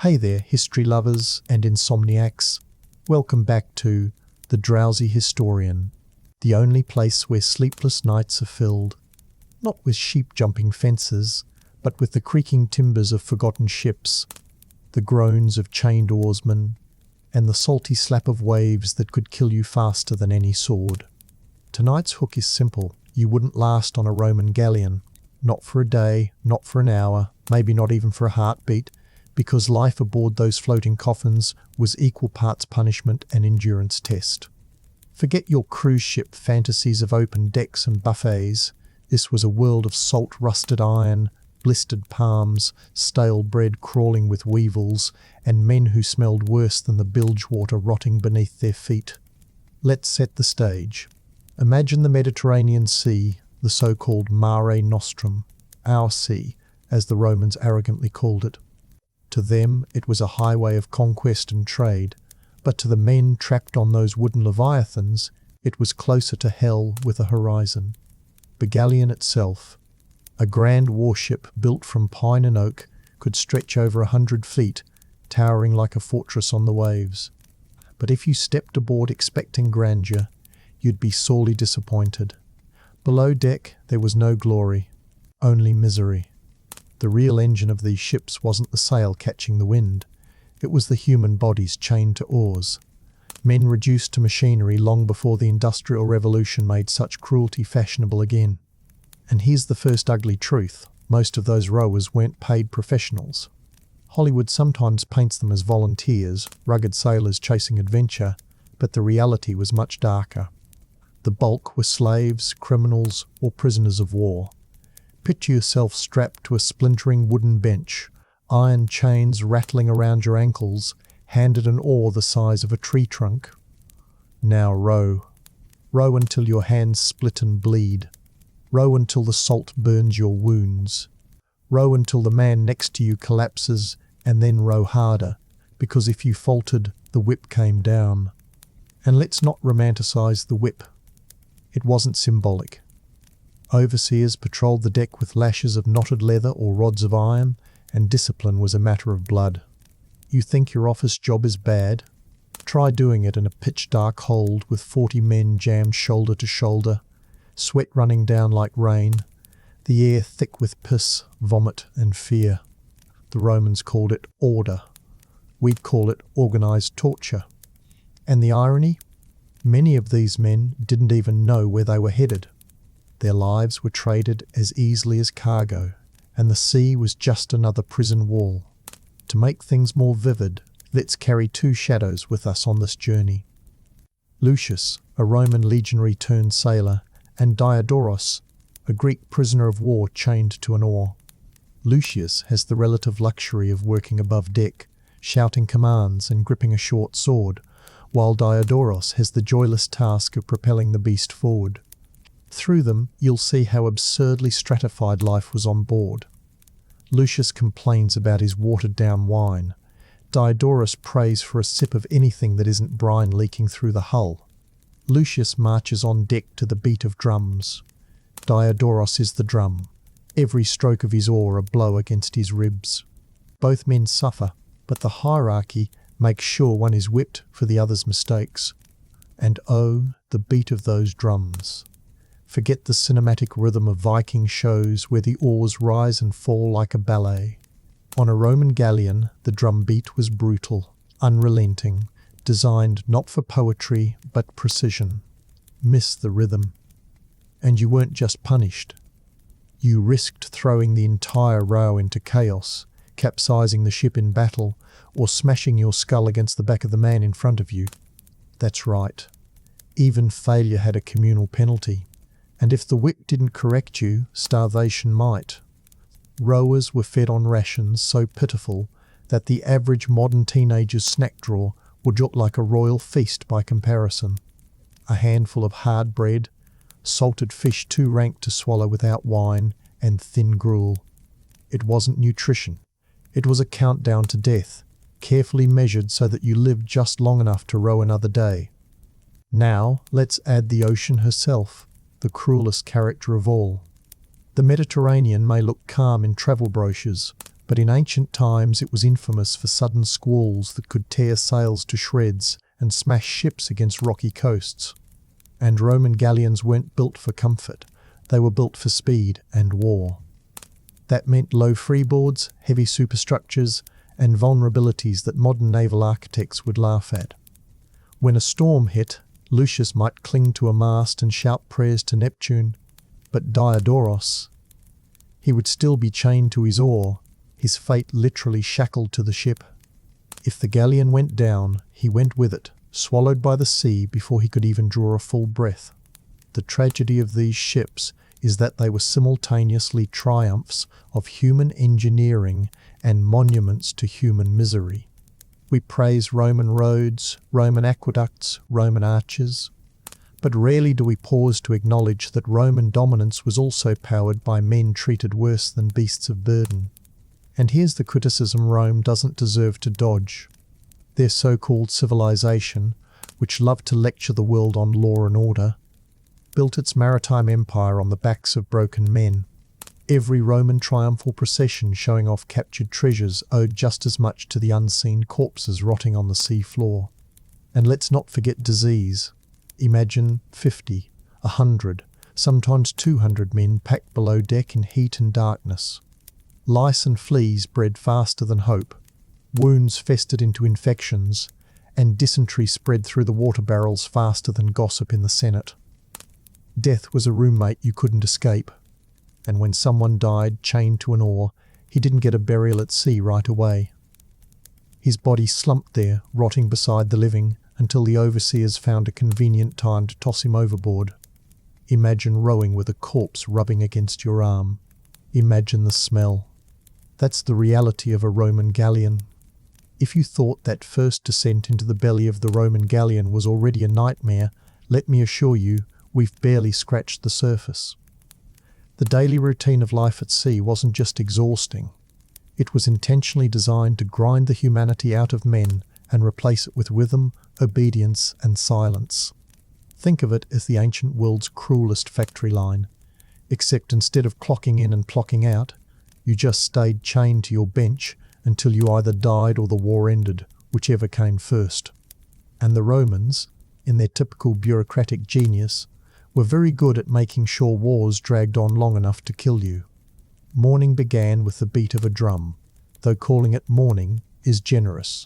Hey there, history lovers and insomniacs. Welcome back to the Drowsy Historian, the only place where sleepless nights are filled, not with sheep jumping fences, but with the creaking timbers of forgotten ships, the groans of chained oarsmen, and the salty slap of waves that could kill you faster than any sword. Tonight's hook is simple. You wouldn't last on a Roman galleon. Not for a day, not for an hour, maybe not even for a heartbeat, because life aboard those floating coffins was equal parts punishment and endurance test. Forget your cruise ship fantasies of open decks and buffets. This was a world of salt rusted iron, blistered palms, stale bread crawling with weevils, and men who smelled worse than the bilge water rotting beneath their feet. Let's set the stage. Imagine the Mediterranean Sea, the so-called Mare Nostrum, our sea, as the Romans arrogantly called it. To them, it was a highway of conquest and trade, but to the men trapped on those wooden leviathans, it was closer to hell with a horizon. The Galleon itself, a grand warship built from pine and oak, could stretch over 100 feet, towering like a fortress on the waves. But if you stepped aboard expecting grandeur, you'd be sorely disappointed. Below deck, there was no glory, only misery. The real engine of these ships wasn't the sail catching the wind. It was the human bodies chained to oars. Men reduced to machinery long before the Industrial Revolution made such cruelty fashionable again. And here's the first ugly truth. Most of those rowers weren't paid professionals. Hollywood sometimes paints them as volunteers, rugged sailors chasing adventure, but the reality was much darker. The bulk were slaves, criminals, or prisoners of war. Picture yourself strapped to a splintering wooden bench, iron chains rattling around your ankles, handed an oar the size of a tree trunk. Now row. Row until your hands split and bleed. Row until the salt burns your wounds. Row until the man next to you collapses, and then row harder, because if you faltered, the whip came down. And let's not romanticize the whip. It wasn't symbolic. Overseers patrolled the deck with lashes of knotted leather or rods of iron, and discipline was a matter of blood. You think your office job is bad? Try doing it in a pitch-dark hold with 40 men jammed shoulder to shoulder, sweat running down like rain, the air thick with piss, vomit, and fear. The Romans called it order. We'd call it organized torture. And the irony? Many of these men didn't even know where they were headed. Their lives were traded as easily as cargo, and the sea was just another prison wall. To make things more vivid, let's carry two shadows with us on this journey. Lucius, a Roman legionary turned sailor, and Diodorus, a Greek prisoner of war chained to an oar. Lucius has the relative luxury of working above deck, shouting commands and gripping a short sword, while Diodorus has the joyless task of propelling the beast forward. Through them, you'll see how absurdly stratified life was on board. Lucius complains about his watered-down wine. Diodorus prays for a sip of anything that isn't brine leaking through the hull. Lucius marches on deck to the beat of drums. Diodorus is the drum, every stroke of his oar a blow against his ribs. Both men suffer, but the hierarchy makes sure one is whipped for the other's mistakes. And oh, the beat of those drums. Forget the cinematic rhythm of Viking shows where the oars rise and fall like a ballet. On a Roman galleon, the drum beat was brutal, unrelenting, designed not for poetry but precision. Miss the rhythm. And you weren't just punished. You risked throwing the entire row into chaos, capsizing the ship in battle, or smashing your skull against the back of the man in front of you. That's right. Even failure had a communal penalty. And if the whip didn't correct you, starvation might. Rowers were fed on rations so pitiful that the average modern teenager's snack drawer would look like a royal feast by comparison. A handful of hard bread, salted fish too rank to swallow without wine, and thin gruel. It wasn't nutrition. It was a countdown to death, carefully measured so that you lived just long enough to row another day. Now, let's add the ocean herself, the cruelest character of all. The Mediterranean may look calm in travel brochures, But in ancient times it was infamous for sudden squalls that could tear sails to shreds and smash ships against rocky coasts. And Roman galleons weren't built for comfort, they were built for speed and war. That meant low freeboards, heavy superstructures, and vulnerabilities that modern naval architects would laugh at. When a storm hit, Lucius might cling to a mast and shout prayers to Neptune, but Diodorus, he would still be chained to his oar, his fate literally shackled to the ship. If the galleon went down, he went with it, swallowed by the sea before he could even draw a full breath. The tragedy of these ships is that they were simultaneously triumphs of human engineering and monuments to human misery. We praise Roman roads, Roman aqueducts, Roman arches, but rarely do we pause to acknowledge that Roman dominance was also powered by men treated worse than beasts of burden. And here's the criticism Rome doesn't deserve to dodge. Their so-called civilization, which loved to lecture the world on law and order, built its maritime empire on the backs of broken men. Every Roman triumphal procession showing off captured treasures owed just as much to the unseen corpses rotting on the sea floor. And let's not forget disease. Imagine 50, 100, sometimes 200 men packed below deck in heat and darkness. Lice and fleas bred faster than hope, wounds festered into infections, and dysentery spread through the water barrels faster than gossip in the Senate. Death was a roommate you couldn't escape, and when someone died chained to an oar, he didn't get a burial at sea right away. His body slumped there, rotting beside the living, until the overseers found a convenient time to toss him overboard. Imagine rowing with a corpse rubbing against your arm. Imagine the smell. That's the reality of a Roman galleon. If you thought that first descent into the belly of the Roman galleon was already a nightmare, let me assure you, we've barely scratched the surface. The daily routine of life at sea wasn't just exhausting. It was intentionally designed to grind the humanity out of men and replace it with rhythm, obedience, and silence. Think of it as the ancient world's cruelest factory line, except instead of clocking in and clocking out, you just stayed chained to your bench until you either died or the war ended, whichever came first. And the Romans, in their typical bureaucratic genius, were very good at making sure wars dragged on long enough to kill you. Morning began with the beat of a drum, though calling it morning is generous.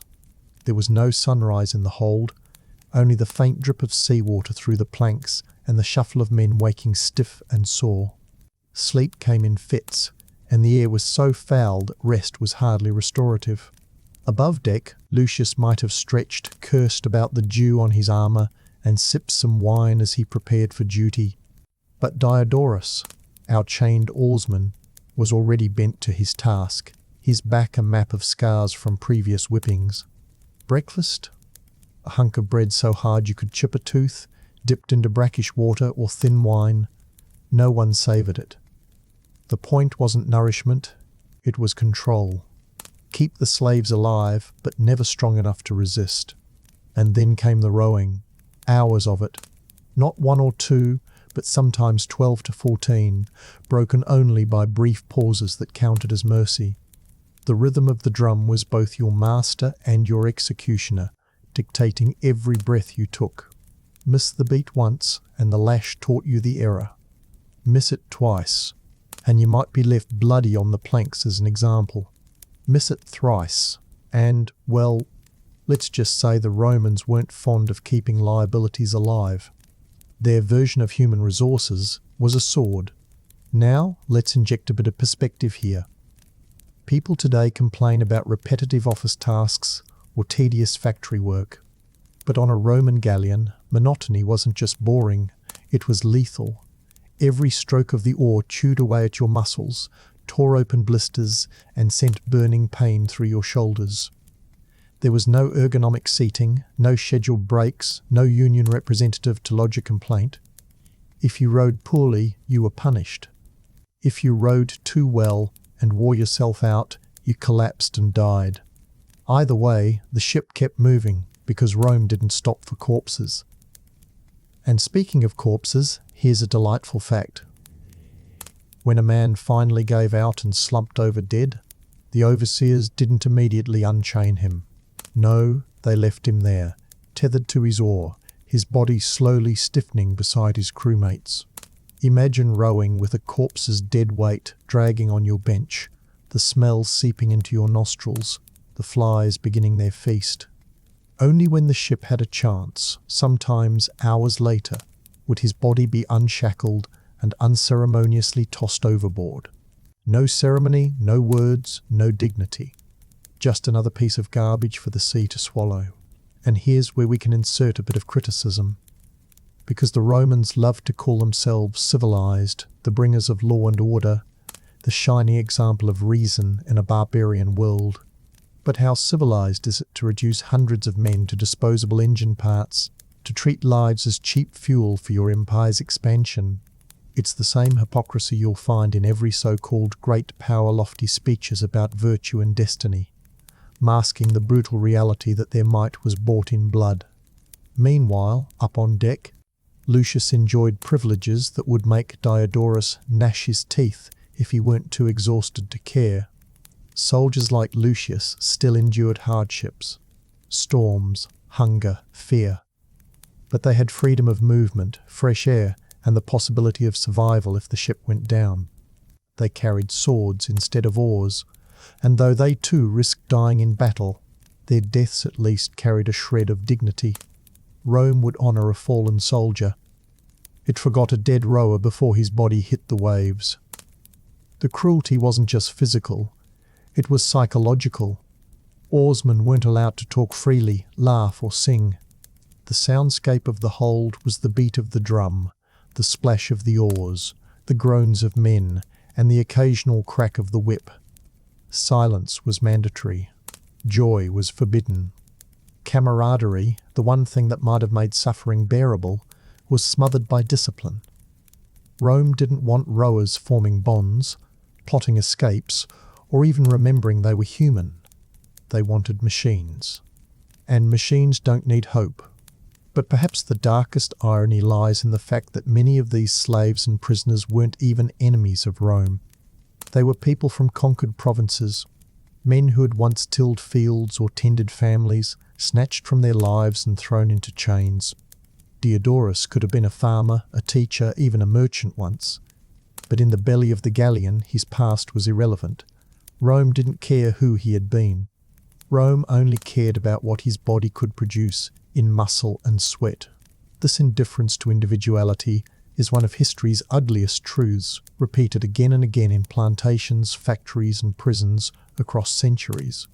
There was no sunrise in the hold, only the faint drip of seawater through the planks and the shuffle of men waking stiff and sore. Sleep came in fits, and the air was so foul that rest was hardly restorative. Above deck, Lucius might have stretched, cursed about the dew on his armour, and sipped some wine as he prepared for duty. But Diodorus, our chained oarsman, was already bent to his task, his back a map of scars from previous whippings. Breakfast? A hunk of bread so hard you could chip a tooth, dipped into brackish water or thin wine. No one savoured it. The point wasn't nourishment, it was control. Keep the slaves alive, but never strong enough to resist. And then came the rowing. Hours of it. Not 1 or 2, but sometimes 12 to 14, broken only by brief pauses that counted as mercy. The rhythm of the drum was both your master and your executioner, dictating every breath you took. Miss the beat once, and the lash taught you the error. Miss it twice, and you might be left bloody on the planks as an example. Miss it thrice, and, well, let's just say the Romans weren't fond of keeping liabilities alive. Their version of human resources was a sword. Now, let's inject a bit of perspective here. People today complain about repetitive office tasks or tedious factory work. But on a Roman galleon, monotony wasn't just boring, it was lethal. Every stroke of the oar chewed away at your muscles, tore open blisters, and sent burning pain through your shoulders. There was no ergonomic seating, no scheduled breaks, no union representative to lodge a complaint. If you rowed poorly, you were punished. If you rowed too well and wore yourself out, you collapsed and died. Either way, the ship kept moving because Rome didn't stop for corpses. And speaking of corpses, here's a delightful fact. When a man finally gave out and slumped over dead, The overseers didn't immediately unchain him. No, they left him there, tethered to his oar, his body slowly stiffening beside his crewmates. Imagine rowing with a corpse's dead weight dragging on your bench, the smell seeping into your nostrils, the flies beginning their feast. Only when the ship had a chance, sometimes hours later, would his body be unshackled and unceremoniously tossed overboard. No ceremony, no words, no dignity. Just another piece of garbage for the sea to swallow. And here's where we can insert a bit of criticism. Because the Romans loved to call themselves civilized, the bringers of law and order, the shining example of reason in a barbarian world. But how civilized is it to reduce hundreds of men to disposable engine parts, to treat lives as cheap fuel for your empire's expansion? It's the same hypocrisy you'll find in every so-called great power-lofty speeches about virtue and destiny, masking the brutal reality that their might was bought in blood. Meanwhile, up on deck, Lucius enjoyed privileges that would make Diodorus gnash his teeth if he weren't too exhausted to care. Soldiers like Lucius still endured hardships, storms, hunger, fear. But they had freedom of movement, fresh air, and the possibility of survival if the ship went down. They carried swords instead of oars, and though they too risked dying in battle, their deaths at least carried a shred of dignity. Rome would honour a fallen soldier. It forgot a dead rower before his body hit the waves. The cruelty wasn't just physical, it was psychological. Oarsmen weren't allowed to talk freely, laugh or sing. The soundscape of the hold was the beat of the drum, the splash of the oars, the groans of men, and the occasional crack of the whip. Silence was mandatory. Joy was forbidden. Camaraderie, the one thing that might have made suffering bearable, was smothered by discipline. Rome didn't want rowers forming bonds, plotting escapes, or even remembering they were human. They wanted machines. And machines don't need hope. But perhaps the darkest irony lies in the fact that many of these slaves and prisoners weren't even enemies of Rome. They were people from conquered provinces, men who had once tilled fields or tended families, snatched from their lives and thrown into chains. Diodorus could have been a farmer, a teacher, even a merchant once. But in the belly of the Galleon, his past was irrelevant. Rome didn't care who he had been. Rome only cared about what his body could produce in muscle and sweat. This indifference to individuality is one of history's ugliest truths, repeated again and again in plantations, factories and prisons across centuries.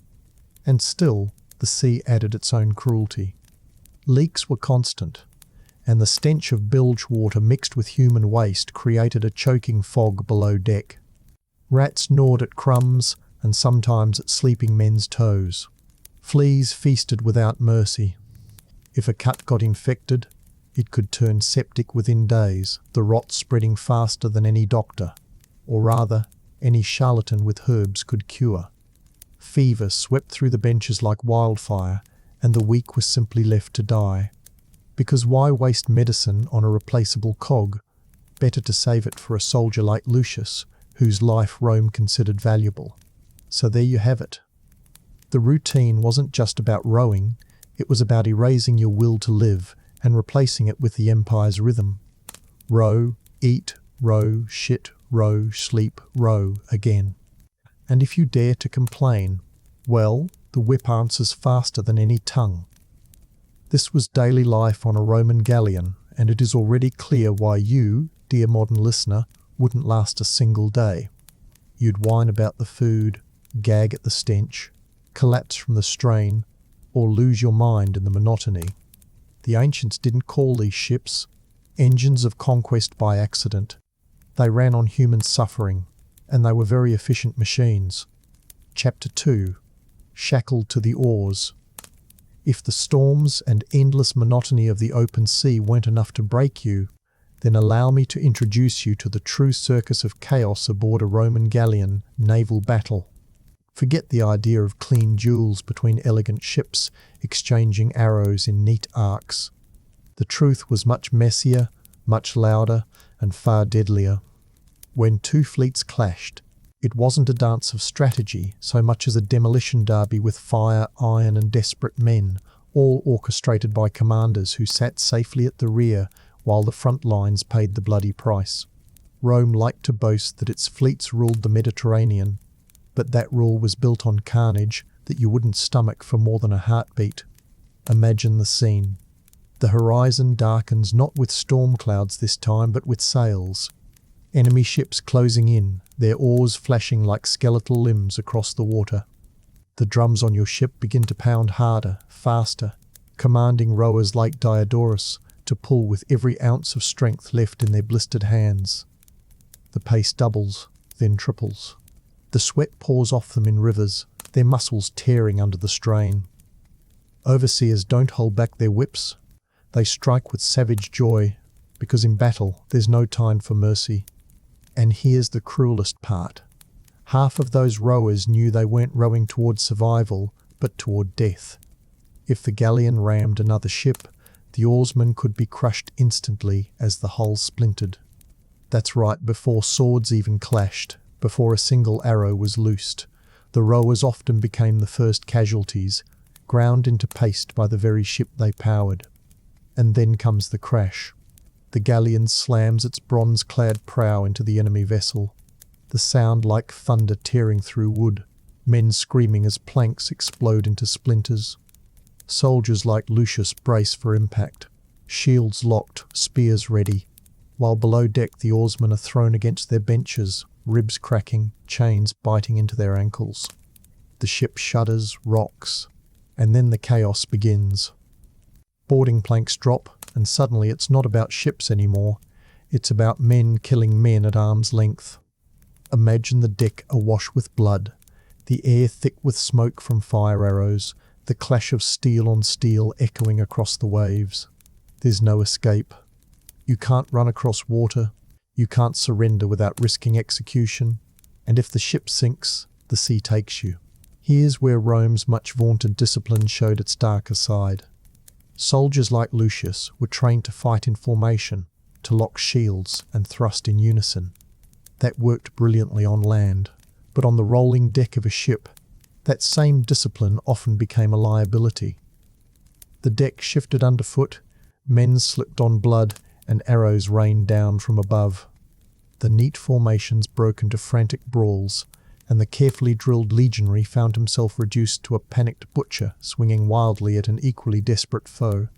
And still, the sea added its own cruelty. Leaks were constant, and the stench of bilge water mixed with human waste created a choking fog below deck. Rats gnawed at crumbs and sometimes at sleeping men's toes. Fleas feasted without mercy. If a cut got infected, it could turn septic within days, the rot spreading faster than any doctor, or rather, any charlatan with herbs could cure. Fever swept through the benches like wildfire, and the weak were simply left to die. Because why waste medicine on a replaceable cog? Better to save it for a soldier like Lucius, whose life Rome considered valuable. So there you have it. The routine wasn't just about rowing, it was about erasing your will to live and replacing it with the empire's rhythm. Row, eat, row, shit, row, sleep, row again. And if you dare to complain, well, the whip answers faster than any tongue. This was daily life on a Roman galleon, and it is already clear why you, dear modern listener, wouldn't last a single day. You'd whine about the food, gag at the stench, collapse from the strain, or lose your mind in the monotony. The ancients didn't call these ships engines of conquest by accident. They ran on human suffering, and they were very efficient machines. Chapter 2. Shackled to the Oars. If the storms and endless monotony of the open sea weren't enough to break you, then allow me to introduce you to the true circus of chaos aboard a Roman galleon naval battle. Forget the idea of clean duels between elegant ships exchanging arrows in neat arcs. The truth was much messier, much louder, and far deadlier. When two fleets clashed, It wasn't a dance of strategy so much as a demolition derby with fire, iron and desperate men, all orchestrated by commanders who sat safely at the rear while the front lines paid the bloody price. Rome liked to boast that its fleets ruled the Mediterranean, but that rule was built on carnage that you wouldn't stomach for more than a heartbeat. Imagine the scene. The horizon darkens not with storm clouds this time, but with sails. Enemy ships closing in, their oars flashing like skeletal limbs across the water. The drums on your ship begin to pound harder, faster, commanding rowers like Diodorus to pull with every ounce of strength left in their blistered hands. The pace doubles, then triples. The sweat pours off them in rivers, their muscles tearing under the strain. Overseers don't hold back their whips. They strike with savage joy, because in battle there's no time for mercy. And here's the cruelest part. Half of those rowers knew they weren't rowing toward survival, but toward death. If the galleon rammed another ship, the oarsmen could be crushed instantly as the hull splintered. That's right, before swords even clashed, before a single arrow was loosed, the rowers often became the first casualties, ground into paste by the very ship they powered. And then comes the crash. The galleon slams its bronze-clad prow into the enemy vessel. The sound like thunder tearing through wood, men screaming as planks explode into splinters. Soldiers like Lucius brace for impact, shields locked, spears ready, while below deck the oarsmen are thrown against their benches, ribs cracking, chains biting into their ankles. The ship shudders, rocks, and then the chaos begins. Boarding planks drop, and suddenly it's not about ships anymore. It's about men killing men at arm's length. Imagine the deck awash with blood, the air thick with smoke from fire arrows, the clash of steel on steel echoing across the waves. There's no escape. You can't run across water. You can't surrender without risking execution. And if the ship sinks, the sea takes you. Here's where Rome's much vaunted discipline showed its darker side. Soldiers like Lucius were trained to fight in formation, to lock shields and thrust in unison. That worked brilliantly on land, but on the rolling deck of a ship, that same discipline often became a liability. The deck shifted underfoot, men slipped on blood, and arrows rained down from above. The neat formations broke into frantic brawls, and the carefully drilled legionary found himself reduced to a panicked butcher swinging wildly at an equally desperate foe.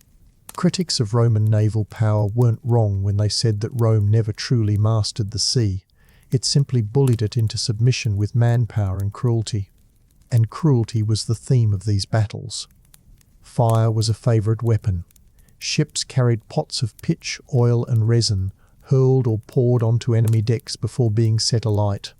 Critics of Roman naval power weren't wrong when they said that Rome never truly mastered the sea. It simply bullied it into submission with manpower and cruelty. And cruelty was the theme of these battles. Fire was a favourite weapon. Ships carried pots of pitch, oil and resin, hurled or poured onto enemy decks before being set alight.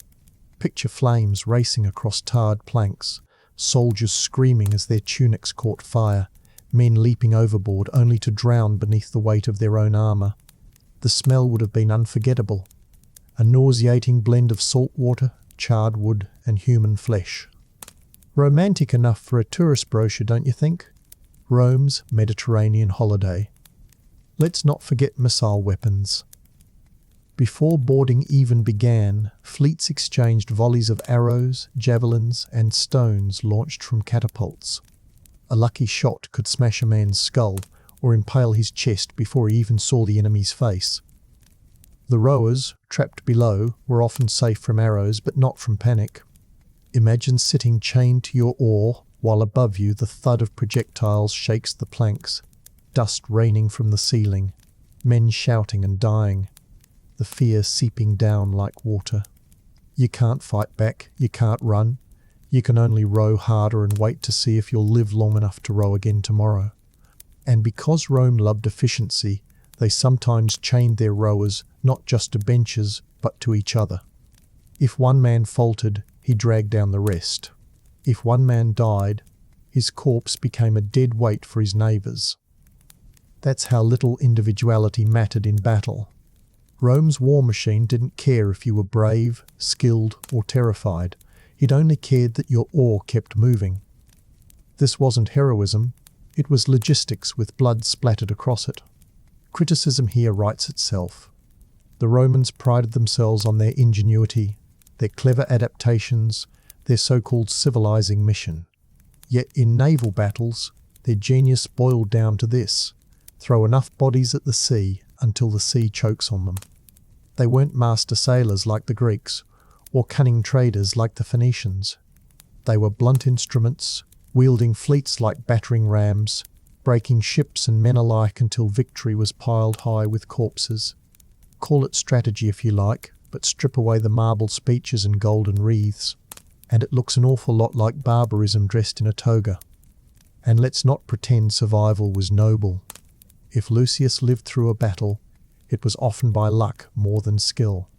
Picture flames racing across tarred planks, soldiers screaming as their tunics caught fire, men leaping overboard only to drown beneath the weight of their own armour. The smell would have been unforgettable. A nauseating blend of salt water, charred wood and human flesh. Romantic enough for a tourist brochure, don't you think? Rome's Mediterranean holiday. Let's not forget missile weapons. Before boarding even began, fleets exchanged volleys of arrows, javelins, and stones launched from catapults. A lucky shot could smash a man's skull or impale his chest before he even saw the enemy's face. The rowers, trapped below, were often safe from arrows but not from panic. Imagine sitting chained to your oar while above you the thud of projectiles shakes the planks, dust raining from the ceiling, men shouting and dying, the fear seeping down like water. You can't fight back, you can't run, you can only row harder and wait to see if you'll live long enough to row again tomorrow. And because Rome loved efficiency, they sometimes chained their rowers not just to benches but to each other. If one man faltered, he dragged down the rest. If one man died, his corpse became a dead weight for his neighbours. That's how little individuality mattered in battle. Rome's war machine didn't care if you were brave, skilled, or terrified. It only cared that your oar kept moving. This wasn't heroism, it was logistics with blood splattered across it. Criticism here writes itself. The Romans prided themselves on their ingenuity, their clever adaptations, their so-called civilizing mission. Yet in naval battles, their genius boiled down to this: throw enough bodies at the sea until the sea chokes on them. They weren't master sailors like the Greeks, or cunning traders like the Phoenicians. They were blunt instruments, wielding fleets like battering rams, breaking ships and men alike until victory was piled high with corpses. Call it strategy if you like, but strip away the marble speeches and golden wreaths, and it looks an awful lot like barbarism dressed in a toga. And let's not pretend survival was noble. If Lucius lived through a battle, it was often by luck more than skill.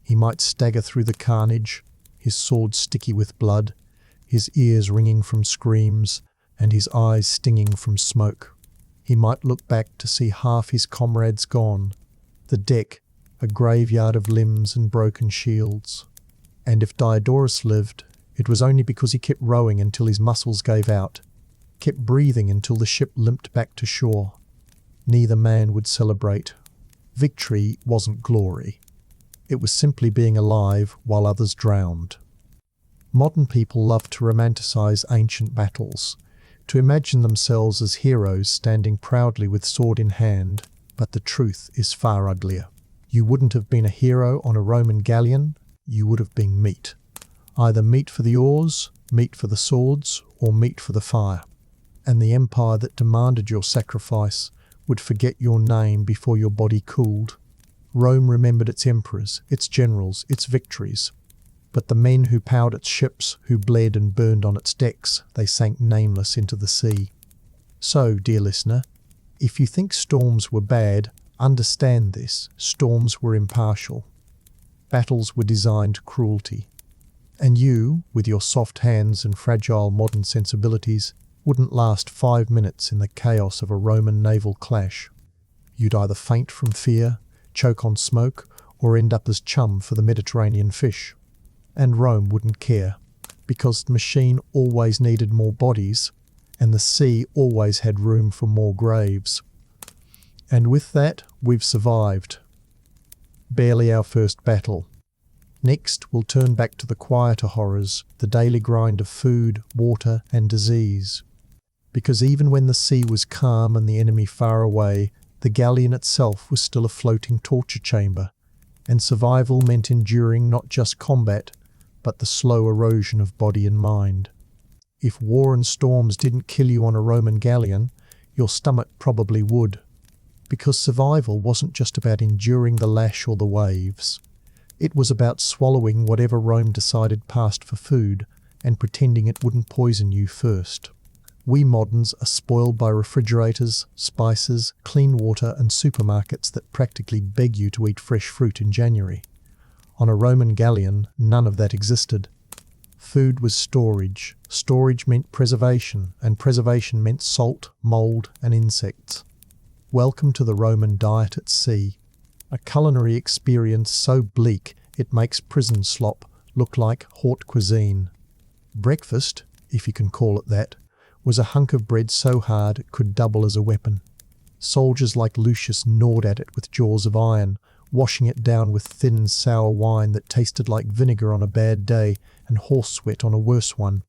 He might stagger through the carnage, his sword sticky with blood, his ears ringing from screams, and his eyes stinging from smoke. He might look back to see half his comrades gone, the deck a graveyard of limbs and broken shields. And if Diodorus lived, it was only because he kept rowing until his muscles gave out, kept breathing until the ship limped back to shore. Neither man would celebrate. Victory wasn't glory. It was simply being alive while others drowned. Modern people love to romanticize ancient battles, to imagine themselves as heroes standing proudly with sword in hand, but the truth is far uglier. You wouldn't have been a hero on a Roman galleon, you would have been meat. Either meat for the oars, meat for the swords, or meat for the fire. And the empire that demanded your sacrifice would forget your name before your body cooled. Rome remembered its emperors, its generals, its victories. But the men who powered its ships, who bled and burned on its decks, they sank nameless into the sea. So, dear listener, if you think storms were bad, understand this: storms were impartial. Battles were designed cruelty. And you, with your soft hands and fragile modern sensibilities, wouldn't last 5 minutes in the chaos of a Roman naval clash. You'd either faint from fear, choke on smoke, or end up as chum for the Mediterranean fish. And Rome wouldn't care, because the machine always needed more bodies, and the sea always had room for more graves. And with that, we've survived. Barely our first battle. Next, we'll turn back to the quieter horrors, the daily grind of food, water, and disease. Because even when the sea was calm and the enemy far away, the Galleon itself was still a floating torture chamber, and survival meant enduring not just combat, but the slow erosion of body and mind. If war and storms didn't kill you on a Roman galleon, your stomach probably would. Because survival wasn't just about enduring the lash or the waves. It was about swallowing whatever Rome decided passed for food and pretending it wouldn't poison you first. We moderns are spoiled by refrigerators, spices, clean water and supermarkets that practically beg you to eat fresh fruit in January. On a Roman galleon, none of that existed. Food was storage. Storage meant preservation, and preservation meant salt, mould and insects. Welcome to the Roman diet at sea. A culinary experience so bleak it makes prison slop look like haute cuisine. Breakfast, if you can call it that, was a hunk of bread so hard it could double as a weapon. Soldiers like Lucius gnawed at it with jaws of iron, washing it down with thin, sour wine that tasted like vinegar on a bad day and horse sweat on a worse one.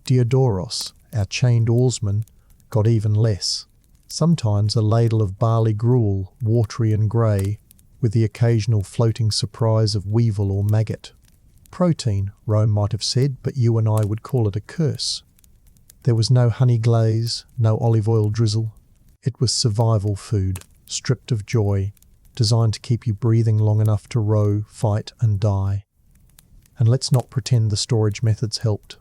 Diodorus, our chained oarsman, got even less. Sometimes a ladle of barley gruel, watery and grey, with the occasional floating surprise of weevil or maggot. Protein, Rome might have said, but you and I would call it a curse. There was no honey glaze, no olive oil drizzle. It was survival food, stripped of joy, designed to keep you breathing long enough to row, fight and die. And let's not pretend the storage methods helped.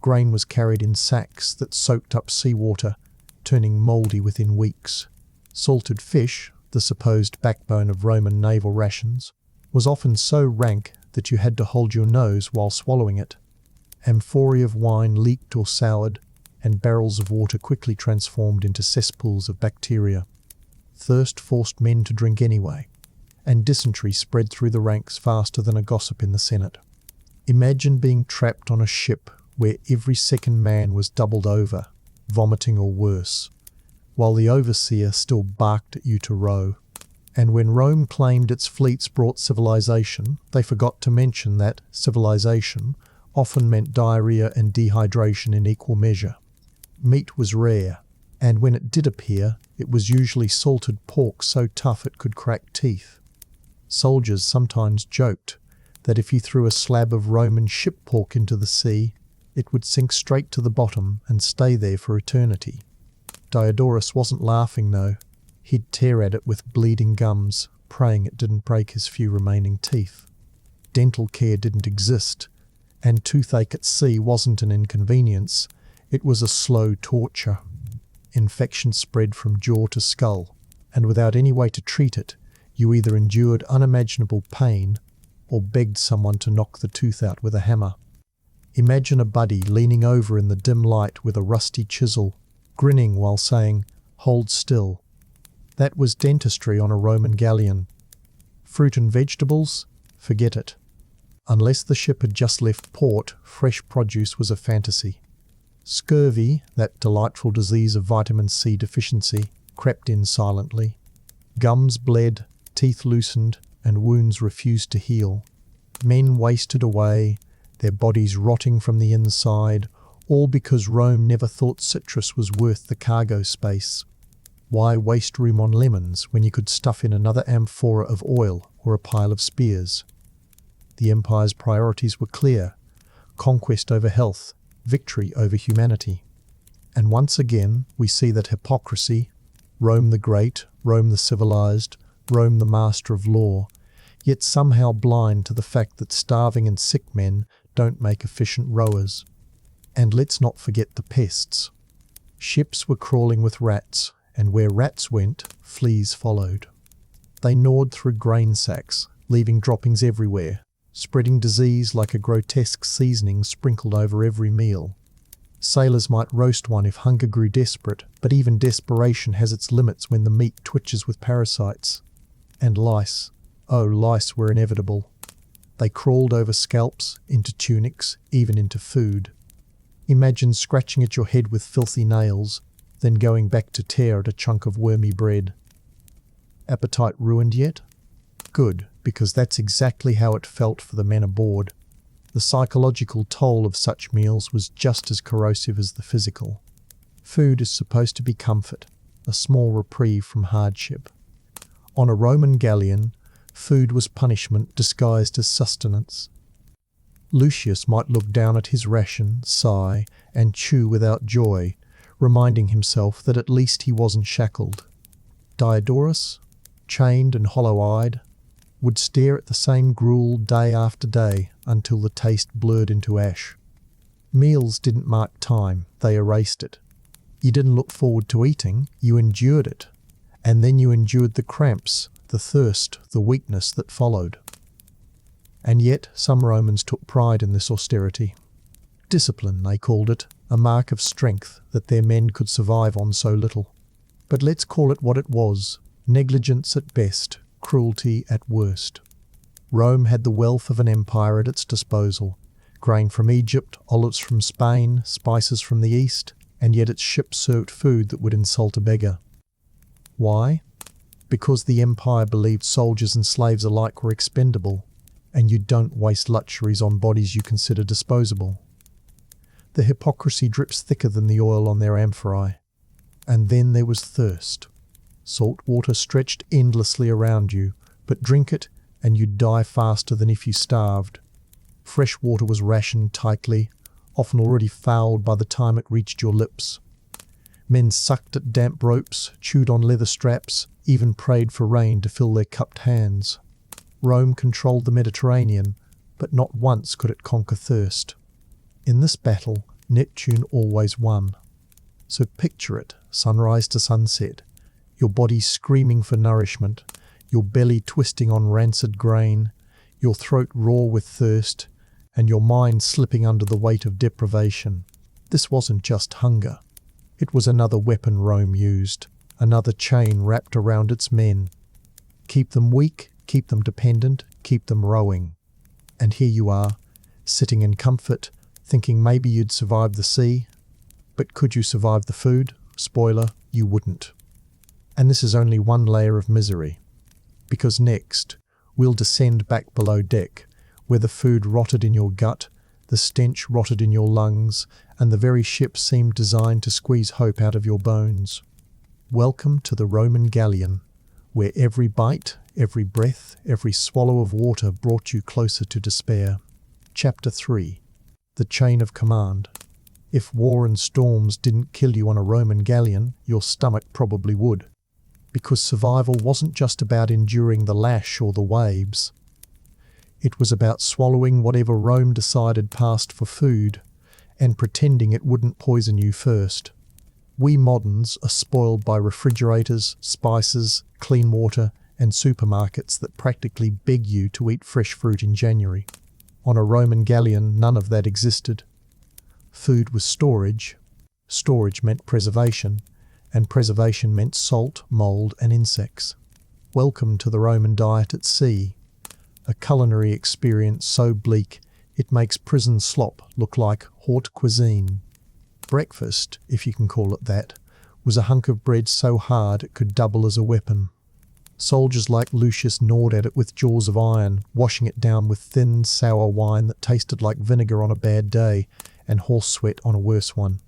Grain was carried in sacks that soaked up seawater, turning mouldy within weeks. Salted fish, the supposed backbone of Roman naval rations, was often so rank that you had to hold your nose while swallowing it. Amphorae of wine leaked or soured, and barrels of water quickly transformed into cesspools of bacteria. Thirst forced men to drink anyway, and dysentery spread through the ranks faster than a gossip in the Senate. Imagine being trapped on a ship where every second man was doubled over, vomiting or worse, while the overseer still barked at you to row. And when Rome claimed its fleets brought civilization, they forgot to mention that civilization often meant diarrhea and dehydration in equal measure. Meat was rare, and when it did appear, it was usually salted pork so tough it could crack teeth. Soldiers sometimes joked that if you threw a slab of Roman ship pork into the sea, it would sink straight to the bottom and stay there for eternity. Diodorus wasn't laughing, though. He'd tear at it with bleeding gums, praying it didn't break his few remaining teeth. Dental care didn't exist, and toothache at sea wasn't an inconvenience, it was a slow torture. Infection spread from jaw to skull, and without any way to treat it, you either endured unimaginable pain or begged someone to knock the tooth out with a hammer. Imagine a buddy leaning over in the dim light with a rusty chisel, grinning while saying, "Hold still." That was dentistry on a Roman galleon. Fruit and vegetables? Forget it. Unless the ship had just left port, fresh produce was a fantasy. Scurvy, that delightful disease of vitamin C deficiency, crept in silently. Gums bled, teeth loosened, and wounds refused to heal. Men wasted away, their bodies rotting from the inside, all because Rome never thought citrus was worth the cargo space. Why waste room on lemons when you could stuff in another amphora of oil or a pile of spears? The empire's priorities were clear: conquest over health, victory over humanity. And once again, we see that hypocrisy, Rome the Great, Rome the civilized, Rome the master of law, yet somehow blind to the fact that starving and sick men don't make efficient rowers. And let's not forget the pests. Ships were crawling with rats, and where rats went, fleas followed. They gnawed through grain sacks, leaving droppings everywhere, spreading disease like a grotesque seasoning sprinkled over every meal. Sailors might roast one if hunger grew desperate, but even desperation has its limits when the meat twitches with parasites. And lice. Oh, lice were inevitable. They crawled over scalps, into tunics, even into food. Imagine scratching at your head with filthy nails, then going back to tear at a chunk of wormy bread. Appetite ruined yet? Good, because that's exactly how it felt for the men aboard. The psychological toll of such meals was just as corrosive as the physical. Food is supposed to be comfort, a small reprieve from hardship. On a Roman galleon, food was punishment disguised as sustenance. Lucius might look down at his ration, sigh, and chew without joy, reminding himself that at least he wasn't shackled. Diodorus, chained and hollow-eyed, would stare at the same gruel day after day until the taste blurred into ash. Meals didn't mark time, they erased it. You didn't look forward to eating, you endured it. And then you endured the cramps, the thirst, the weakness that followed. And yet some Romans took pride in this austerity. Discipline, they called it, a mark of strength that their men could survive on so little. But let's call it what it was: negligence at best, cruelty at worst. Rome had the wealth of an empire at its disposal: grain from Egypt, olives from Spain, spices from the east, and yet its ships served food that would insult a beggar. Why? Because the empire believed soldiers and slaves alike were expendable, and you don't waste luxuries on bodies you consider disposable. The hypocrisy drips thicker than the oil on their amphorae. And then there was thirst. Salt water stretched endlessly around you, but drink it and you'd die faster than if you starved. Fresh water was rationed tightly, often already fouled by the time it reached your lips. Men sucked at damp ropes, chewed on leather straps, even prayed for rain to fill their cupped hands. Rome controlled the Mediterranean, but not once could it conquer thirst. In this battle, Neptune always won. So picture it, sunrise to sunset, your body screaming for nourishment, your belly twisting on rancid grain, your throat raw with thirst, and your mind slipping under the weight of deprivation. This wasn't just hunger. It was another weapon Rome used, another chain wrapped around its men. Keep them weak, keep them dependent, keep them rowing. And here you are, sitting in comfort, thinking maybe you'd survive the sea. But could you survive the food? Spoiler, you wouldn't. And this is only one layer of misery. because next, we'll descend back below deck, where the food rotted in your gut, the stench rotted in your lungs, and the very ship seemed designed to squeeze hope out of your bones. Welcome to the Roman Galleon, where every bite, every breath, every swallow of water brought you closer to despair. Chapter 3. The Chain of Command. If war and storms didn't kill you on a Roman galleon, your stomach probably would. Because survival wasn't just about enduring the lash or the waves. It was about swallowing whatever Rome decided passed for food, and pretending it wouldn't poison you first. We moderns are spoiled by refrigerators, spices, clean water, and supermarkets that practically beg you to eat fresh fruit in January. On a Roman galleon, none of that existed. Food was storage. Storage meant preservation, and preservation meant salt, mould, and insects. Welcome to the Roman diet at sea, a culinary experience so bleak it makes prison slop look like haute cuisine. Breakfast, if you can call it that, was a hunk of bread so hard it could double as a weapon. Soldiers like Lucius gnawed at it with jaws of iron, washing it down with thin, sour wine that tasted like vinegar on a bad day and horse sweat on a worse one.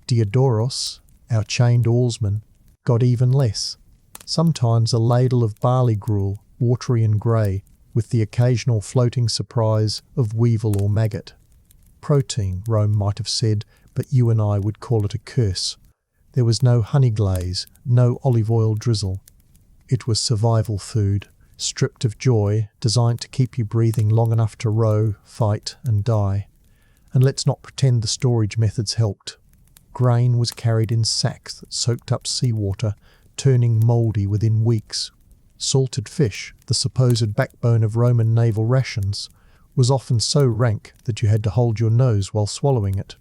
Diodorus, our chained oarsman, got even less. Sometimes a ladle of barley gruel, watery and grey, with the occasional floating surprise of weevil or maggot. Protein, Rome might have said, but you and I would call it a curse. There was no honey glaze, no olive oil drizzle. It was survival food, stripped of joy, designed to keep you breathing long enough to row, fight, and die. And let's not pretend the storage methods helped. Grain was carried in sacks that soaked up seawater, turning mouldy within weeks. Salted fish, the supposed backbone of Roman naval rations, was often so rank that you had to hold your nose while swallowing it.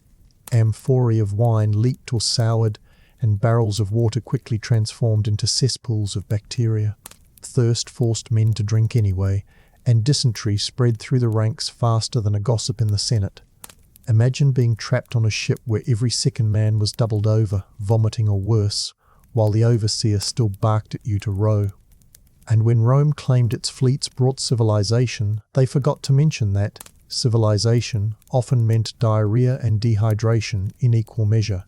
Amphorae of wine leaked or soured, and barrels of water quickly transformed into cesspools of bacteria. Thirst forced men to drink anyway, and dysentery spread through the ranks faster than a gossip in the Senate. Imagine being trapped on a ship where every second man was doubled over, vomiting or worse, while the overseer still barked at you to row. And when Rome claimed its fleets brought civilization, they forgot to mention that civilization often meant diarrhea and dehydration in equal measure.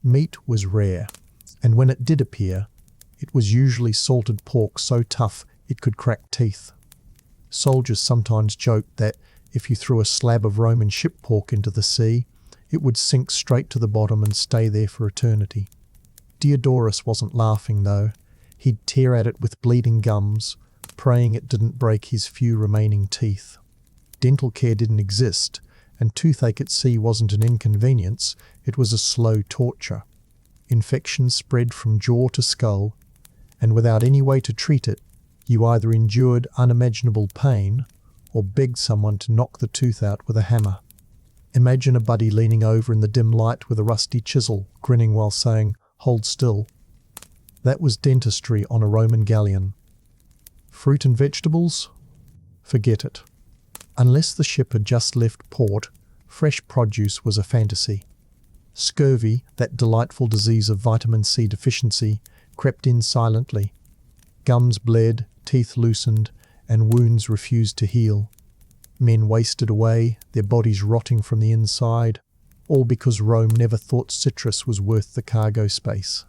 Meat was rare, and when it did appear, it was usually salted pork so tough it could crack teeth. Soldiers sometimes joked that if you threw a slab of Roman ship pork into the sea, it would sink straight to the bottom and stay there for eternity. Diodorus wasn't laughing, though. He'd tear at it with bleeding gums, praying it didn't break his few remaining teeth. Dental care didn't exist, and toothache at sea wasn't an inconvenience, it was a slow torture. Infection spread from jaw to skull, and without any way to treat it, you either endured unimaginable pain or begged someone to knock the tooth out with a hammer. Imagine a buddy leaning over in the dim light with a rusty chisel, grinning while saying, "Hold still." That was dentistry on a Roman galleon. Fruit and vegetables? Forget it. Unless the ship had just left port, fresh produce was a fantasy. Scurvy, that delightful disease of vitamin C deficiency, crept in silently. Gums bled, teeth loosened, and wounds refused to heal. Men wasted away, their bodies rotting from the inside, all because Rome never thought citrus was worth the cargo space.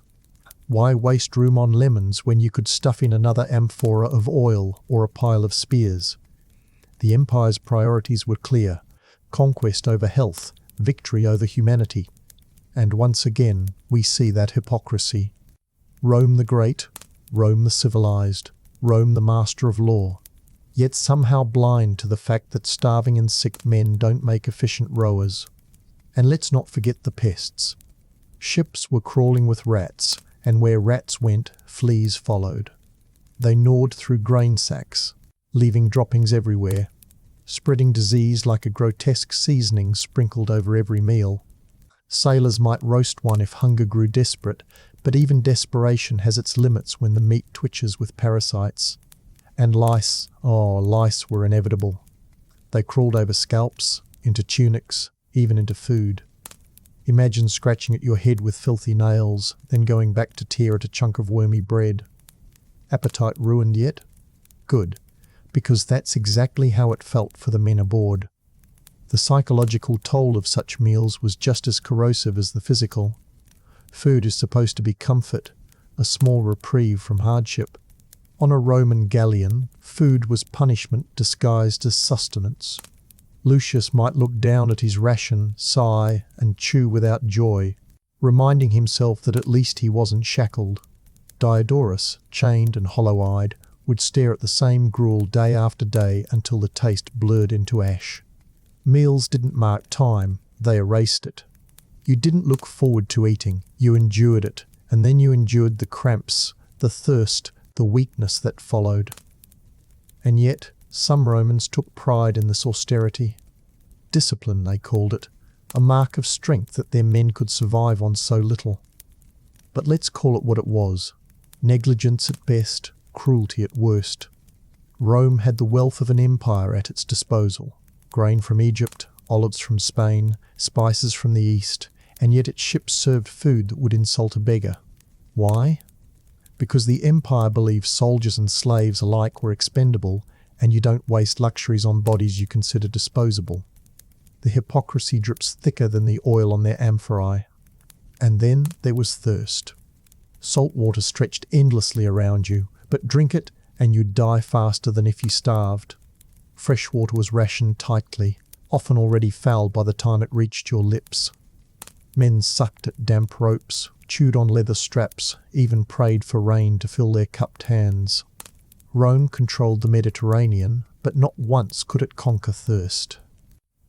Why waste room on lemons when you could stuff in another amphora of oil or a pile of spears? The empire's priorities were clear: conquest over health, victory over humanity. And once again, we see that hypocrisy. Rome the Great, Rome the civilized, Rome the master of law, yet somehow blind to the fact that starving and sick men don't make efficient rowers. And let's not forget the pests. Ships were crawling with rats, and where rats went, fleas followed. They gnawed through grain sacks, leaving droppings everywhere, spreading disease like a grotesque seasoning sprinkled over every meal. Sailors might roast one if hunger grew desperate, but even desperation has its limits when the meat twitches with parasites. And lice were inevitable. They crawled over scalps, into tunics, even into food. Imagine scratching at your head with filthy nails, then going back to tear at a chunk of wormy bread. Appetite ruined yet? good, because that's exactly how it felt for the men aboard. The psychological toll of such meals was just as corrosive as the physical. Food is supposed to be comfort, a small reprieve from hardship. On a Roman galleon, food was punishment disguised as sustenance. Lucius might look down at his ration, sigh, and chew without joy, reminding himself that at least he wasn't shackled. Diodorus, chained and hollow-eyed, would stare at the same gruel day after day until the taste blurred into ash. Meals didn't mark time, they erased it. You didn't look forward to eating, you endured it, and then you endured the cramps, the thirst, the weakness that followed. And yet, some Romans took pride in this austerity. Discipline, they called it, a mark of strength that their men could survive on so little. But let's call it what it was: negligence at best, cruelty at worst. Rome had the wealth of an empire at its disposal: grain from Egypt, olives from Spain, spices from the east, and yet its ships served food that would insult a beggar. Why? Because the empire believed soldiers and slaves alike were expendable, and you don't waste luxuries on bodies you consider disposable. The hypocrisy drips thicker than the oil on their amphorae. And then there was thirst. Salt water stretched endlessly around you, but drink it and you'd die faster than if you starved. Fresh water was rationed tightly, often already foul by the time it reached your lips. Men sucked at damp ropes, chewed on leather straps, even prayed for rain to fill their cupped hands. Rome controlled the Mediterranean, but not once could it conquer thirst.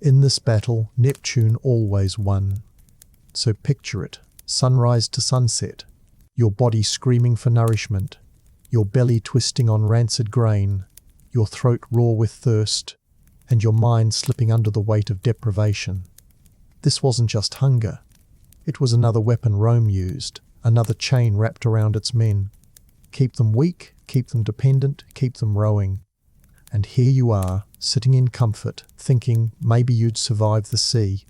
In this battle, Neptune always won. So picture it, sunrise to sunset, your body screaming for nourishment, your belly twisting on rancid grain, your throat raw with thirst, and your mind slipping under the weight of deprivation. This wasn't just hunger. It was another weapon Rome used, another chain wrapped around its men. Keep them weak, keep them dependent, keep them rowing. And here you are, sitting in comfort, thinking maybe you'd survive the sea.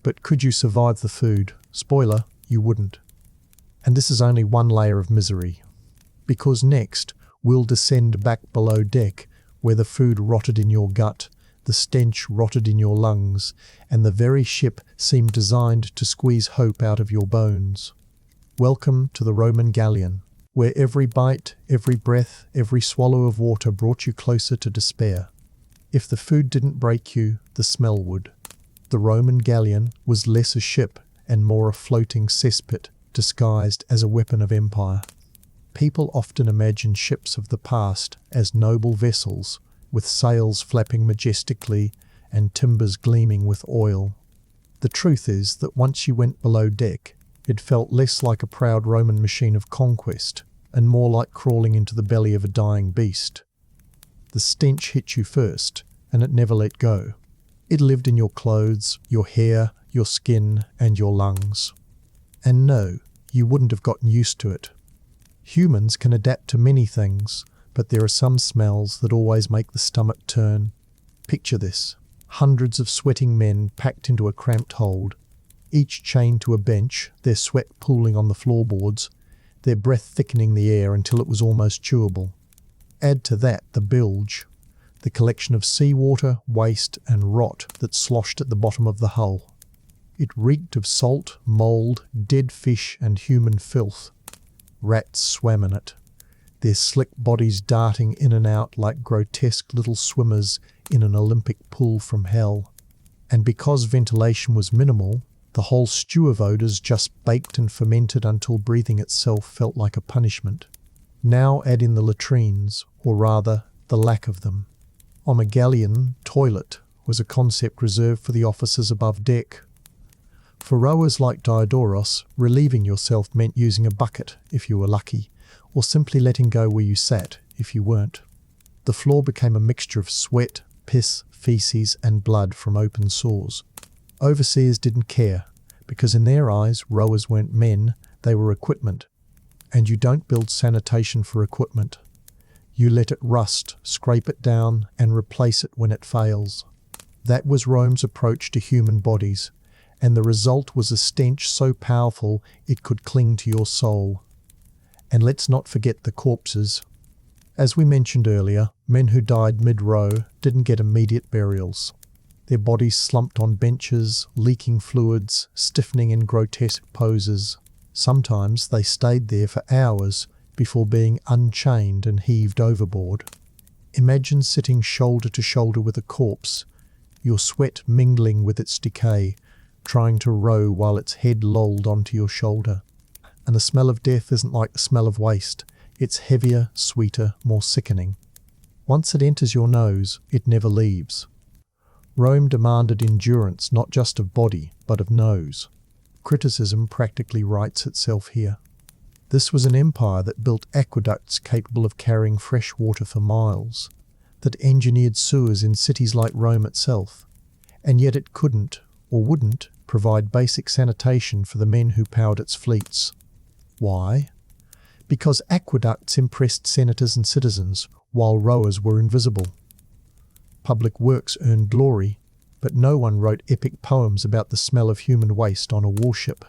But could you survive the food? Spoiler, you wouldn't. And this is only one layer of misery. Because next, we'll descend back below deck, where the food rotted in your gut, the stench rotted in your lungs, and the very ship seemed designed to squeeze hope out of your bones. Welcome to the Roman Galleon, where every bite, every breath, every swallow of water brought you closer to despair. If the food didn't break you, the smell would. The Roman galleon was less a ship and more a floating cesspit disguised as a weapon of empire. People often imagine ships of the past as noble vessels, with sails flapping majestically and timbers gleaming with oil. The truth is that once you went below deck, it felt less like a proud Roman machine of conquest and more like crawling into the belly of a dying beast. The stench hit you first, and it never let go. It lived in your clothes, your hair, your skin, and your lungs. And no, you wouldn't have gotten used to it. Humans can adapt to many things, but there are some smells that always make the stomach turn. Picture this: hundreds of sweating men packed into a cramped hold, each chained to a bench, their sweat pooling on the floorboards, their breath thickening the air until it was almost chewable. Add to that the bilge, the collection of seawater, waste, and rot that sloshed at the bottom of the hull. It reeked of salt, mould, dead fish, and human filth. Rats swam in it, their slick bodies darting in and out like grotesque little swimmers in an Olympic pool from hell. And because ventilation was minimal, the whole stew of odours just baked and fermented until breathing itself felt like a punishment. Now add in the latrines, or rather, the lack of them. On a galleon, toilet was a concept reserved for the officers above deck. For rowers like Diodorus, relieving yourself meant using a bucket, if you were lucky, or simply letting go where you sat, if you weren't. The floor became a mixture of sweat, piss, feces, and blood from open sores. Overseers didn't care, because in their eyes, rowers weren't men, they were equipment. And you don't build sanitation for equipment. You let it rust, scrape it down, and replace it when it fails. That was Rome's approach to human bodies, and the result was a stench so powerful it could cling to your soul. And let's not forget the corpses. As we mentioned earlier, men who died mid-row didn't get immediate burials. Their bodies slumped on benches, leaking fluids, stiffening in grotesque poses. Sometimes they stayed there for hours before being unchained and heaved overboard. Imagine sitting shoulder to shoulder with a corpse, your sweat mingling with its decay, trying to row while its head lolled onto your shoulder. And the smell of death isn't like the smell of waste. It's heavier, sweeter, more sickening. Once it enters your nose, it never leaves. Rome demanded endurance not just of body, but of nose. Criticism practically writes itself here. This was an empire that built aqueducts capable of carrying fresh water for miles, that engineered sewers in cities like Rome itself, and yet it couldn't, or wouldn't, provide basic sanitation for the men who powered its fleets. Why? Because aqueducts impressed senators and citizens, while rowers were invisible. Public works earned glory, but no one wrote epic poems about the smell of human waste on a warship.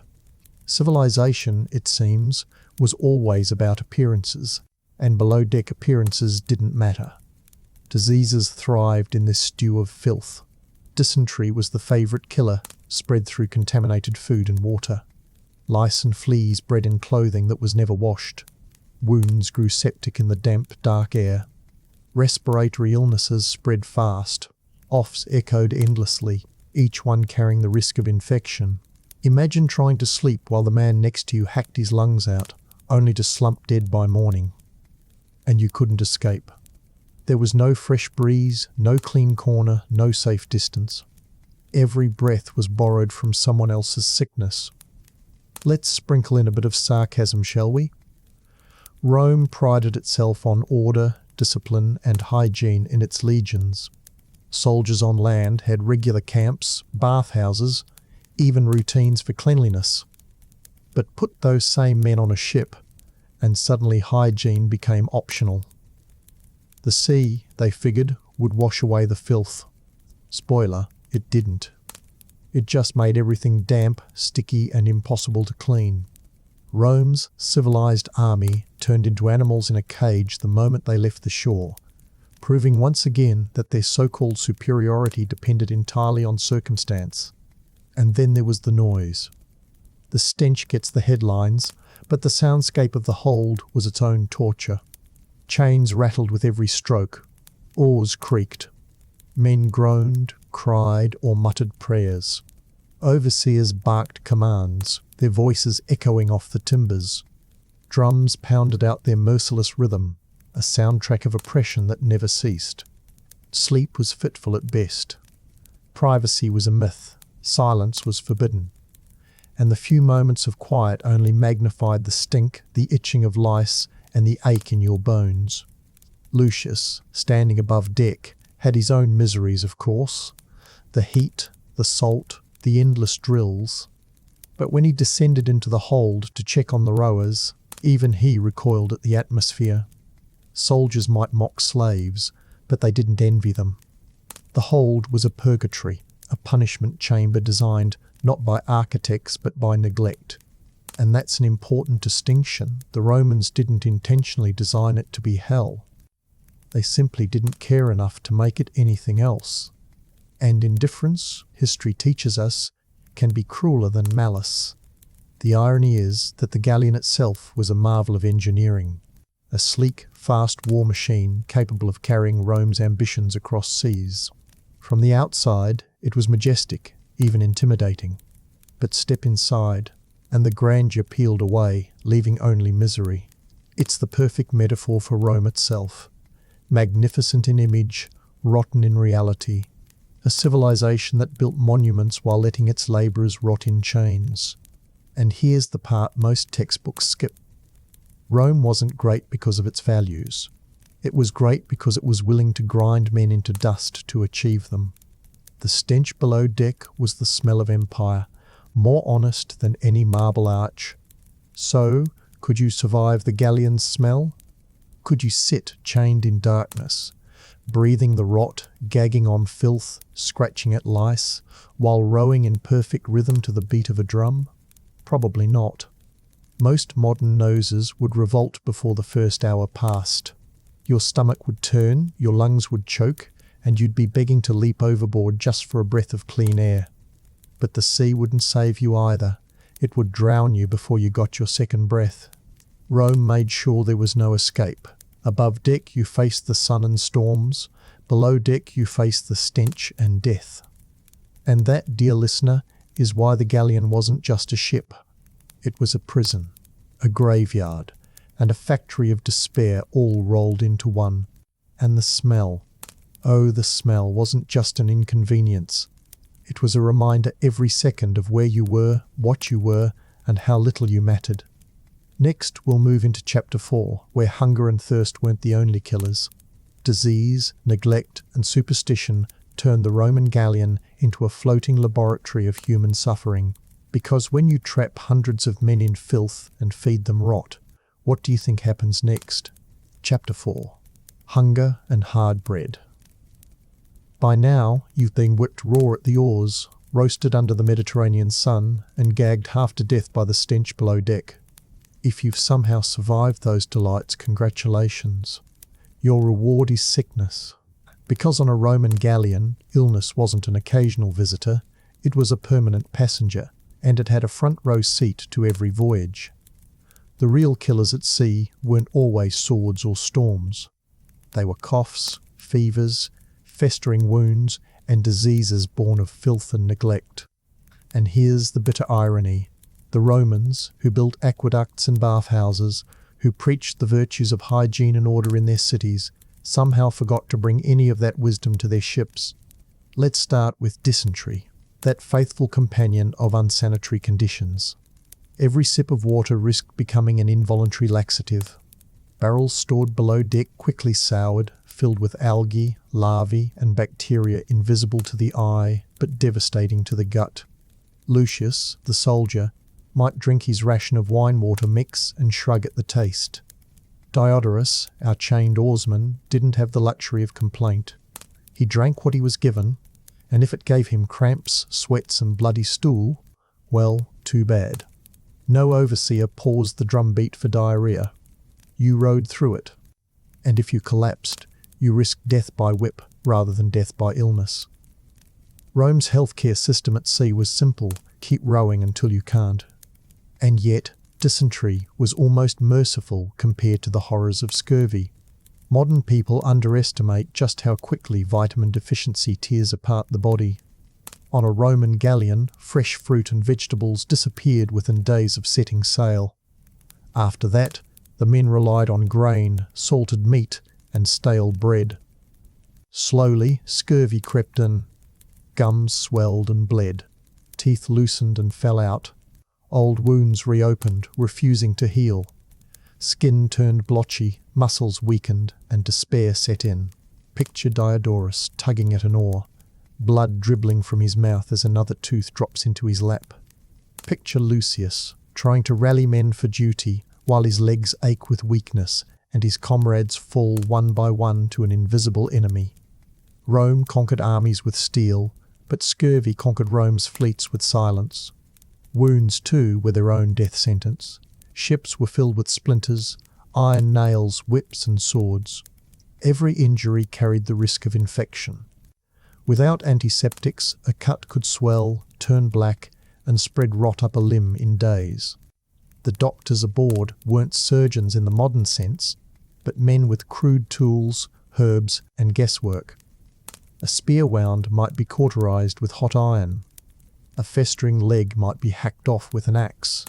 Civilization, it seems, was always about appearances, and below-deck appearances didn't matter. Diseases thrived in this stew of filth. Dysentery was the favourite killer, spread through contaminated food and water. Lice and fleas bred in clothing that was never washed. Wounds grew septic in the damp, dark air. Respiratory illnesses spread fast. Offs echoed endlessly, each one carrying the risk of infection. Imagine trying to sleep while the man next to you hacked his lungs out, only to slump dead by morning. And you couldn't escape. There was no fresh breeze, no clean corner, no safe distance. Every breath was borrowed from someone else's sickness. Let's sprinkle in a bit of sarcasm, shall we? Rome prided itself on order, discipline, and hygiene in its legions. Soldiers on land had regular camps, bathhouses, even routines for cleanliness. But put those same men on a ship, and suddenly hygiene became optional. The sea, they figured, would wash away the filth. Spoiler, it didn't. It just made everything damp, sticky, and impossible to clean. Rome's civilized army turned into animals in a cage the moment they left the shore, proving once again that their so-called superiority depended entirely on circumstance. And then there was the noise. The stench gets the headlines, but the soundscape of the hold was its own torture. Chains rattled with every stroke. Oars creaked. Men groaned, cried, or muttered prayers. Overseers barked commands, their voices echoing off the timbers. Drums pounded out their merciless rhythm, a soundtrack of oppression that never ceased. Sleep was fitful at best. Privacy was a myth. Silence was forbidden. And the few moments of quiet only magnified the stink, the itching of lice, and the ache in your bones. Lucius, standing above deck, had his own miseries, of course. The heat, the salt, the endless drills. But when he descended into the hold to check on the rowers, even he recoiled at the atmosphere. Soldiers might mock slaves, but they didn't envy them. The hold was a purgatory, a punishment chamber designed not by architects but by neglect. And that's an important distinction. The Romans didn't intentionally design it to be hell. They simply didn't care enough to make it anything else. And indifference, history teaches us, can be crueler than malice. The irony is that the Galleon itself was a marvel of engineering, a sleek, fast war machine capable of carrying Rome's ambitions across seas. From the outside, it was majestic, even intimidating. But step inside, and the grandeur peeled away, leaving only misery. It's the perfect metaphor for Rome itself. Magnificent in image, rotten in reality. A civilization that built monuments while letting its labourers rot in chains. And here's the part most textbooks skip. Rome wasn't great because of its values. It was great because it was willing to grind men into dust to achieve them. The stench below deck was the smell of empire, more honest than any marble arch. So, could you survive the Galleon's smell? Could you sit chained in darkness, breathing the rot, gagging on filth, scratching at lice, while rowing in perfect rhythm to the beat of a drum? Probably not. Most modern noses would revolt before the first hour passed. Your stomach would turn, your lungs would choke, and you'd be begging to leap overboard just for a breath of clean air. But the sea wouldn't save you either. It would drown you before you got your second breath. Rome made sure there was no escape. Above deck you faced the sun and storms. Below deck you faced the stench and death. And that, dear listener, is why the Galleon wasn't just a ship. It was a prison, a graveyard, and a factory of despair all rolled into one. And the smell, oh, the smell wasn't just an inconvenience. It was a reminder every second of where you were, what you were, and how little you mattered. Next, we'll move into Chapter 4, where hunger and thirst weren't the only killers. Disease, neglect, and superstition turned the Roman galleon into a floating laboratory of human suffering. Because when you trap hundreds of men in filth and feed them rot, what do you think happens next? Chapter 4. Hunger and Hard Bread. By now, you've been whipped raw at the oars, roasted under the Mediterranean sun, and gagged half to death by the stench below deck. If you've somehow survived those delights, congratulations. Your reward is sickness. Because on a Roman galleon, illness wasn't an occasional visitor, it was a permanent passenger, and it had a front row seat to every voyage. The real killers at sea weren't always swords or storms. They were coughs, fevers, festering wounds, and diseases born of filth and neglect. And here's the bitter irony. The Romans, who built aqueducts and bathhouses, who preached the virtues of hygiene and order in their cities, somehow forgot to bring any of that wisdom to their ships. Let's start with dysentery, that faithful companion of unsanitary conditions. Every sip of water risked becoming an involuntary laxative. Barrels stored below deck quickly soured, filled with algae, larvae, and bacteria invisible to the eye, but devastating to the gut. Lucius, the soldier, might drink his ration of wine water mix and shrug at the taste. Diodorus, our chained oarsman, didn't have the luxury of complaint. He drank what he was given, and if it gave him cramps, sweats, and bloody stool, well, too bad. No overseer paused the drumbeat for diarrhea. You rode through it. And if you collapsed, you risked death by whip rather than death by illness. Rome's healthcare system at sea was simple: keep rowing until you can't. And yet, dysentery was almost merciful compared to the horrors of scurvy. Modern people underestimate just how quickly vitamin deficiency tears apart the body. On a Roman galleon, fresh fruit and vegetables disappeared within days of setting sail. After that, the men relied on grain, salted meat, and stale bread. Slowly, scurvy crept in. Gums swelled and bled. Teeth loosened and fell out. Old wounds reopened, refusing to heal. Skin turned blotchy, muscles weakened, and despair set in. Picture Diodorus tugging at an oar, blood dribbling from his mouth as another tooth drops into his lap. Picture Lucius, trying to rally men for duty while his legs ache with weakness and his comrades fall one by one to an invisible enemy. Rome conquered armies with steel, but scurvy conquered Rome's fleets with silence. Wounds, too, were their own death sentence. Ships were filled with splinters, iron nails, whips and swords. Every injury carried the risk of infection. Without antiseptics, a cut could swell, turn black, and spread rot up a limb in days. The doctors aboard weren't surgeons in the modern sense, but men with crude tools, herbs, and guesswork. A spear wound might be cauterized with hot iron. A festering leg might be hacked off with an axe.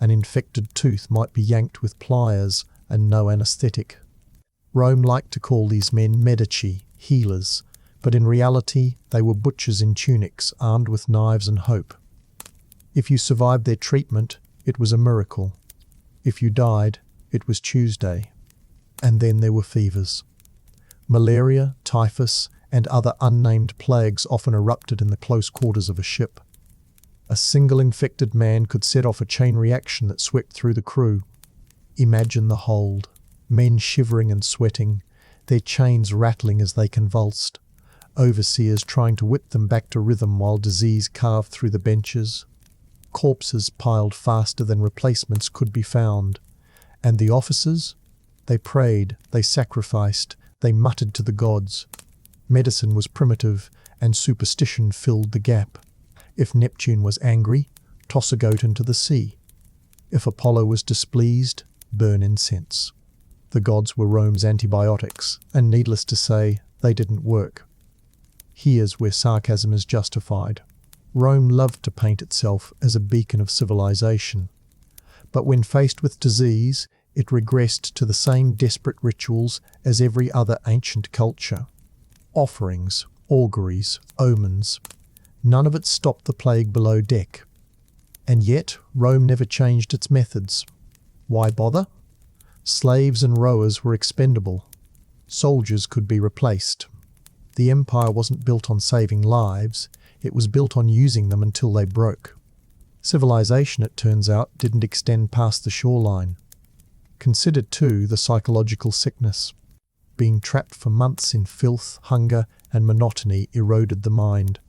An infected tooth might be yanked with pliers and no anesthetic. Rome liked to call these men medici, healers, but in reality they were butchers in tunics armed with knives and hope. If you survived their treatment, it was a miracle. If you died, it was Tuesday. And then there were fevers. Malaria, typhus, and other unnamed plagues often erupted in the close quarters of a ship. A single infected man could set off a chain reaction that swept through the crew. Imagine the hold, men shivering and sweating, their chains rattling as they convulsed, overseers trying to whip them back to rhythm while disease carved through the benches. Corpses piled faster than replacements could be found, and the officers? They prayed, they sacrificed, they muttered to the gods. Medicine was primitive, and superstition filled the gap. If Neptune was angry, toss a goat into the sea. If Apollo was displeased, burn incense. The gods were Rome's antibiotics, and needless to say, they didn't work. Here's where sarcasm is justified. Rome loved to paint itself as a beacon of civilization. But when faced with disease, it regressed to the same desperate rituals as every other ancient culture. Offerings, auguries, omens. None of it stopped the plague below deck. And yet, Rome never changed its methods. Why bother? Slaves and rowers were expendable. Soldiers could be replaced. The empire wasn't built on saving lives, it was built on using them until they broke. Civilization, it turns out, didn't extend past the shoreline. Consider, too, the psychological sickness. Being trapped for months in filth, hunger, and monotony eroded the mind.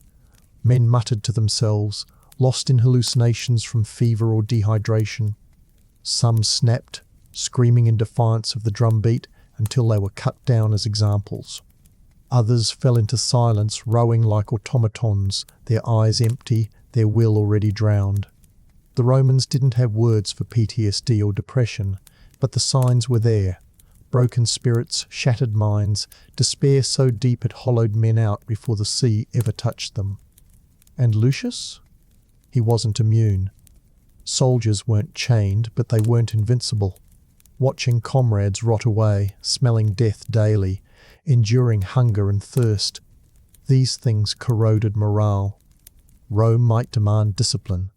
Men muttered to themselves, lost in hallucinations from fever or dehydration. Some snapped, screaming in defiance of the drumbeat until they were cut down as examples. Others fell into silence, rowing like automatons, their eyes empty, their will already drowned. The Romans didn't have words for PTSD or depression, but the signs were there. Broken spirits, shattered minds, despair so deep it hollowed men out before the sea ever touched them. And Lucius? He wasn't immune. Soldiers weren't chained, but they weren't invincible. Watching comrades rot away, smelling death daily, enduring hunger and thirst, these things corroded morale. Rome might demand discipline,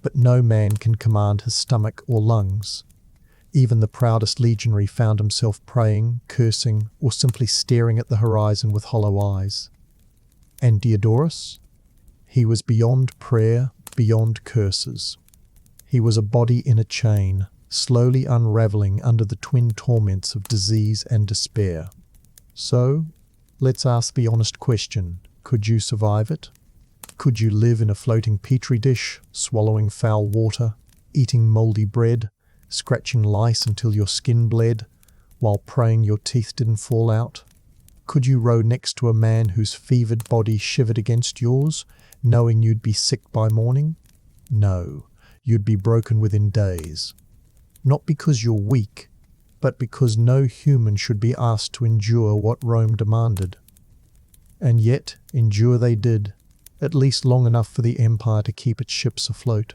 but no man can command his stomach or lungs. Even the proudest legionary found himself praying, cursing, or simply staring at the horizon with hollow eyes. And Diodorus? He was beyond prayer, beyond curses. He was a body in a chain, slowly unraveling under the twin torments of disease and despair. So, let's ask the honest question, could you survive it? Could you live in a floating petri dish, swallowing foul water, eating mouldy bread, scratching lice until your skin bled, while praying your teeth didn't fall out? Could you row next to a man whose fevered body shivered against yours, knowing you'd be sick by morning? No, you'd be broken within days. Not because you're weak, but because no human should be asked to endure what Rome demanded. And yet, endure they did, at least long enough for the empire to keep its ships afloat.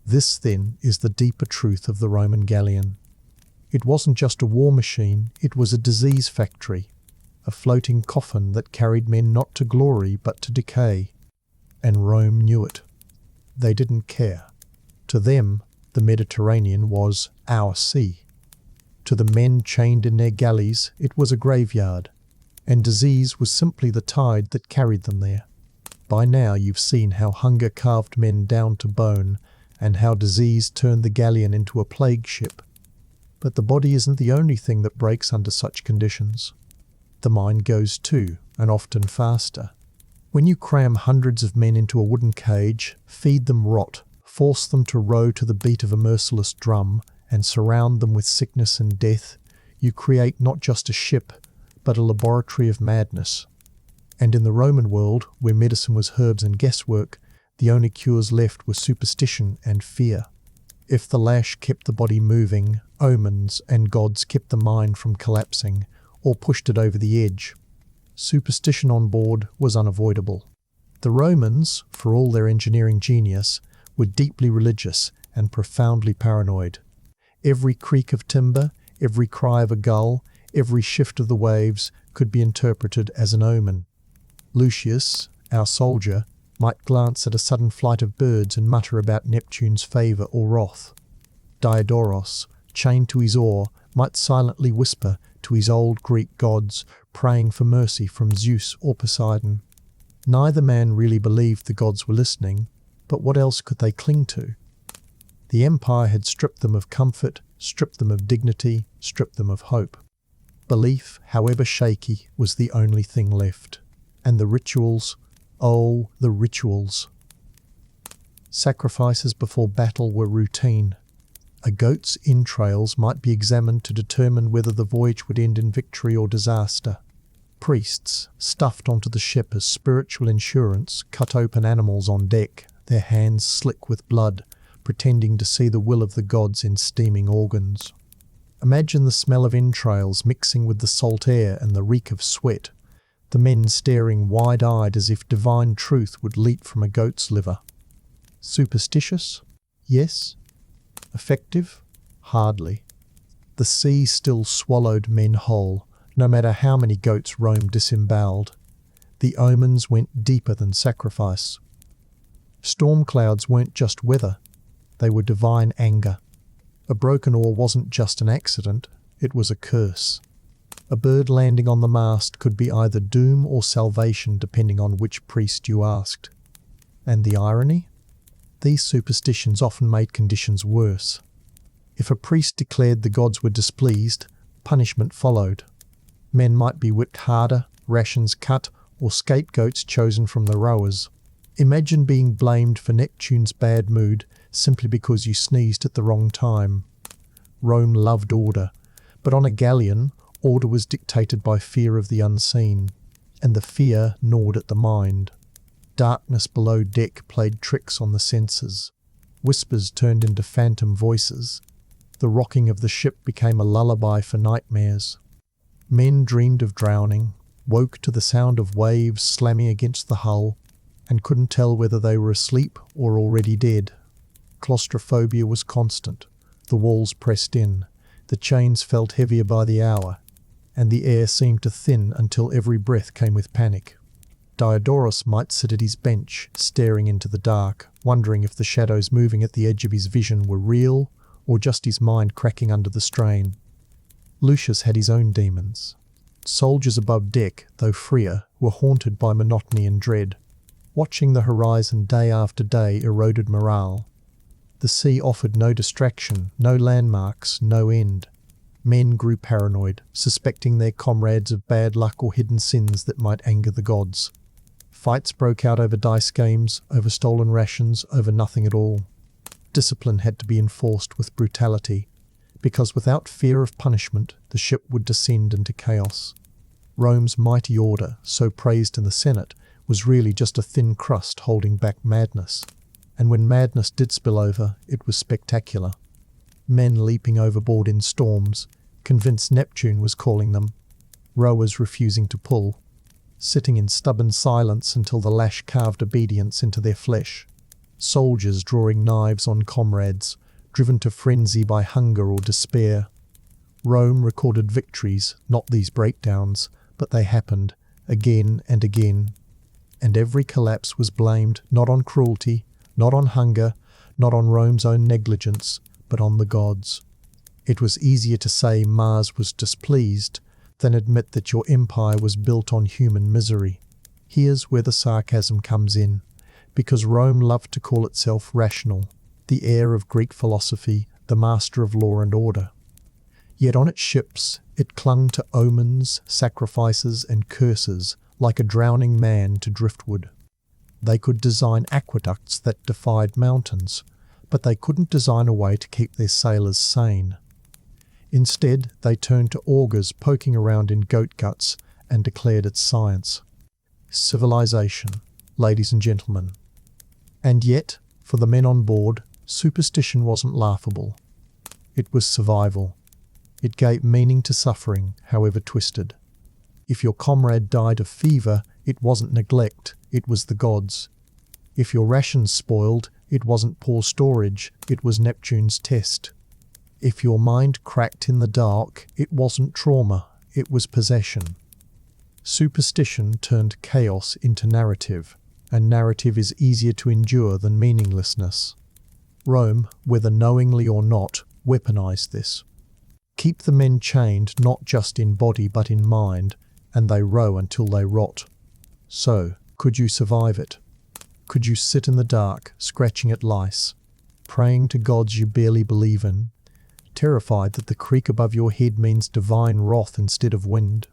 This, then, is the deeper truth of the Roman galleon. It wasn't just a war machine, it was a disease factory, a floating coffin that carried men not to glory but to decay. And Rome knew it. They didn't care. To them, the Mediterranean was our sea. To the men chained in their galleys, it was a graveyard, and disease was simply the tide that carried them there. By now you've seen how hunger carved men down to bone, and how disease turned the galleon into a plague ship. But the body isn't the only thing that breaks under such conditions. The mind goes too, and often faster. When you cram hundreds of men into a wooden cage, feed them rot, force them to row to the beat of a merciless drum, and surround them with sickness and death, you create not just a ship, but a laboratory of madness. And in the Roman world, where medicine was herbs and guesswork, the only cures left were superstition and fear. If the lash kept the body moving, omens and gods kept the mind from collapsing, or pushed it over the edge. Superstition on board was unavoidable. The Romans, for all their engineering genius, were deeply religious and profoundly paranoid. Every creak of timber, every cry of a gull, every shift of the waves could be interpreted as an omen. Lucius, our soldier, might glance at a sudden flight of birds and mutter about Neptune's favour or wrath. Diodorus, chained to his oar, might silently whisper to his old Greek gods, praying for mercy from Zeus or Poseidon. Neither man really believed the gods were listening, but what else could they cling to? The empire had stripped them of comfort, stripped them of dignity, stripped them of hope. Belief, however shaky, was the only thing left. And the rituals, oh, the rituals. Sacrifices before battle were routine. A goat's entrails might be examined to determine whether the voyage would end in victory or disaster. Priests, stuffed onto the ship as spiritual insurance, cut open animals on deck, their hands slick with blood, pretending to see the will of the gods in steaming organs. Imagine the smell of entrails mixing with the salt air and the reek of sweat, the men staring wide-eyed as if divine truth would leap from a goat's liver. Superstitious? Yes. Effective? Hardly. The sea still swallowed men whole, no matter how many goats roamed disemboweled. The omens went deeper than sacrifice. Storm clouds weren't just weather, they were divine anger. A broken oar wasn't just an accident, it was a curse. A bird landing on the mast could be either doom or salvation depending on which priest you asked. And the irony? These superstitions often made conditions worse. If a priest declared the gods were displeased, punishment followed. Men might be whipped harder, rations cut, or scapegoats chosen from the rowers. Imagine being blamed for Neptune's bad mood simply because you sneezed at the wrong time. Rome loved order, but on a galleon, order was dictated by fear of the unseen, and the fear gnawed at the mind. Darkness below deck played tricks on the senses. Whispers turned into phantom voices. The rocking of the ship became a lullaby for nightmares. Men dreamed of drowning, woke to the sound of waves slamming against the hull, and couldn't tell whether they were asleep or already dead. Claustrophobia was constant. The walls pressed in, the chains felt heavier by the hour, and the air seemed to thin until every breath came with panic. Diodorus might sit at his bench, staring into the dark, wondering if the shadows moving at the edge of his vision were real or just his mind cracking under the strain. Lucius had his own demons. Soldiers above deck, though freer, were haunted by monotony and dread. Watching the horizon day after day eroded morale. The sea offered no distraction, no landmarks, no end. Men grew paranoid, suspecting their comrades of bad luck or hidden sins that might anger the gods. Fights broke out over dice games, over stolen rations, over nothing at all. Discipline had to be enforced with brutality, because without fear of punishment, the ship would descend into chaos. Rome's mighty order, so praised in the Senate, was really just a thin crust holding back madness. And when madness did spill over, it was spectacular. Men leaping overboard in storms, convinced Neptune was calling them. Rowers refusing to pull. Sitting in stubborn silence until the lash carved obedience into their flesh. Soldiers drawing knives on comrades, driven to frenzy by hunger or despair. Rome recorded victories, not these breakdowns, but they happened, again and again. And every collapse was blamed not on cruelty, not on hunger, not on Rome's own negligence, but on the gods. It was easier to say Mars was displeased than admit that your empire was built on human misery. Here's where the sarcasm comes in, because Rome loved to call itself rational, the heir of Greek philosophy, the master of law and order. Yet on its ships, it clung to omens, sacrifices, and curses like a drowning man to driftwood. They could design aqueducts that defied mountains, but they couldn't design a way to keep their sailors sane. Instead, they turned to augurs poking around in goat guts and declared it science. Civilization, ladies and gentlemen. And yet, for the men on board, superstition wasn't laughable. It was survival. It gave meaning to suffering, however twisted. If your comrade died of fever, it wasn't neglect, it was the gods. If your rations spoiled, it wasn't poor storage, it was Neptune's test. If your mind cracked in the dark, it wasn't trauma, it was possession. Superstition turned chaos into narrative, and narrative is easier to endure than meaninglessness. Rome, whether knowingly or not, weaponized this. Keep the men chained not just in body but in mind, and they row until they rot. So, could you survive it? Could you sit in the dark, scratching at lice, praying to gods you barely believe in, terrified that the creak above your head means divine wrath instead of wind?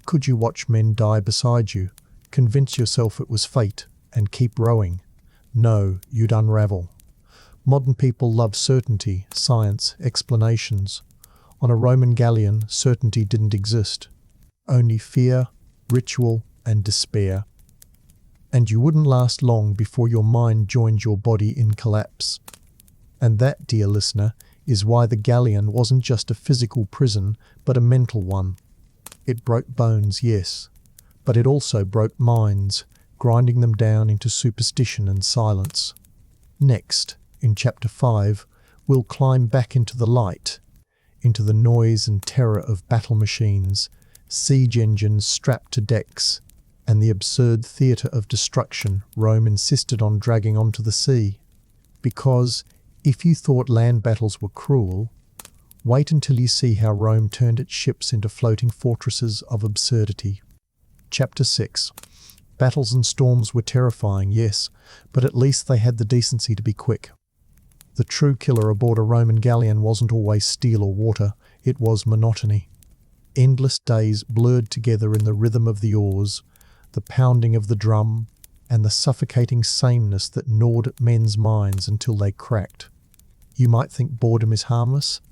Could you watch men die beside you, convince yourself it was fate, and keep rowing? No, you'd unravel. Modern people love certainty, science, explanations. On a Roman galleon, certainty didn't exist. Only fear, ritual, and despair. And you wouldn't last long before your mind joined your body in collapse. And that, dear listener, is why the Galleon wasn't just a physical prison, but a mental one. It broke bones, yes, but it also broke minds, grinding them down into superstition and silence. Next, in Chapter 5, we'll climb back into the light, into the noise and terror of battle machines, siege engines strapped to decks, and the absurd theatre of destruction Rome insisted on dragging onto the sea. Because, if you thought land battles were cruel, wait until you see how Rome turned its ships into floating fortresses of absurdity. Chapter 6. Battles and storms were terrifying, yes, but at least they had the decency to be quick. The true killer aboard a Roman galleon wasn't always steel or water, it was monotony. Endless days blurred together in the rhythm of the oars, the pounding of the drum, and the suffocating sameness that gnawed at men's minds until they cracked. You might think boredom is harmless,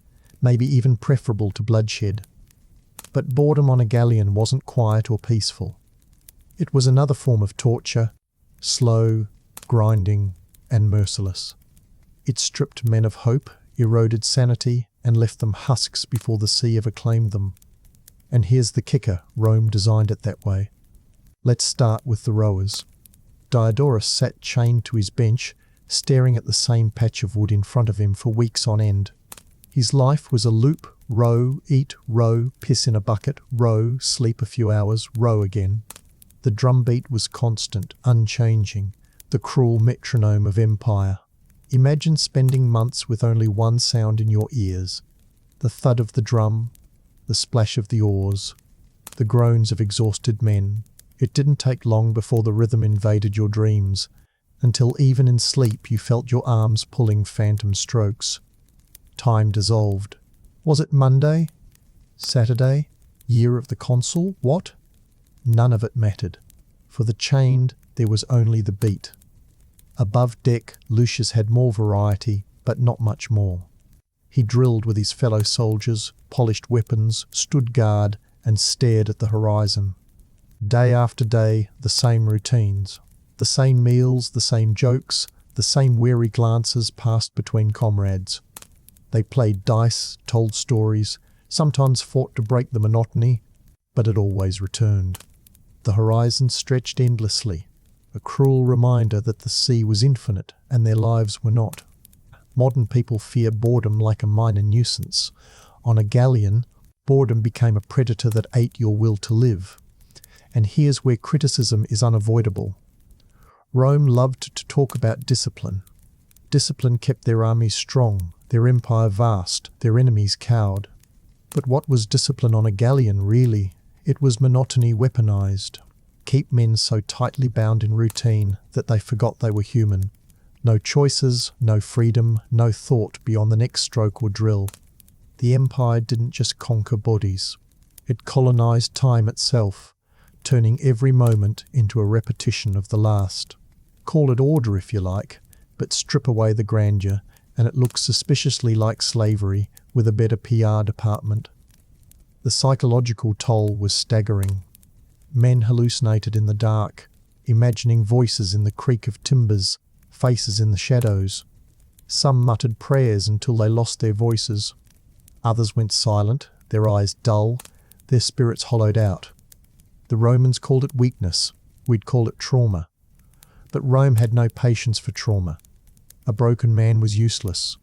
maybe even preferable to bloodshed. But boredom on a galleon wasn't quiet or peaceful. It was another form of torture, slow, grinding, and merciless. It stripped men of hope, eroded sanity, and left them husks before the sea ever claimed them. And here's the kicker, Rome designed it that way. Let's start with the rowers. Diodorus sat chained to his bench, staring at the same patch of wood in front of him for weeks on end. His life was a loop, row, eat, row, piss in a bucket, row, sleep a few hours, row again. The drumbeat was constant, unchanging, the cruel metronome of empire. Imagine spending months with only one sound in your ears. The thud of the drum, the splash of the oars, the groans of exhausted men. It didn't take long before the rhythm invaded your dreams, until even in sleep you felt your arms pulling phantom strokes. Time dissolved. Was it Monday? Saturday? Year of the consul? What? None of it mattered. For the chained, there was only the beat. Above deck, Lucius had more variety, but not much more. He drilled with his fellow soldiers, polished weapons, stood guard, and stared at the horizon. Day after day, the same routines. The same meals, the same jokes, the same wary glances passed between comrades. They played dice, told stories, sometimes fought to break the monotony, but it always returned. The horizon stretched endlessly, a cruel reminder that the sea was infinite and their lives were not. Modern people fear boredom like a minor nuisance. On a galleon, boredom became a predator that ate your will to live. And here's where criticism is unavoidable. Rome loved to talk about discipline. Discipline kept their armies strong, their empire vast, their enemies cowed. But what was discipline on a galleon, really? It was monotony weaponized. Keep men so tightly bound in routine that they forgot they were human. No choices, no freedom, no thought beyond the next stroke or drill. The empire didn't just conquer bodies. It colonized time itself, turning every moment into a repetition of the last. Call it order if you like, but strip away the grandeur, and it looks suspiciously like slavery with a better PR department. The psychological toll was staggering. Men hallucinated in the dark, imagining voices in the creak of timbers, faces in the shadows. Some muttered prayers until they lost their voices. Others went silent, their eyes dull, their spirits hollowed out. The Romans called it weakness, we'd call it trauma. But Rome had no patience for trauma. A broken man was useless.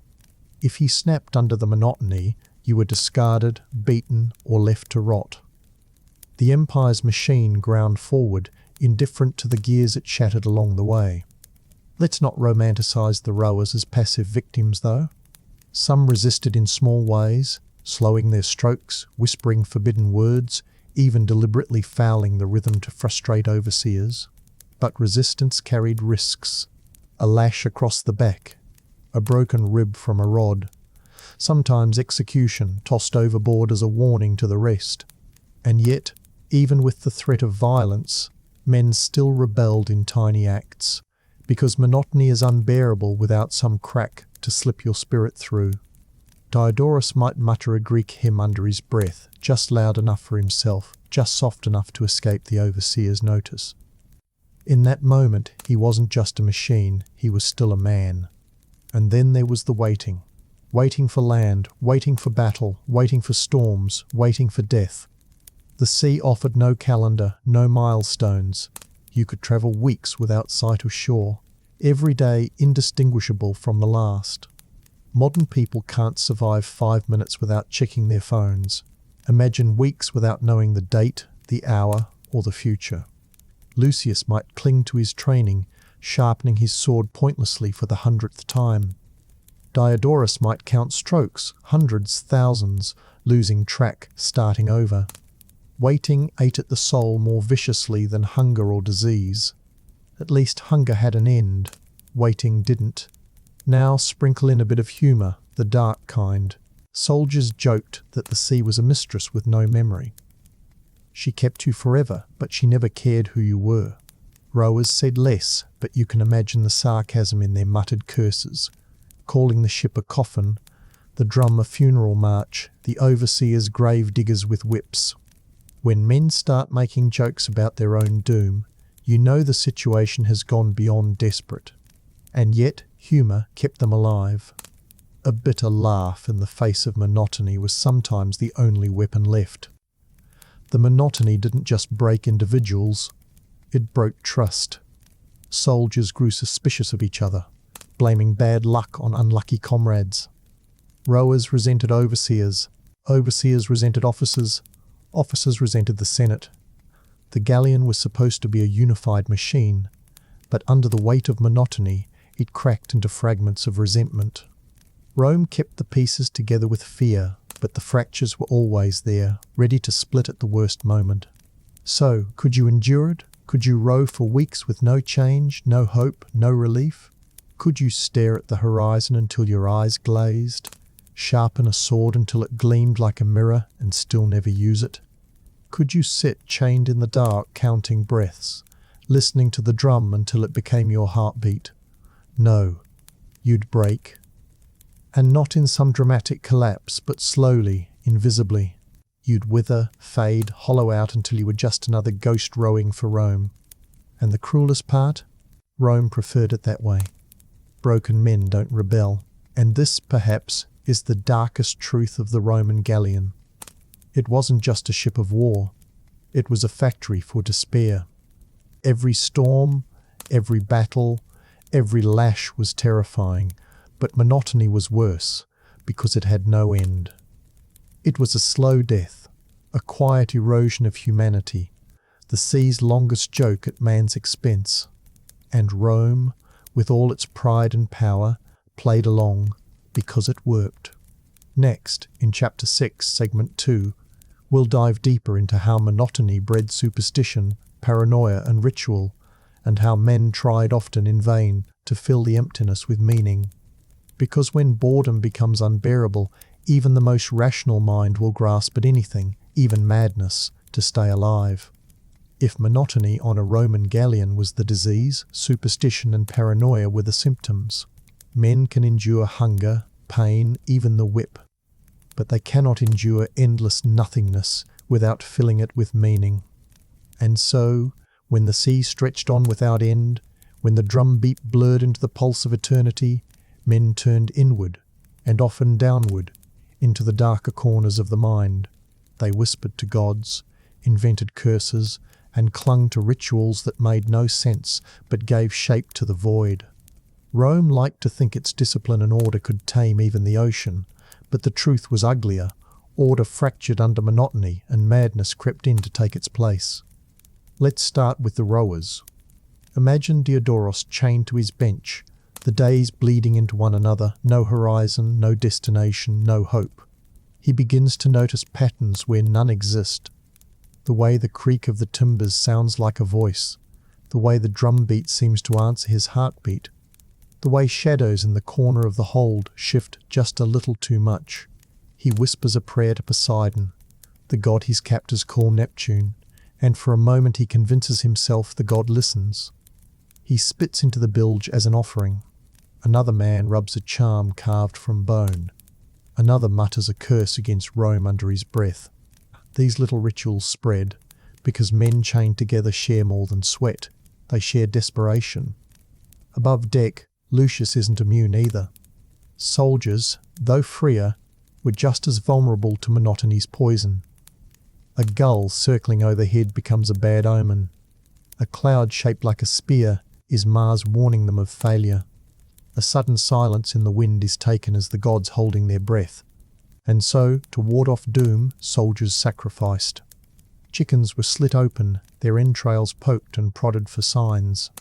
If he snapped under the monotony, you were discarded, beaten, or left to rot. The empire's machine ground forward, indifferent to the gears it shattered along the way. Let's not romanticize the rowers as passive victims, though. Some resisted in small ways, slowing their strokes, whispering forbidden words, even deliberately fouling the rhythm to frustrate overseers. But resistance carried risks. A lash across the back, a broken rib from a rod, sometimes execution tossed overboard as a warning to the rest. And yet, even with the threat of violence, men still rebelled in tiny acts, because monotony is unbearable without some crack to slip your spirit through. Diodorus might mutter a Greek hymn under his breath, just loud enough for himself, just soft enough to escape the overseer's notice. In that moment, he wasn't just a machine, he was still a man. And then there was the waiting. Waiting for land, waiting for battle, waiting for storms, waiting for death. The sea offered no calendar, no milestones. You could travel weeks without sight of shore, every day indistinguishable from the last. Modern people can't survive 5 minutes without checking their phones. Imagine weeks without knowing the date, the hour, or the future. Lucius might cling to his training, sharpening his sword pointlessly for the 100th time. Diodorus might count strokes, hundreds, thousands, losing track, starting over. Waiting ate at the soul more viciously than hunger or disease. At least hunger had an end. Waiting didn't. Now sprinkle in a bit of humour, the dark kind. Soldiers joked that the sea was a mistress with no memory. She kept you forever, but she never cared who you were. Rowers said less, but you can imagine the sarcasm in their muttered curses, calling the ship a coffin, the drum a funeral march, the overseers grave diggers with whips. When men start making jokes about their own doom, you know the situation has gone beyond desperate. And yet, humour kept them alive. A bitter laugh in the face of monotony was sometimes the only weapon left. The monotony didn't just break individuals, it broke trust. Soldiers grew suspicious of each other, blaming bad luck on unlucky comrades. Rowers resented overseers, overseers resented officers, officers resented the Senate. The Galleon was supposed to be a unified machine, but under the weight of monotony, it cracked into fragments of resentment. Rome kept the pieces together with fear, but the fractures were always there, ready to split at the worst moment. So, could you endure it? Could you row for weeks with no change, no hope, no relief? Could you stare at the horizon until your eyes glazed? Sharpen a sword until it gleamed like a mirror and still never use it? Could you sit chained in the dark counting breaths, listening to the drum until it became your heartbeat? No, you'd break. And not in some dramatic collapse, but slowly, invisibly. You'd wither, fade, hollow out until you were just another ghost rowing for Rome. And the cruelest part? Rome preferred it that way. Broken men don't rebel. And this, perhaps, is the darkest truth of the Roman galleon. It wasn't just a ship of war. It was a factory for despair. Every storm, every battle, every lash was terrifying, but monotony was worse, because it had no end. It was a slow death, a quiet erosion of humanity, the sea's longest joke at man's expense. And Rome, with all its pride and power, played along, because it worked. Next, in Chapter 6, Segment 2, we'll dive deeper into how monotony bred superstition, paranoia and ritual, and how men tried often in vain to fill the emptiness with meaning. Because when boredom becomes unbearable, even the most rational mind will grasp at anything, even madness, to stay alive. If monotony on a Roman galleon was the disease, superstition and paranoia were the symptoms. Men can endure hunger, pain, even the whip. But they cannot endure endless nothingness without filling it with meaning. And so, when the sea stretched on without end, when the drum beat blurred into the pulse of eternity, men turned inward, and often downward, into the darker corners of the mind. They whispered to gods, invented curses, and clung to rituals that made no sense but gave shape to the void. Rome liked to think its discipline and order could tame even the ocean, but the truth was uglier. Order fractured under monotony, and madness crept in to take its place. Let's start with the rowers. Imagine Diodorus chained to his bench, the days bleeding into one another, no horizon, no destination, no hope. He begins to notice patterns where none exist. The way the creak of the timbers sounds like a voice, the way the drum beat seems to answer his heartbeat, the way shadows in the corner of the hold shift just a little too much. He whispers a prayer to Poseidon, the god his captors call Neptune, and for a moment he convinces himself the god listens. He spits into the bilge as an offering. Another man rubs a charm carved from bone. Another mutters a curse against Rome under his breath. These little rituals spread because men chained together share more than sweat. They share desperation. Above deck, Lucius isn't immune either. Soldiers, though freer, were just as vulnerable to monotony's poison. A gull circling overhead becomes a bad omen. A cloud shaped like a spear is Mars warning them of failure. A sudden silence in the wind is taken as the gods holding their breath. And so, to ward off doom, soldiers sacrificed. Chickens were slit open, their entrails poked and prodded for signs.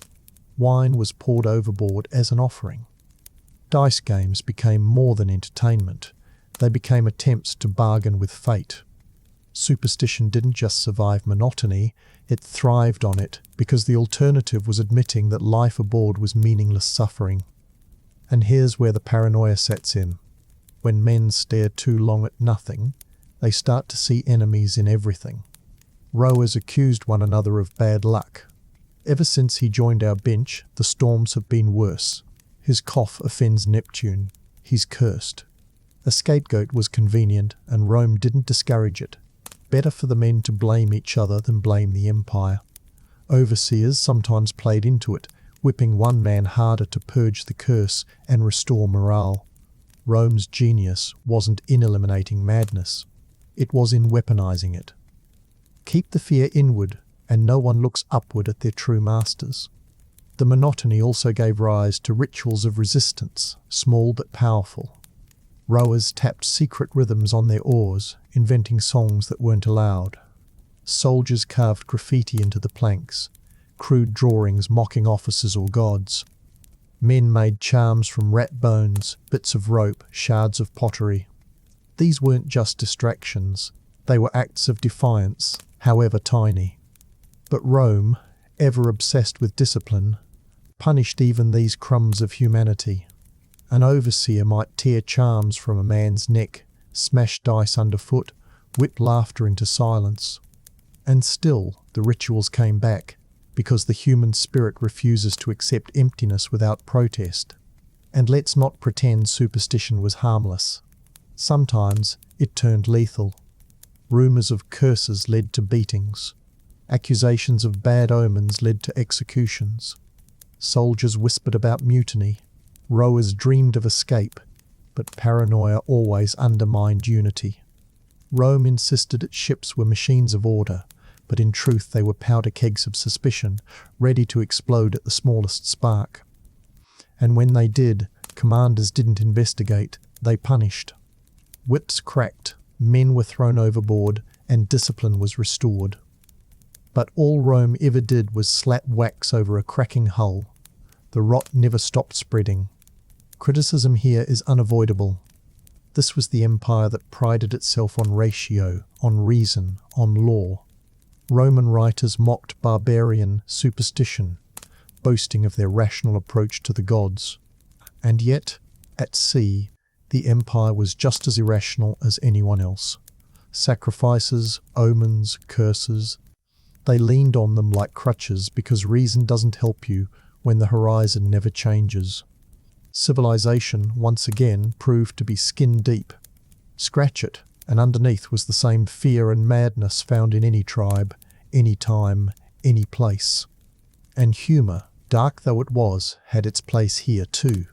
Wine was poured overboard as an offering. Dice games became more than entertainment. They became attempts to bargain with fate. Superstition didn't just survive monotony, it thrived on it because the alternative was admitting that life aboard was meaningless suffering. And here's where the paranoia sets in. When men stare too long at nothing, they start to see enemies in everything. Rowers accused one another of bad luck. Ever since he joined our bench, the storms have been worse. His cough offends Neptune. He's cursed. A scapegoat was convenient, and Rome didn't discourage it. Better for the men to blame each other than blame the empire. Overseers sometimes played into it, whipping one man harder to purge the curse and restore morale. Rome's genius wasn't in eliminating madness. It was in weaponizing it. Keep the fear inward, and no one looks upward at their true masters. The monotony also gave rise to rituals of resistance, small but powerful. Rowers tapped secret rhythms on their oars, inventing songs that weren't allowed. Soldiers carved graffiti into the planks, crude drawings mocking officers or gods. Men made charms from rat bones, bits of rope, shards of pottery. These weren't just distractions, they were acts of defiance, however tiny. But Rome, ever obsessed with discipline, punished even these crumbs of humanity. An overseer might tear charms from a man's neck, smash dice underfoot, whip laughter into silence. And still, the rituals came back, because the human spirit refuses to accept emptiness without protest. And let's not pretend superstition was harmless. Sometimes it turned lethal. Rumours of curses led to beatings. Accusations of bad omens led to executions. Soldiers whispered about mutiny. Rowers dreamed of escape, but paranoia always undermined unity. Rome insisted its ships were machines of order, but in truth they were powder kegs of suspicion, ready to explode at the smallest spark. And when they did, commanders didn't investigate, they punished. Whips cracked, men were thrown overboard, and discipline was restored. But all Rome ever did was slap wax over a cracking hull. The rot never stopped spreading. Criticism here is unavoidable. This was the empire that prided itself on ratio, on reason, on law. Roman writers mocked barbarian superstition, boasting of their rational approach to the gods. And yet, at sea, the empire was just as irrational as anyone else. Sacrifices, omens, curses, they leaned on them like crutches because reason doesn't help you when the horizon never changes. Civilization, once again, proved to be skin deep. Scratch it, and underneath was the same fear and madness found in any tribe, any time, any place. And humour, dark though it was, had its place here too.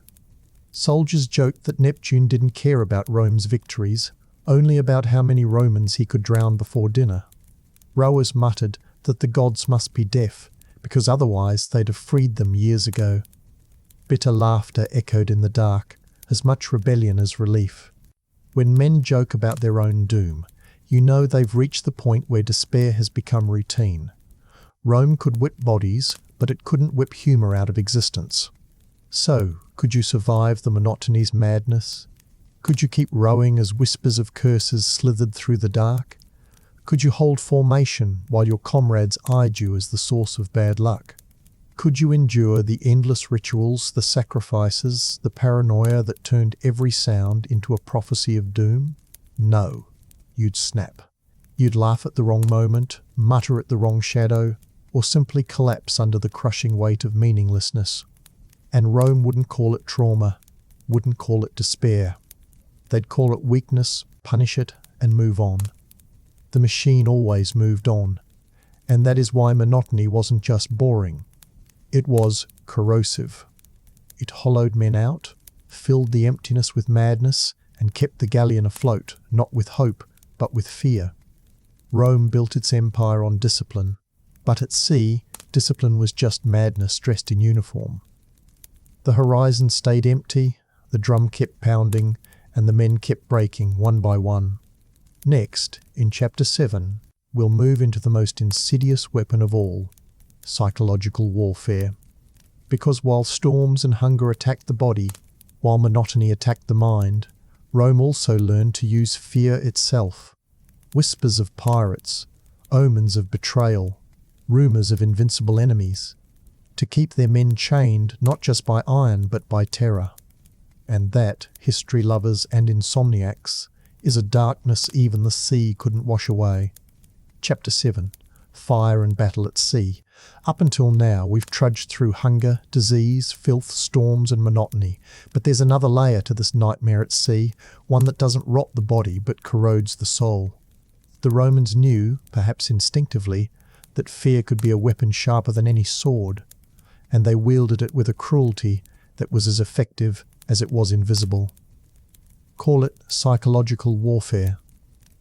Soldiers joked that Neptune didn't care about Rome's victories, only about how many Romans he could drown before dinner. Rowers muttered that the gods must be deaf, because otherwise they'd have freed them years ago. Bitter laughter echoed in the dark, as much rebellion as relief. When men joke about their own doom, you know they've reached the point where despair has become routine. Rome could whip bodies, but it couldn't whip humour out of existence. So, could you survive the monotony's madness? Could you keep rowing as whispers of curses slithered through the dark? Could you hold formation while your comrades eyed you as the source of bad luck? Could you endure the endless rituals, the sacrifices, the paranoia that turned every sound into a prophecy of doom? No. You'd snap. You'd laugh at the wrong moment, mutter at the wrong shadow, or simply collapse under the crushing weight of meaninglessness. And Rome wouldn't call it trauma, wouldn't call it despair. They'd call it weakness, punish it, and move on. The machine always moved on, and that is why monotony wasn't just boring. It was corrosive. It hollowed men out, filled the emptiness with madness, and kept the Galleon afloat, not with hope, but with fear. Rome built its empire on discipline, but at sea, discipline was just madness dressed in uniform. The horizon stayed empty, the drum kept pounding, and the men kept breaking one by one. Next, in Chapter 7, we'll move into the most insidious weapon of all, psychological warfare. Because while storms and hunger attacked the body, while monotony attacked the mind, Rome also learned to use fear itself. Whispers of pirates, omens of betrayal, rumours of invincible enemies, to keep their men chained not just by iron but by terror. And that, history lovers and insomniacs, is a darkness even the sea couldn't wash away. Chapter 7. Fire and battle at sea. Up until now, we've trudged through hunger, disease, filth, storms and monotony. But there's another layer to this nightmare at sea, one that doesn't rot the body but corrodes the soul. The Romans knew, perhaps instinctively, that fear could be a weapon sharper than any sword, and they wielded it with a cruelty that was as effective as it was invisible. Call it psychological warfare.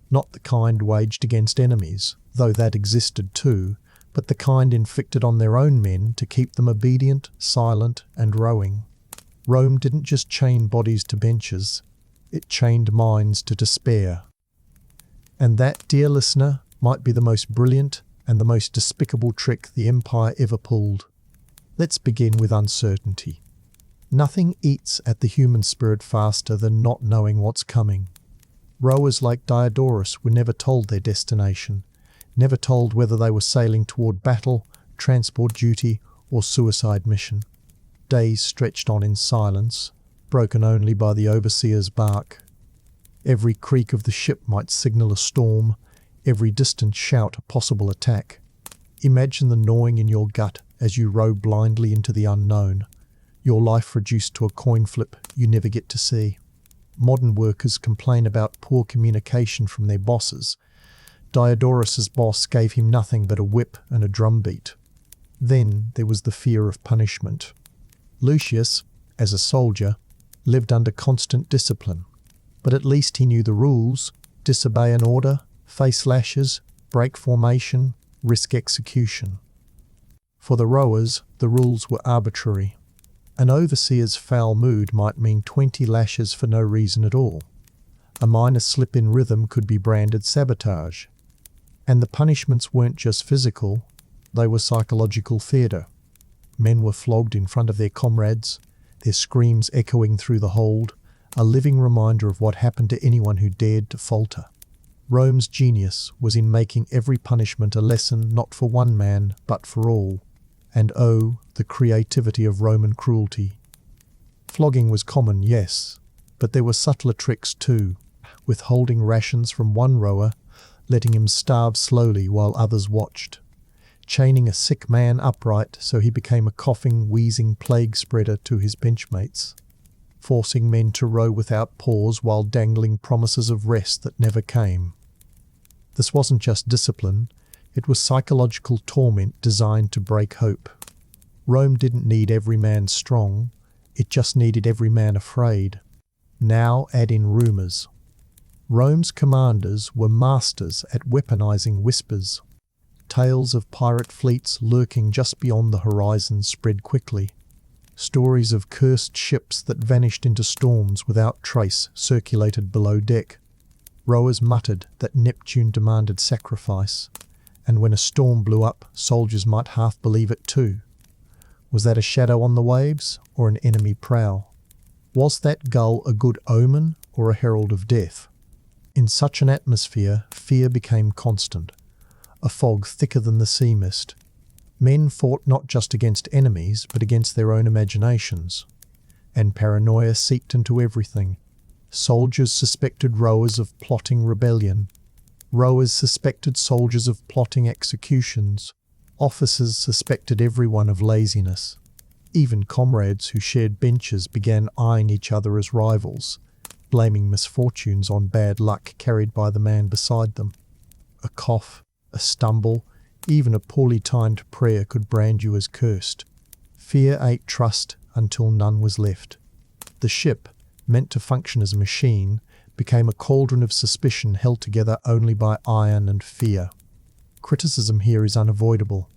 Not the kind waged against enemies, though that existed too, but the kind inflicted on their own men to keep them obedient, silent, and rowing. Rome didn't just chain bodies to benches, it chained minds to despair. And that, dear listener, might be the most brilliant and the most despicable trick the empire ever pulled. Let's begin with uncertainty. Nothing eats at the human spirit faster than not knowing what's coming. Rowers like Diodorus were never told their destination, never told whether they were sailing toward battle, transport duty, or suicide mission. Days stretched on in silence, broken only by the overseer's bark. Every creak of the ship might signal a storm, every distant shout a possible attack. Imagine the gnawing in your gut as you row blindly into the unknown, your life reduced to a coin flip you never get to see. Modern workers complain about poor communication from their bosses. Diodorus's boss gave him nothing but a whip and a drumbeat. Then there was the fear of punishment. Lucius, as a soldier, lived under constant discipline, but at least he knew the rules: disobey an order, face lashes, break formation, risk execution. For the rowers, the rules were arbitrary. An overseer's foul mood might mean 20 lashes for no reason at all. A minor slip in rhythm could be branded sabotage. And the punishments weren't just physical, they were psychological theatre. Men were flogged in front of their comrades, their screams echoing through the hold, a living reminder of what happened to anyone who dared to falter. Rome's genius was in making every punishment a lesson not for one man, but for all. And oh, the creativity of Roman cruelty. Flogging was common, yes, but there were subtler tricks too, withholding rations from one rower, letting him starve slowly while others watched, chaining a sick man upright so he became a coughing, wheezing plague spreader to his benchmates, forcing men to row without pause while dangling promises of rest that never came. This wasn't just discipline, it was psychological torment designed to break hope. Rome didn't need every man strong, it just needed every man afraid. Now add in rumours. Rome's commanders were masters at weaponizing whispers. Tales of pirate fleets lurking just beyond the horizon spread quickly. Stories of cursed ships that vanished into storms without trace circulated below deck. Rowers muttered that Neptune demanded sacrifice, and when a storm blew up, soldiers might half believe it too. Was that a shadow on the waves, or an enemy prow? Was that gull a good omen, or a herald of death? In such an atmosphere, fear became constant, a fog thicker than the sea mist. Men fought not just against enemies, but against their own imaginations. And paranoia seeped into everything. Soldiers suspected rowers of plotting rebellion. Rowers suspected soldiers of plotting executions. Officers suspected everyone of laziness. Even comrades who shared benches began eyeing each other as rivals, blaming misfortunes on bad luck carried by the man beside them. A cough, a stumble, even a poorly timed prayer could brand you as cursed. Fear ate trust until none was left. The ship, meant to function as a machine, became a cauldron of suspicion held together only by iron and fear. Criticism here is unavoidable.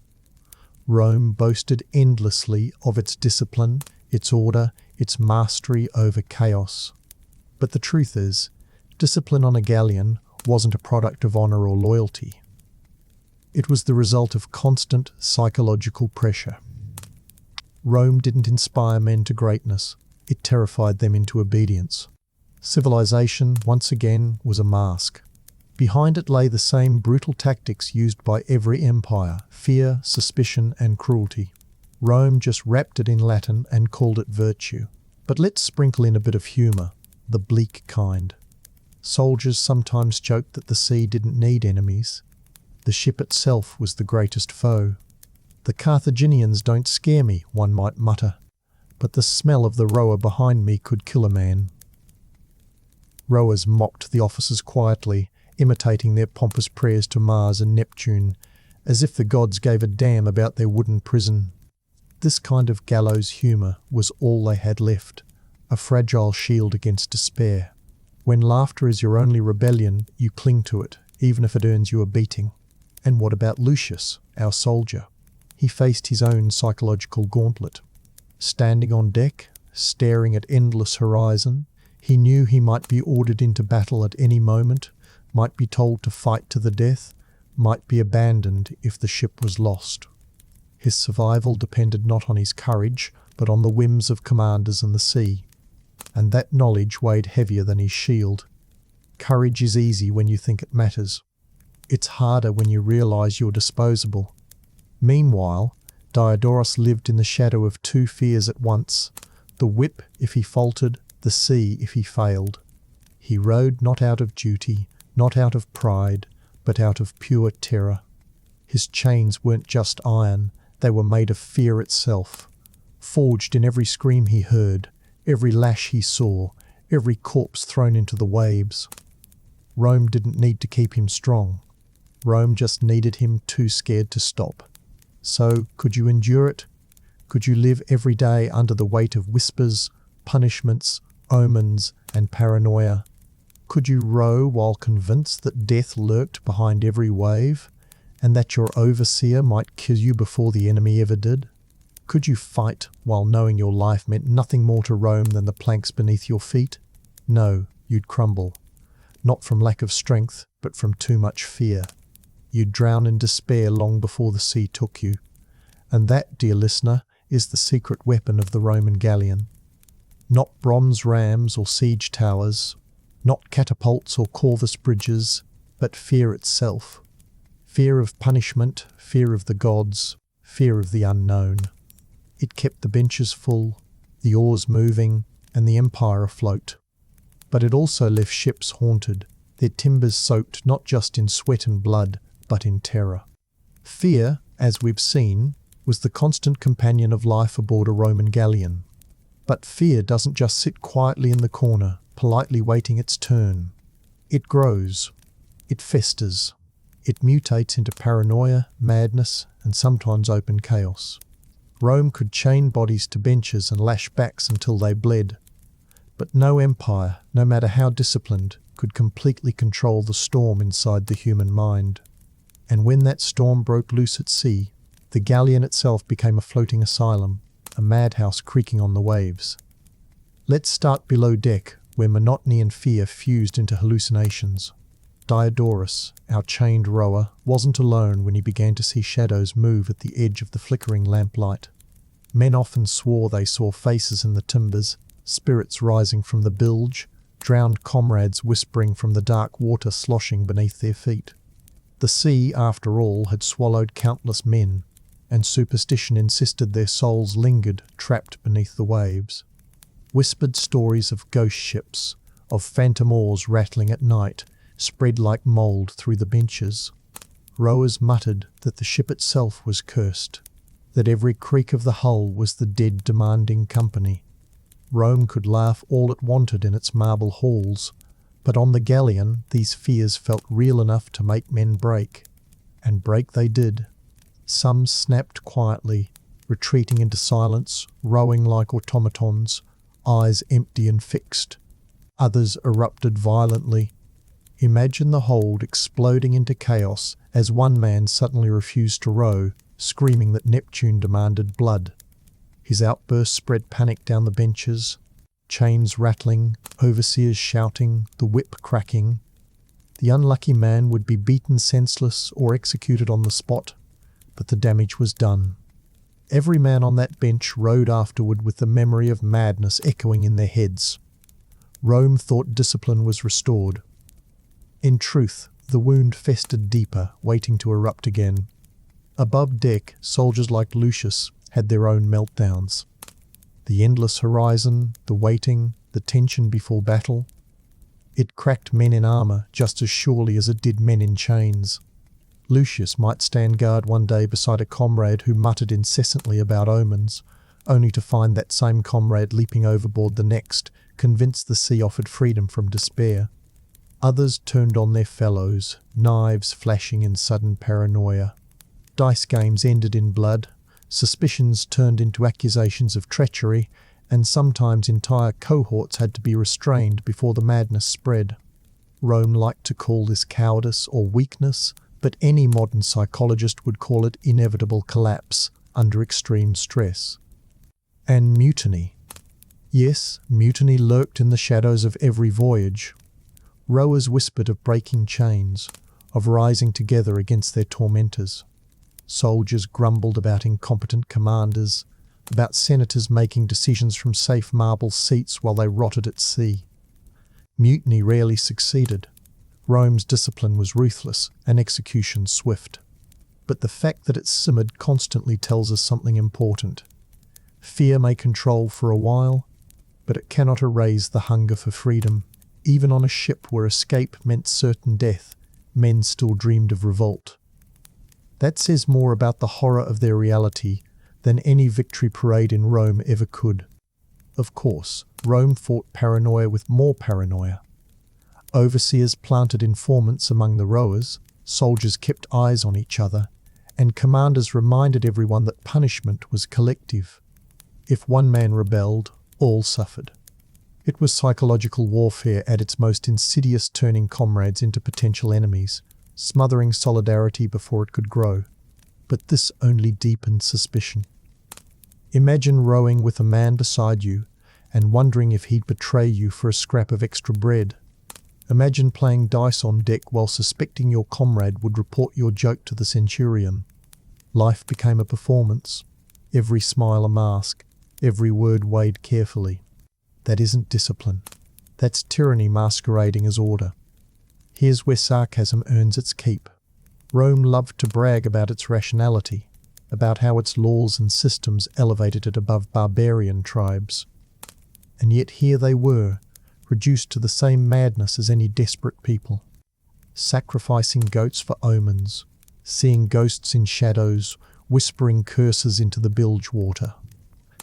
Rome boasted endlessly of its discipline, its order, its mastery over chaos. But the truth is, discipline on a galleon wasn't a product of honor or loyalty. It was the result of constant psychological pressure. Rome didn't inspire men to greatness, it terrified them into obedience. Civilization, once again, was a mask. Behind it lay the same brutal tactics used by every empire: fear, suspicion, and cruelty. Rome just wrapped it in Latin and called it virtue. But let's sprinkle in a bit of humour, the bleak kind. Soldiers sometimes joked that the sea didn't need enemies. The ship itself was the greatest foe. The Carthaginians don't scare me, one might mutter, but the smell of the rower behind me could kill a man. Rowers mocked the officers quietly, imitating their pompous prayers to Mars and Neptune, as if the gods gave a damn about their wooden prison. This kind of gallows humour was all they had left, a fragile shield against despair. When laughter is your only rebellion, you cling to it, even if it earns you a beating. And what about Lucius, our soldier? He faced his own psychological gauntlet. Standing on deck, staring at endless horizon, he knew he might be ordered into battle at any moment, might be told to fight to the death, might be abandoned if the ship was lost. His survival depended not on his courage, but on the whims of commanders and the sea. And that knowledge weighed heavier than his shield. Courage is easy when you think it matters. It's harder when you realize you're disposable. Meanwhile, Diodorus lived in the shadow of two fears at once: the whip if he faltered, the sea if he failed. He rode not out of duty, not out of pride, but out of pure terror. His chains weren't just iron, they were made of fear itself, forged in every scream he heard, every lash he saw, every corpse thrown into the waves. Rome didn't need to keep him strong. Rome just needed him too scared to stop. So, could you endure it? Could you live every day under the weight of whispers, punishments, omens, and paranoia? Could you row while convinced that death lurked behind every wave, and that your overseer might kill you before the enemy ever did? Could you fight while knowing your life meant nothing more to Rome than the planks beneath your feet? No, you'd crumble. Not from lack of strength, but from too much fear. You'd drown in despair long before the sea took you. And that, dear listener, is the secret weapon of the Roman galleon. Not bronze rams or siege towers, not catapults or corvus bridges, but fear itself. Fear of punishment, fear of the gods, fear of the unknown. It kept the benches full, the oars moving, and the empire afloat. But it also left ships haunted, their timbers soaked not just in sweat and blood, but in terror. Fear, as we've seen, was the constant companion of life aboard a Roman galleon. But fear doesn't just sit quietly in the corner, politely waiting its turn. It grows. It festers. It mutates into paranoia, madness, and sometimes open chaos. Rome could chain bodies to benches and lash backs until they bled. But no empire, no matter how disciplined, could completely control the storm inside the human mind. And when that storm broke loose at sea, the galleon itself became a floating asylum, a madhouse creaking on the waves. Let's start below deck, where monotony and fear fused into hallucinations. Diodorus, our chained rower, wasn't alone when he began to see shadows move at the edge of the flickering lamplight. Men often swore they saw faces in the timbers, spirits rising from the bilge, drowned comrades whispering from the dark water sloshing beneath their feet. The sea, after all, had swallowed countless men, and superstition insisted their souls lingered, trapped beneath the waves. Whispered stories of ghost ships, of phantom oars rattling at night, spread like mould through the benches. Rowers muttered that the ship itself was cursed, that every creak of the hull was the dead demanding company. Rome could laugh all it wanted in its marble halls, but on the Galleon these fears felt real enough to make men break. And break they did. Some snapped quietly, retreating into silence, rowing like automatons, eyes empty and fixed. Others erupted violently. Imagine the hold exploding into chaos as one man suddenly refused to row, screaming that Neptune demanded blood. His outburst spread panic down the benches, chains rattling, overseers shouting, the whip cracking. The unlucky man would be beaten senseless or executed on the spot, but the damage was done. Every man on that bench rode afterward with the memory of madness echoing in their heads. Rome thought discipline was restored. In truth, the wound festered deeper, waiting to erupt again. Above deck, soldiers like Lucius had their own meltdowns. The endless horizon, the waiting, the tension before battle. It cracked men in armour just as surely as it did men in chains. Lucius might stand guard one day beside a comrade who muttered incessantly about omens, only to find that same comrade leaping overboard the next, convinced the sea offered freedom from despair. Others turned on their fellows, knives flashing in sudden paranoia. Dice games ended in blood, suspicions turned into accusations of treachery, and sometimes entire cohorts had to be restrained before the madness spread. Rome liked to call this cowardice or weakness, but any modern psychologist would call it inevitable collapse under extreme stress. And mutiny. Yes, mutiny lurked in the shadows of every voyage. Rowers whispered of breaking chains, of rising together against their tormentors. Soldiers grumbled about incompetent commanders, about senators making decisions from safe marble seats while they rotted at sea. Mutiny rarely succeeded. Rome's discipline was ruthless and execution swift. But the fact that it simmered constantly tells us something important. Fear may control for a while, but it cannot erase the hunger for freedom. Even on a ship where escape meant certain death, men still dreamed of revolt. That says more about the horror of their reality than any victory parade in Rome ever could. Of course, Rome fought paranoia with more paranoia. Overseers planted informants among the rowers, soldiers kept eyes on each other, and commanders reminded everyone that punishment was collective. If one man rebelled, all suffered. It was psychological warfare at its most insidious, turning comrades into potential enemies, smothering solidarity before it could grow. But this only deepened suspicion. Imagine rowing with a man beside you and wondering if he'd betray you for a scrap of extra bread. Imagine playing dice on deck while suspecting your comrade would report your joke to the centurion. Life became a performance, every smile a mask, every word weighed carefully. That isn't discipline. That's tyranny masquerading as order. Here's where sarcasm earns its keep. Rome loved to brag about its rationality, about how its laws and systems elevated it above barbarian tribes. And yet here they were, reduced to the same madness as any desperate people. Sacrificing goats for omens, seeing ghosts in shadows, whispering curses into the bilge water.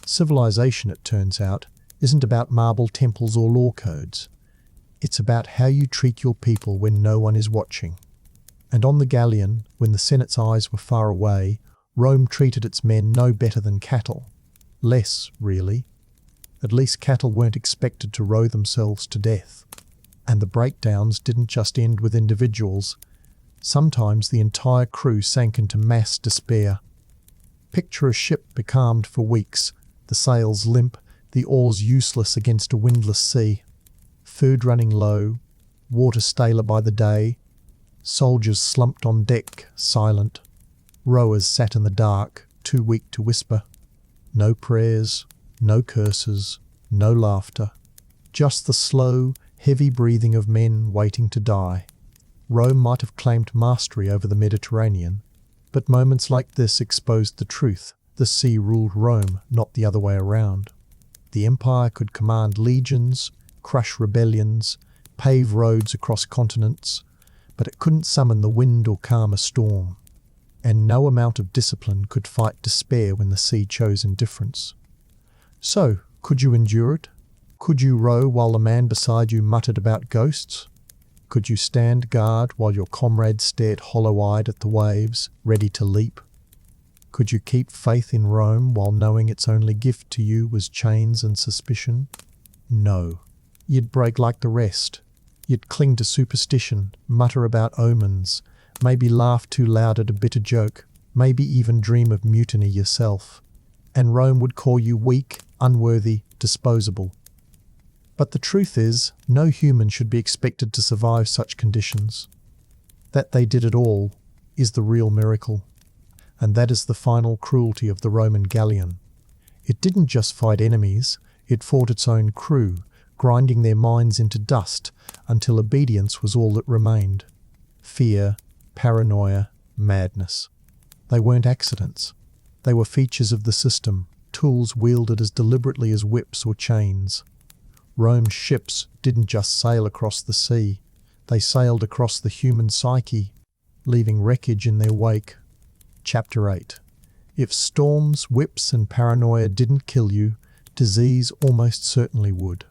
Civilization, it turns out, isn't about marble temples or law codes. It's about how you treat your people when no one is watching. And on the Galleon, when the Senate's eyes were far away, Rome treated its men no better than cattle. Less, really. At least cattle weren't expected to row themselves to death. And the breakdowns didn't just end with individuals. Sometimes the entire crew sank into mass despair. Picture a ship becalmed for weeks, the sails limp, the oars useless against a windless sea. Food running low, water staler by the day. Soldiers slumped on deck, silent. Rowers sat in the dark, too weak to whisper. No prayers, no curses, no laughter. Just the slow, heavy breathing of men waiting to die. Rome might have claimed mastery over the Mediterranean, but moments like this exposed the truth. The sea ruled Rome, not the other way around. The empire could command legions, crush rebellions, pave roads across continents, but it couldn't summon the wind or calm a storm. And no amount of discipline could fight despair when the sea chose indifference. So, could you endure it? Could you row while the man beside you muttered about ghosts? Could you stand guard while your comrade stared hollow-eyed at the waves, ready to leap? Could you keep faith in Rome while knowing its only gift to you was chains and suspicion? No. You'd break like the rest. You'd cling to superstition, mutter about omens, maybe laugh too loud at a bitter joke, maybe even dream of mutiny yourself. And Rome would call you weak, unworthy, disposable. But the truth is, no human should be expected to survive such conditions. That they did it all is the real miracle. And that is the final cruelty of the Roman galleon. It didn't just fight enemies, it fought its own crew, grinding their minds into dust until obedience was all that remained. Fear, paranoia, madness. They weren't accidents. They were features of the system, tools wielded as deliberately as whips or chains. Rome's ships didn't just sail across the sea, they sailed across the human psyche, leaving wreckage in their wake. Chapter 8. If storms, whips and paranoia didn't kill you, disease almost certainly would.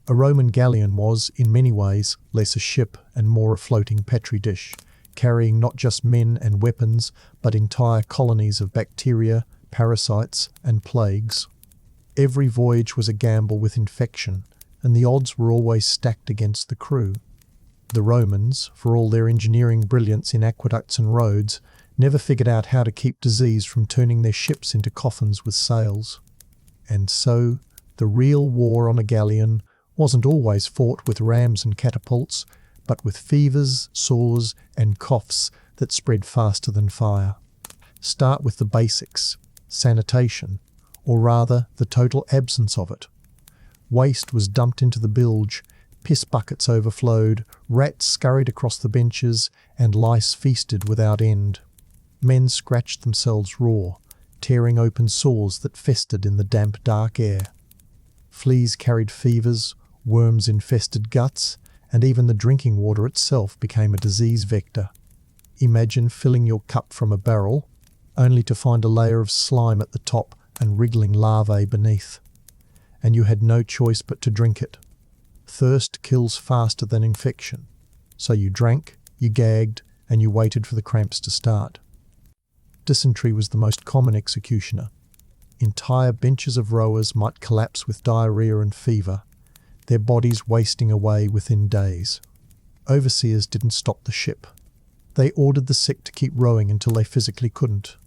A Roman galleon was, in many ways, less a ship and more a floating petri dish, carrying not just men and weapons, but entire colonies of bacteria, parasites and plagues. Every voyage was a gamble with infection, and the odds were always stacked against the crew. The Romans, for all their engineering brilliance in aqueducts and roads, never figured out how to keep disease from turning their ships into coffins with sails. And so, the real war on a galleon wasn't always fought with rams and catapults, but with fevers, sores, and coughs that spread faster than fire. Start with the basics, sanitation, or rather the total absence of it. Waste was dumped into the bilge, piss buckets overflowed, rats scurried across the benches, and lice feasted without end. Men scratched themselves raw, tearing open sores that festered in the damp, dark air. Fleas carried fevers, worms infested guts, and even the drinking water itself became a disease vector. Imagine filling your cup from a barrel, only to find a layer of slime at the top and wriggling larvae beneath. And you had no choice but to drink it. Thirst kills faster than infection, so you drank, you gagged, and you waited for the cramps to start. Dysentery was the most common executioner. Entire benches of rowers might collapse with diarrhea and fever, their bodies wasting away within days. Overseers didn't stop the ship. They ordered the sick to keep rowing until they physically couldn't.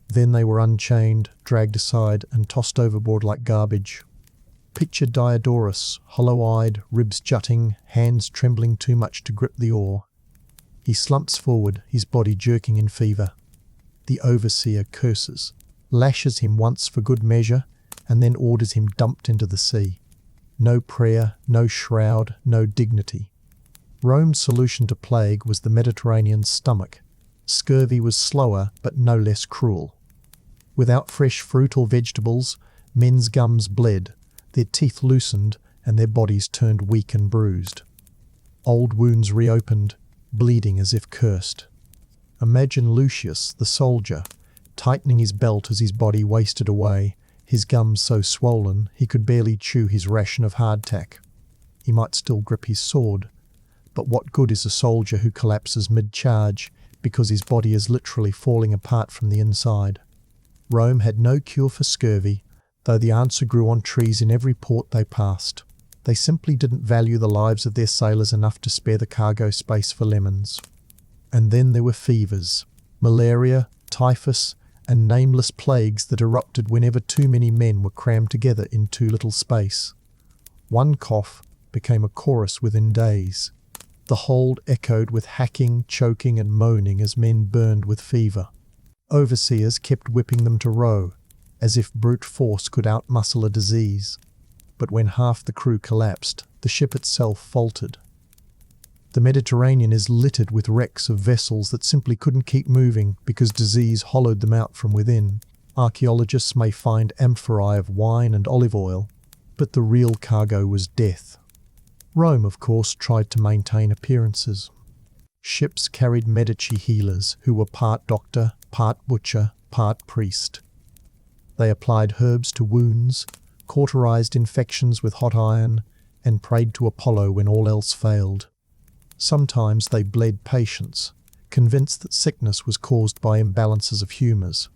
Then they were unchained, dragged aside, and tossed overboard like garbage. Picture Diodorus, hollow-eyed, ribs jutting, hands trembling too much to grip the oar. He slumps forward, his body jerking in fever. The overseer curses, lashes him once for good measure, and then orders him dumped into the sea. No prayer, no shroud, no dignity. Rome's solution to plague was the Mediterranean stomach. Scurvy was slower, but no less cruel. Without fresh fruit or vegetables, men's gums bled, their teeth loosened, and their bodies turned weak and bruised. Old wounds reopened, bleeding as if cursed. Imagine Lucius, the soldier, tightening his belt as his body wasted away, his gums so swollen he could barely chew his ration of hardtack. He might still grip his sword, but what good is a soldier who collapses mid-charge because his body is literally falling apart from the inside? Rome had no cure for scurvy, though the answer grew on trees in every port they passed. They simply didn't value the lives of their sailors enough to spare the cargo space for lemons. And then there were fevers, malaria, typhus, and nameless plagues that erupted whenever too many men were crammed together in too little space. One cough became a chorus within days. The hold echoed with hacking, choking, and moaning as men burned with fever. Overseers kept whipping them to row, as if brute force could outmuscle a disease. But when half the crew collapsed, the ship itself faltered. The Mediterranean is littered with wrecks of vessels that simply couldn't keep moving because disease hollowed them out from within. Archaeologists may find amphorae of wine and olive oil, but the real cargo was death. Rome, of course, tried to maintain appearances. Ships carried Medici healers who were part doctor, part butcher, part priest. They applied herbs to wounds, cauterized infections with hot iron, and prayed to Apollo when all else failed. Sometimes they bled patients, convinced that sickness was caused by imbalances of humours.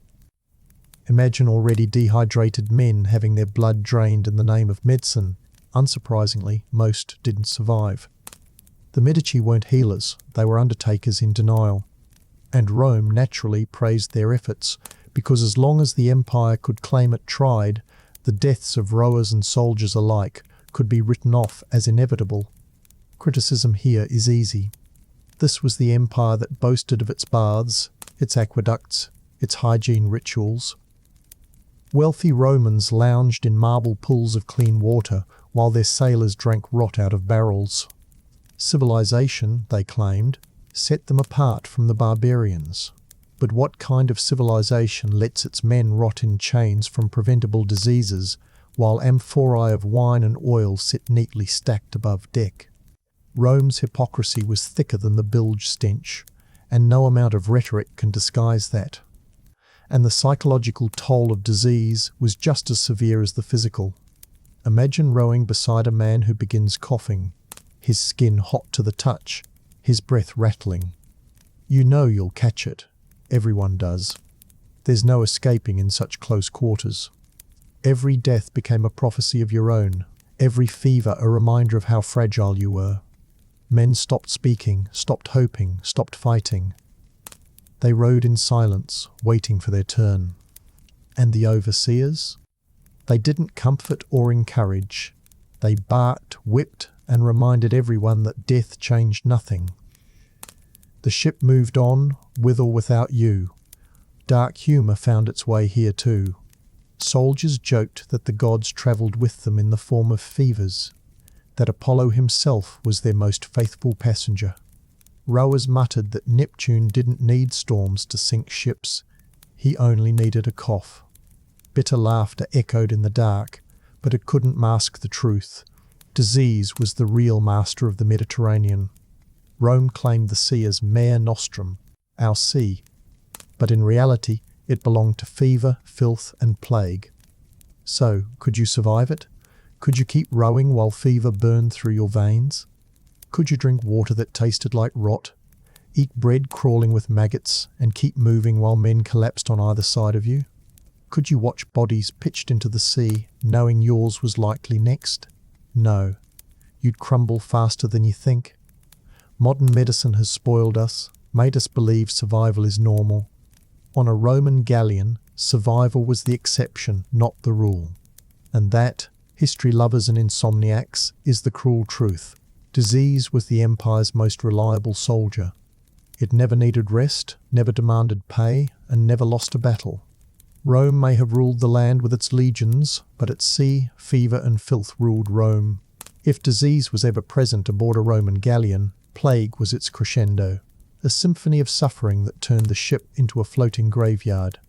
Imagine already dehydrated men having their blood drained in the name of medicine. Unsurprisingly, most didn't survive. The Medici weren't healers, they were undertakers in denial. And Rome naturally praised their efforts, because as long as the empire could claim it tried, the deaths of rowers and soldiers alike could be written off as inevitable. Criticism here is easy. This was the empire that boasted of its baths, its aqueducts, its hygiene rituals. Wealthy Romans lounged in marble pools of clean water while their sailors drank rot out of barrels. Civilization, they claimed, set them apart from the barbarians. But what kind of civilization lets its men rot in chains from preventable diseases while amphorae of wine and oil sit neatly stacked above deck? Rome's hypocrisy was thicker than the bilge stench, and no amount of rhetoric can disguise that. And the psychological toll of disease was just as severe as the physical. Imagine rowing beside a man who begins coughing, his skin hot to the touch, his breath rattling. You know you'll catch it. Everyone does. There's no escaping in such close quarters. Every death became a prophecy of your own, every fever a reminder of how fragile you were. Men stopped speaking, stopped hoping, stopped fighting. They rode in silence, waiting for their turn. And the overseers? They didn't comfort or encourage. They barked, whipped, and reminded everyone that death changed nothing. The ship moved on, with or without you. Dark humour found its way here too. Soldiers joked that the gods travelled with them in the form of fevers, that Apollo himself was their most faithful passenger. Rowers muttered that Neptune didn't need storms to sink ships, he only needed a cough. Bitter laughter echoed in the dark, but it couldn't mask the truth. Disease was the real master of the Mediterranean. Rome claimed the sea as Mare Nostrum, our sea, but in reality it belonged to fever, filth, and plague. So, could you survive it? Could you keep rowing while fever burned through your veins? Could you drink water that tasted like rot, eat bread crawling with maggots, and keep moving while men collapsed on either side of you? Could you watch bodies pitched into the sea, knowing yours was likely next? No. You'd crumble faster than you think. Modern medicine has spoiled us, made us believe survival is normal. On a Roman galleon, survival was the exception, not the rule. And that, history lovers and insomniacs, is the cruel truth. Disease was the empire's most reliable soldier. It never needed rest, never demanded pay, and never lost a battle. Rome may have ruled the land with its legions, but at sea, fever and filth ruled Rome. If disease was ever present aboard a Roman galleon, plague was its crescendo, a symphony of suffering that turned the ship into a floating graveyard.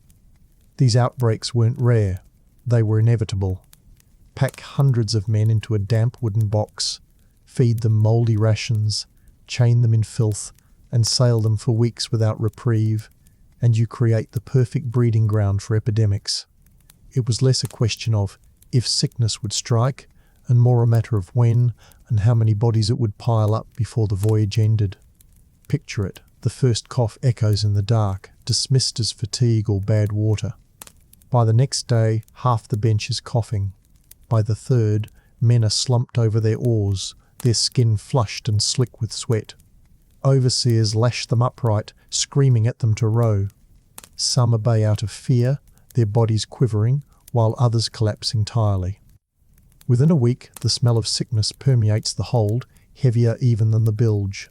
These outbreaks weren't rare, they were inevitable. Pack hundreds of men into a damp wooden box, feed them mouldy rations, chain them in filth, and sail them for weeks without reprieve, and you create the perfect breeding ground for epidemics. It was less a question of if sickness would strike, and more a matter of when and how many bodies it would pile up before the voyage ended. Picture it, the first cough echoes in the dark, dismissed as fatigue or bad water. By the next day, half the bench is coughing. By the third, men are slumped over their oars, their skin flushed and slick with sweat. Overseers lash them upright, screaming at them to row. Some obey out of fear, their bodies quivering, while others collapse entirely. Within a week, the smell of sickness permeates the hold, heavier even than the bilge.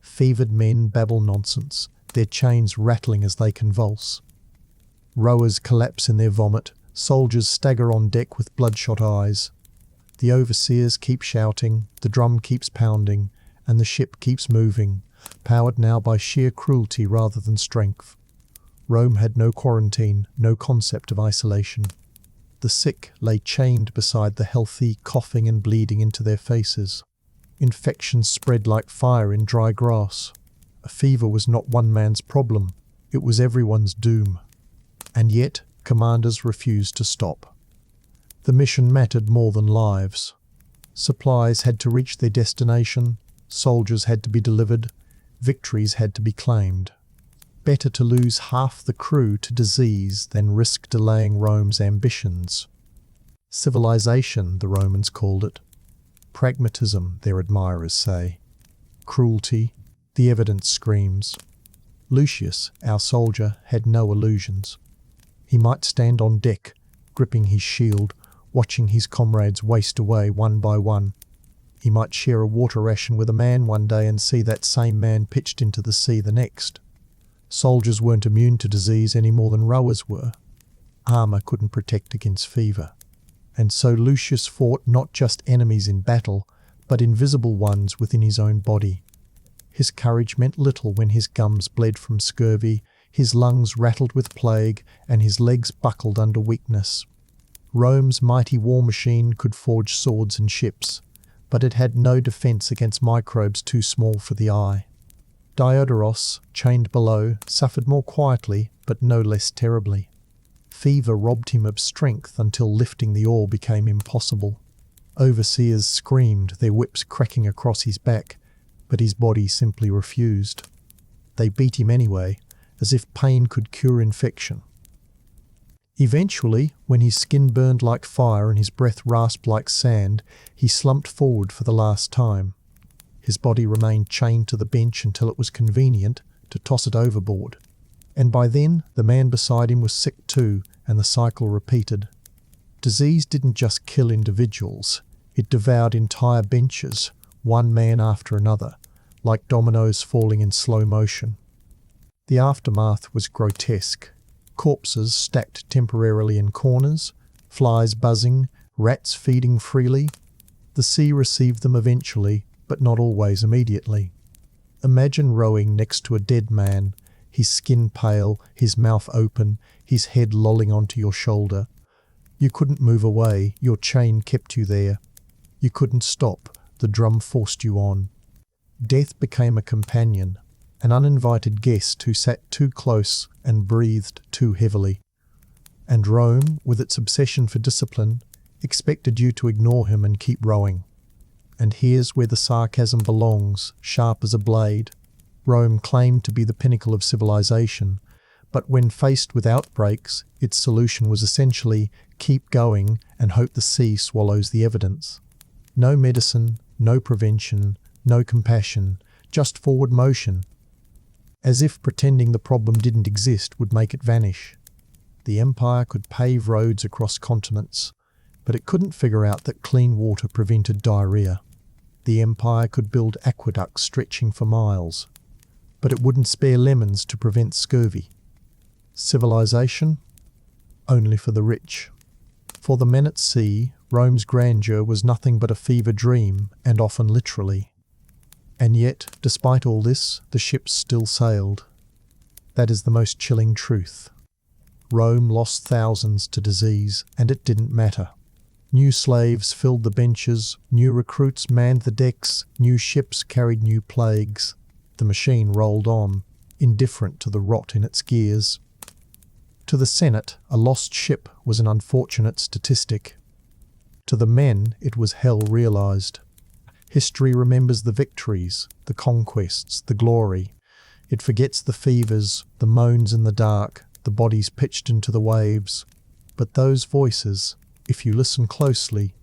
Fevered men babble nonsense, their chains rattling as they convulse. Rowers collapse in their vomit, soldiers stagger on deck with bloodshot eyes. The overseers keep shouting, the drum keeps pounding, and the ship keeps moving, powered now by sheer cruelty rather than strength. Rome had no quarantine, no concept of isolation. The sick lay chained beside the healthy, coughing and bleeding into their faces. Infections spread like fire in dry grass. A fever was not one man's problem, it was everyone's doom. And yet, commanders refused to stop. The mission mattered more than lives. Supplies had to reach their destination, soldiers had to be delivered, victories had to be claimed. Better to lose half the crew to disease than risk delaying Rome's ambitions. Civilization, the Romans called it. Pragmatism, their admirers say. Cruelty, the evidence screams. Lucius, our soldier, had no illusions. He might stand on deck, gripping his shield, watching his comrades waste away one by one. He might share a water ration with a man one day and see that same man pitched into the sea the next. Soldiers weren't immune to disease any more than rowers were. Armour couldn't protect against fever. And so Lucius fought not just enemies in battle, but invisible ones within his own body. His courage meant little when his gums bled from scurvy, his lungs rattled with plague, and his legs buckled under weakness. Rome's mighty war machine could forge swords and ships, but it had no defence against microbes too small for the eye. Diodoros, chained below, suffered more quietly, but no less terribly. Fever robbed him of strength until lifting the oar became impossible. Overseers screamed, their whips cracking across his back, but his body simply refused. They beat him anyway, as if pain could cure infection. Eventually, when his skin burned like fire and his breath rasped like sand, he slumped forward for the last time. His body remained chained to the bench until it was convenient to toss it overboard. And by then, the man beside him was sick too, and the cycle repeated. Disease didn't just kill individuals, it devoured entire benches, one man after another, like dominoes falling in slow motion. The aftermath was grotesque. Corpses stacked temporarily in corners, flies buzzing, rats feeding freely. The sea received them eventually, but not always immediately. Imagine rowing next to a dead man, his skin pale, his mouth open, his head lolling onto your shoulder. You couldn't move away, your chain kept you there. You couldn't stop, the drum forced you on. Death became a companion, an uninvited guest who sat too close and breathed too heavily. And Rome, with its obsession for discipline, expected you to ignore him and keep rowing. And here's where the sarcasm belongs, sharp as a blade. Rome claimed to be the pinnacle of civilization, but when faced with outbreaks, its solution was essentially keep going and hope the sea swallows the evidence. No medicine, no prevention, no compassion, just forward motion. As if pretending the problem didn't exist would make it vanish. The empire could pave roads across continents, but it couldn't figure out that clean water prevented diarrhea. The empire could build aqueducts stretching for miles, but it wouldn't spare lemons to prevent scurvy. Civilization? Only for the rich. For the men at sea, Rome's grandeur was nothing but a fever dream, and often literally. And yet, despite all this, the ships still sailed. That is the most chilling truth. Rome lost thousands to disease, and it didn't matter. New slaves filled the benches, new recruits manned the decks, new ships carried new plagues. The machine rolled on, indifferent to the rot in its gears. To the Senate, a lost ship was an unfortunate statistic. To the men, it was hell realized. History remembers the victories, the conquests, the glory. It forgets the fevers, the moans in the dark, the bodies pitched into the waves. But those voices, if you listen closely,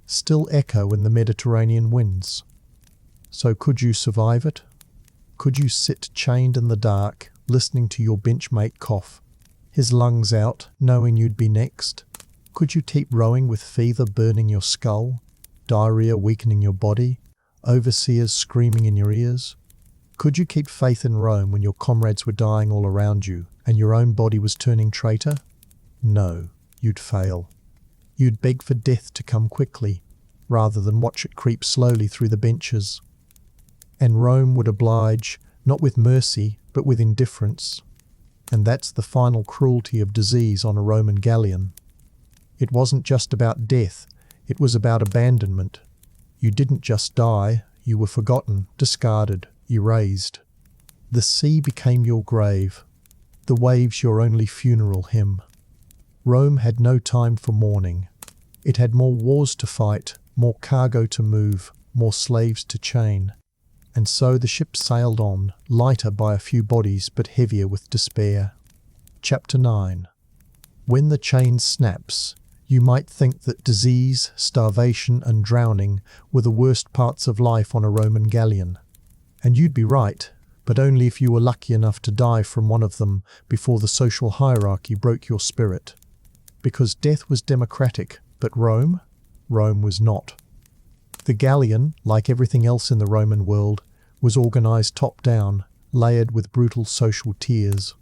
still echo in the Mediterranean winds. So could you survive it? Could you sit chained in the dark, listening to your benchmate cough, his lungs out, knowing you'd be next? Could you keep rowing with fever burning your skull, diarrhea weakening your body, overseers screaming in your ears? Could you keep faith in Rome when your comrades were dying all around you and your own body was turning traitor? No, you'd fail. You'd beg for death to come quickly, rather than watch it creep slowly through the benches. And Rome would oblige, not with mercy, but with indifference. And that's the final cruelty of disease on a Roman galleon. It wasn't just about death, it was about abandonment. You didn't just die, you were forgotten, discarded, erased. The sea became your grave, the waves your only funeral hymn. Rome had no time for mourning. It had more wars to fight, more cargo to move, more slaves to chain. And so the ship sailed on, lighter by a few bodies but heavier with despair. Chapter 9. When the chain snaps, you might think that disease, starvation and drowning were the worst parts of life on a Roman galleon. And you'd be right, but only if you were lucky enough to die from one of them before the social hierarchy broke your spirit. Because death was democratic, but Rome was not. The Galleon, like everything else in the Roman world, was organised top-down, layered with brutal social tiers.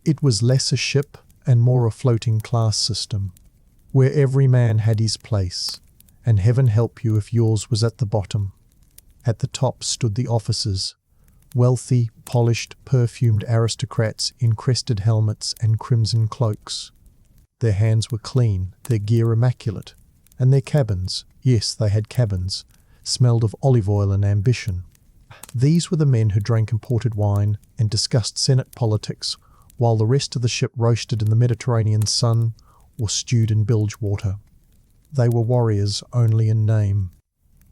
It was less a ship and more a floating class system, where every man had his place, and heaven help you if yours was at the bottom. At the top stood the officers, wealthy, polished, perfumed aristocrats in crested helmets and crimson cloaks. Their hands were clean, their gear immaculate, and their cabins, yes, they had cabins, smelled of olive oil and ambition. These were the men who drank imported wine and discussed Senate politics, while the rest of the ship roasted in the Mediterranean sun or stewed in bilge water. They were warriors only in name.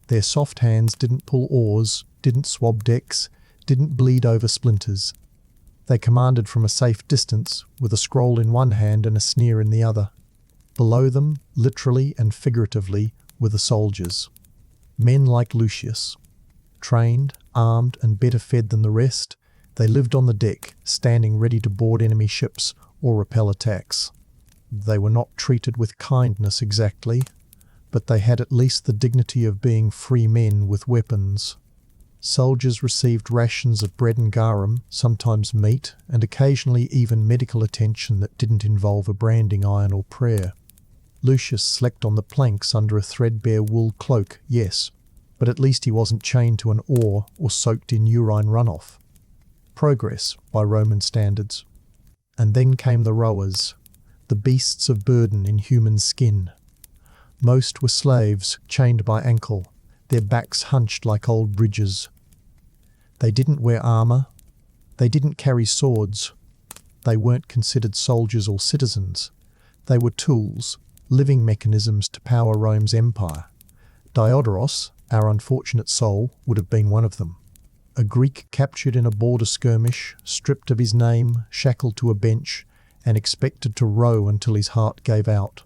Their soft hands didn't pull oars, didn't swab decks, didn't bleed over splinters. They commanded from a safe distance, with a scroll in one hand and a sneer in the other. Below them, literally and figuratively, were the soldiers. Men like Lucius. Trained, armed and better fed than the rest, they lived on the deck, standing ready to board enemy ships or repel attacks. They were not treated with kindness exactly, but they had at least the dignity of being free men with weapons. Soldiers received rations of bread and garum, sometimes meat, and occasionally even medical attention that didn't involve a branding iron or prayer. Lucius slept on the planks under a threadbare wool cloak, yes, but at least he wasn't chained to an oar or soaked in urine runoff. Progress, by Roman standards. And then came the rowers, the beasts of burden in human skin. Most were slaves, chained by ankle, their backs hunched like old bridges. They didn't wear armour. They didn't carry swords. They weren't considered soldiers or citizens. They were tools, living mechanisms to power Rome's empire. Diodoros, our unfortunate soul, would have been one of them. A Greek captured in a border skirmish, stripped of his name, shackled to a bench, and expected to row until his heart gave out.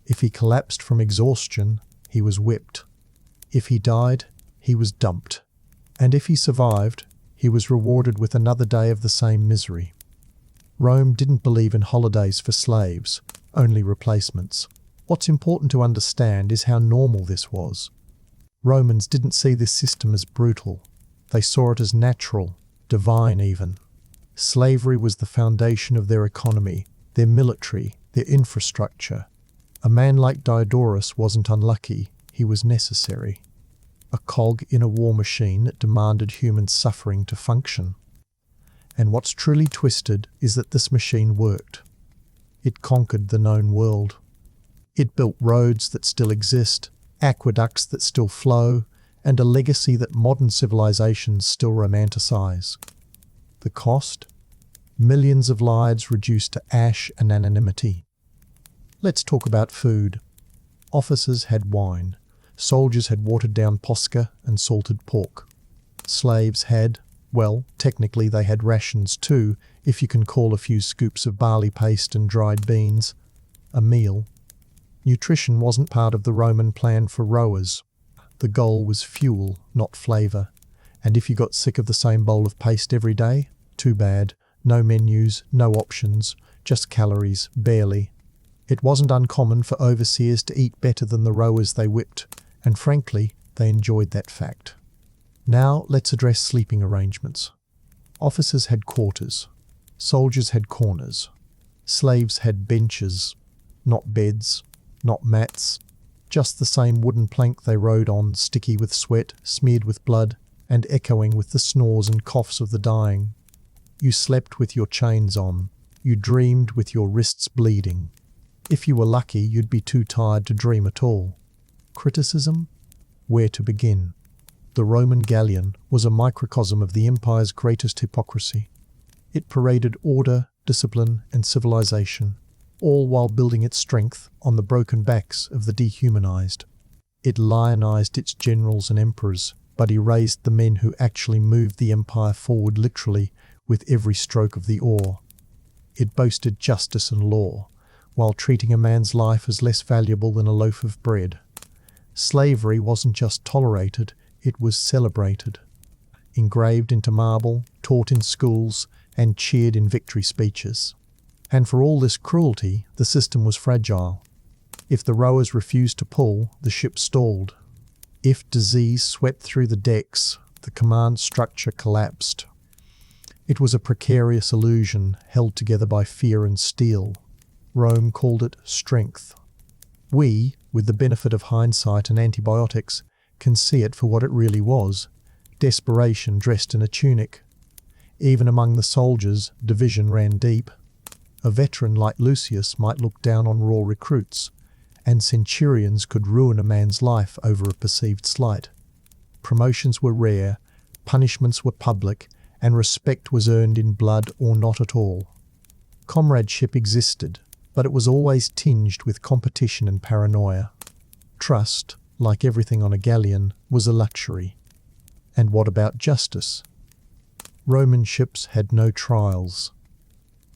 If he collapsed from exhaustion, he was whipped. If he died, he was dumped. And if he survived, he was rewarded with another day of the same misery. Rome didn't believe in holidays for slaves, only replacements. What's important to understand is how normal this was. Romans didn't see this system as brutal. They saw it as natural, divine even. Slavery was the foundation of their economy, their military, their infrastructure. A man like Diodorus wasn't unlucky, he was necessary. A cog in a war machine that demanded human suffering to function. And what's truly twisted is that this machine worked. It conquered the known world. It built roads that still exist, aqueducts that still flow, and a legacy that modern civilizations still romanticize. The cost? Millions of lives reduced to ash and anonymity. Let's talk about food. Officers had wine. Soldiers had watered-down posca and salted pork. Slaves had, well, technically they had rations too, if you can call a few scoops of barley paste and dried beans a meal. Nutrition wasn't part of the Roman plan for rowers. The goal was fuel, not flavour. And if you got sick of the same bowl of paste every day, too bad. No menus, no options, just calories, barely. It wasn't uncommon for overseers to eat better than the rowers they whipped, and frankly, they enjoyed that fact. Now let's address sleeping arrangements. Officers had quarters. Soldiers had corners. Slaves had benches, not beds, not mats, just the same wooden plank they rode on, sticky with sweat, smeared with blood, and echoing with the snores and coughs of the dying. You slept with your chains on. You dreamed with your wrists bleeding. If you were lucky, you'd be too tired to dream at all. Criticism? Where to begin? The Roman galleon was a microcosm of the empire's greatest hypocrisy. It paraded order, discipline, and civilization, all while building its strength on the broken backs of the dehumanized. It lionized its generals and emperors, but erased the men who actually moved the empire forward literally with every stroke of the oar. It boasted justice and law, while treating a man's life as less valuable than a loaf of bread. Slavery wasn't just tolerated, it was celebrated. Engraved into marble, taught in schools, and cheered in victory speeches. And for all this cruelty, the system was fragile. If the rowers refused to pull, the ship stalled. If disease swept through the decks, the command structure collapsed. It was a precarious illusion held together by fear and steel. Rome called it strength. We, with the benefit of hindsight and antibiotics, can see it for what it really was: desperation dressed in a tunic. Even among the soldiers, division ran deep. A veteran like Lucius might look down on raw recruits, and centurions could ruin a man's life over a perceived slight. Promotions were rare, punishments were public, and respect was earned in blood or not at all. Comradeship existed, but it was always tinged with competition and paranoia. Trust, like everything on a galleon, was a luxury. And what about justice? Roman ships had no trials.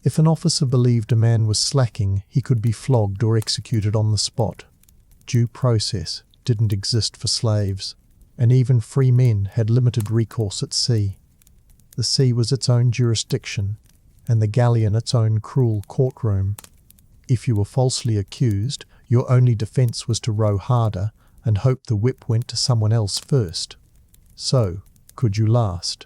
If an officer believed a man was slacking, he could be flogged or executed on the spot. Due process didn't exist for slaves, and even free men had limited recourse at sea. The sea was its own jurisdiction, and the galleon its own cruel courtroom. If you were falsely accused, your only defence was to row harder and hope the whip went to someone else first. So, could you last?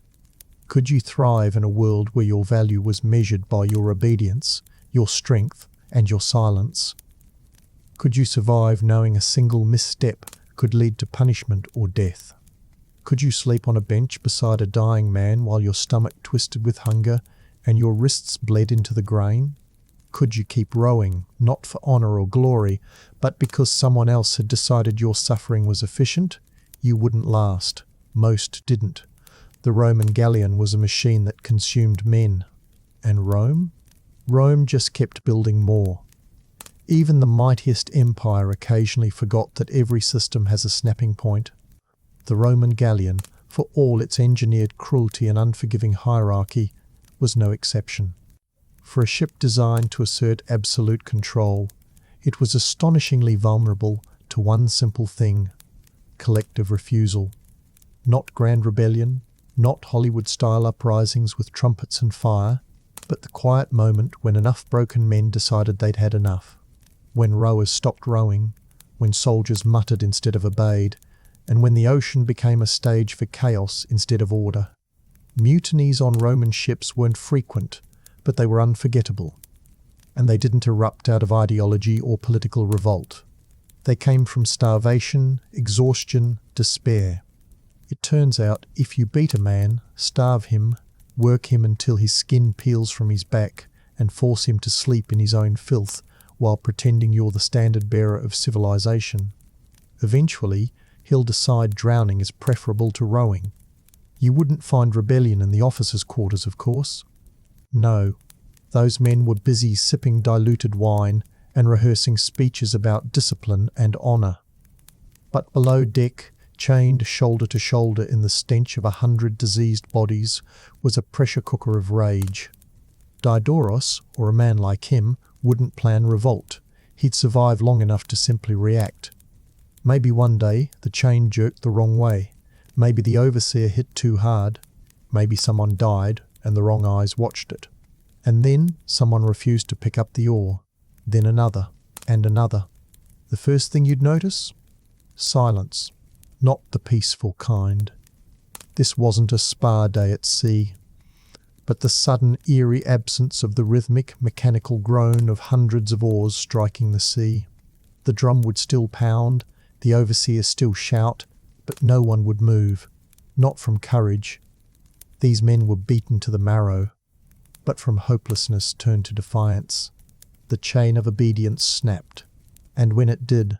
Could you thrive in a world where your value was measured by your obedience, your strength, and your silence? Could you survive knowing a single misstep could lead to punishment or death? Could you sleep on a bench beside a dying man while your stomach twisted with hunger and your wrists bled into the grain? Could you keep rowing, not for honour or glory, but because someone else had decided your suffering was efficient? You wouldn't last. Most didn't. The Roman galleon was a machine that consumed men. And Rome? Rome just kept building more. Even the mightiest empire occasionally forgot that every system has a snapping point. The Roman galleon, for all its engineered cruelty and unforgiving hierarchy, was no exception. For a ship designed to assert absolute control, it was astonishingly vulnerable to one simple thing: collective refusal. Not grand rebellion, not Hollywood-style uprisings with trumpets and fire, but the quiet moment when enough broken men decided they'd had enough. When rowers stopped rowing, when soldiers muttered instead of obeyed, and when the ocean became a stage for chaos instead of order. Mutinies on Roman ships weren't frequent, but they were unforgettable. And they didn't erupt out of ideology or political revolt. They came from starvation, exhaustion, despair. It turns out, if you beat a man, starve him, work him until his skin peels from his back, and force him to sleep in his own filth while pretending you're the standard bearer of civilization, eventually he'll decide drowning is preferable to rowing. You wouldn't find rebellion in the officers' quarters, of course. No, those men were busy sipping diluted wine and rehearsing speeches about discipline and honour. But below deck, chained shoulder to shoulder in the stench of 100 diseased bodies, was a pressure cooker of rage. Diodorus, or a man like him, wouldn't plan revolt. He'd survive long enough to simply react. Maybe one day the chain jerked the wrong way. Maybe the overseer hit too hard. Maybe someone died and the wrong eyes watched it. And then someone refused to pick up the oar. Then another, and another. The first thing you'd notice? Silence. Not the peaceful kind. This wasn't a spa day at sea, but the sudden eerie absence of the rhythmic, mechanical groan of hundreds of oars striking the sea. The drum would still pound, the overseer still shout, but no one would move. Not from courage. These men were beaten to the marrow, but from hopelessness turned to defiance. The chain of obedience snapped, and when it did,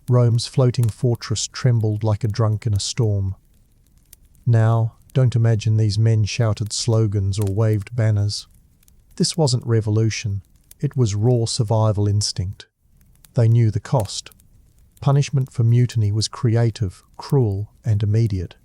Rome's floating fortress trembled like a drunk in a storm. Now, don't imagine these men shouted slogans or waved banners. This wasn't revolution, it was raw survival instinct. They knew the cost. Punishment for mutiny was creative, cruel, and immediate.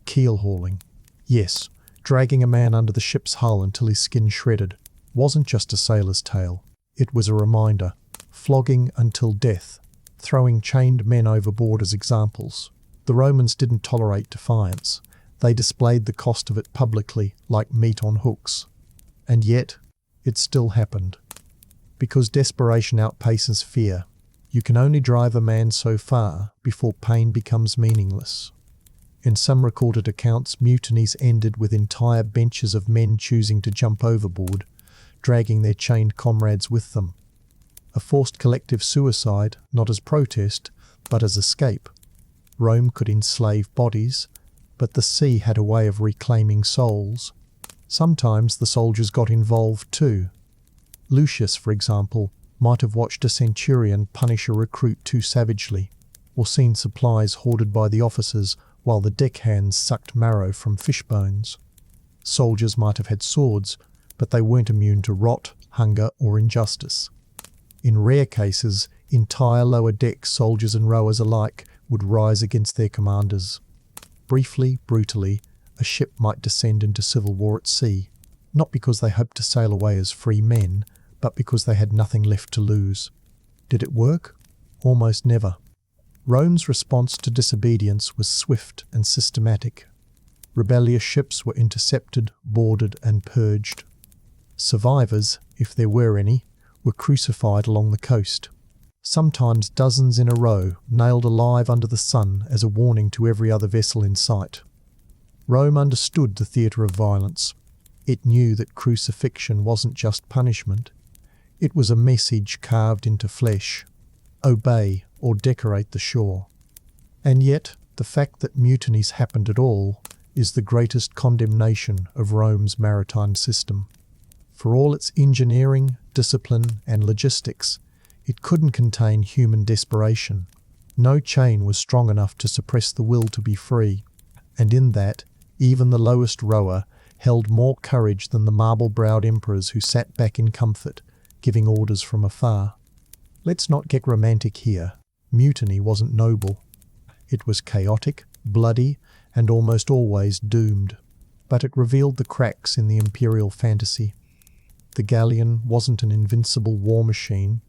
Keel hauling. Yes, dragging a man under the ship's hull until his skin shredded wasn't just a sailor's tale. It was a reminder. Flogging until death. Throwing chained men overboard as examples. The Romans didn't tolerate defiance. They displayed the cost of it publicly, like meat on hooks. And yet, it still happened. Because desperation outpaces fear, you can only drive a man so far before pain becomes meaningless. In some recorded accounts, mutinies ended with entire benches of men choosing to jump overboard, dragging their chained comrades with them. A forced collective suicide, not as protest, but as escape. Rome could enslave bodies, but the sea had a way of reclaiming souls. Sometimes the soldiers got involved too. Lucius, for example, might have watched a centurion punish a recruit too savagely, or seen supplies hoarded by the officers while the deckhands sucked marrow from fish bones. Soldiers might have had swords, but they weren't immune to rot, hunger, or injustice. In rare cases, entire lower deck soldiers and rowers alike would rise against their commanders. Briefly, brutally, a ship might descend into civil war at sea, not because they hoped to sail away as free men, but because they had nothing left to lose. Did it work? Almost never. Rome's response to disobedience was swift and systematic. Rebellious ships were intercepted, boarded, and purged. Survivors, if there were any, were crucified along the coast. Sometimes dozens in a row, nailed alive under the sun as a warning to every other vessel in sight. Rome understood the theatre of violence. It knew that crucifixion wasn't just punishment. It was a message carved into flesh. Obey or decorate the shore. And yet, the fact that mutinies happened at all is the greatest condemnation of Rome's maritime system. For all its engineering, discipline, and logistics, it couldn't contain human desperation. No chain was strong enough to suppress the will to be free, and in that, even the lowest rower held more courage than the marble-browed emperors who sat back in comfort, giving orders from afar. Let's not get romantic here. Mutiny wasn't noble. It was chaotic, bloody, and almost always doomed. But it revealed the cracks in the imperial fantasy. The Galleon wasn't an invincible war machine.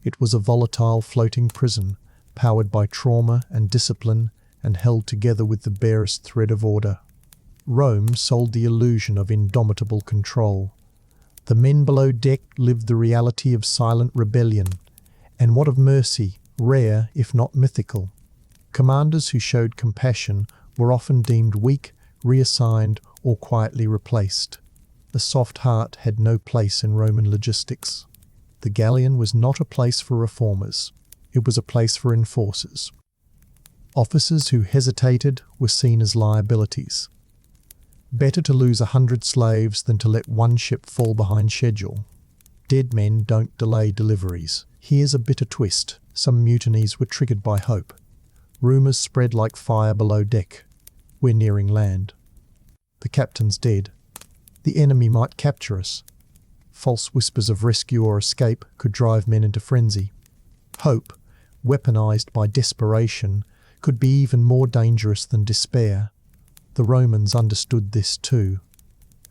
It was a volatile floating prison, powered by trauma and discipline and held together with the barest thread of order. Rome sold the illusion of indomitable control. The men below deck lived the reality of silent rebellion, and what of mercy, rare if not mythical. Commanders who showed compassion were often deemed weak, reassigned, or quietly replaced. A soft heart had no place in Roman logistics. The Galleon was not a place for reformers. It was a place for enforcers. Officers who hesitated were seen as liabilities. Better to lose 100 slaves than to let one ship fall behind schedule. Dead men don't delay deliveries. Here's a bitter twist. Some mutinies were triggered by hope. Rumours spread like fire below deck. We're nearing land. The captain's dead. The enemy might capture us. False whispers of rescue or escape could drive men into frenzy. Hope, weaponized by desperation, could be even more dangerous than despair. The Romans understood this too.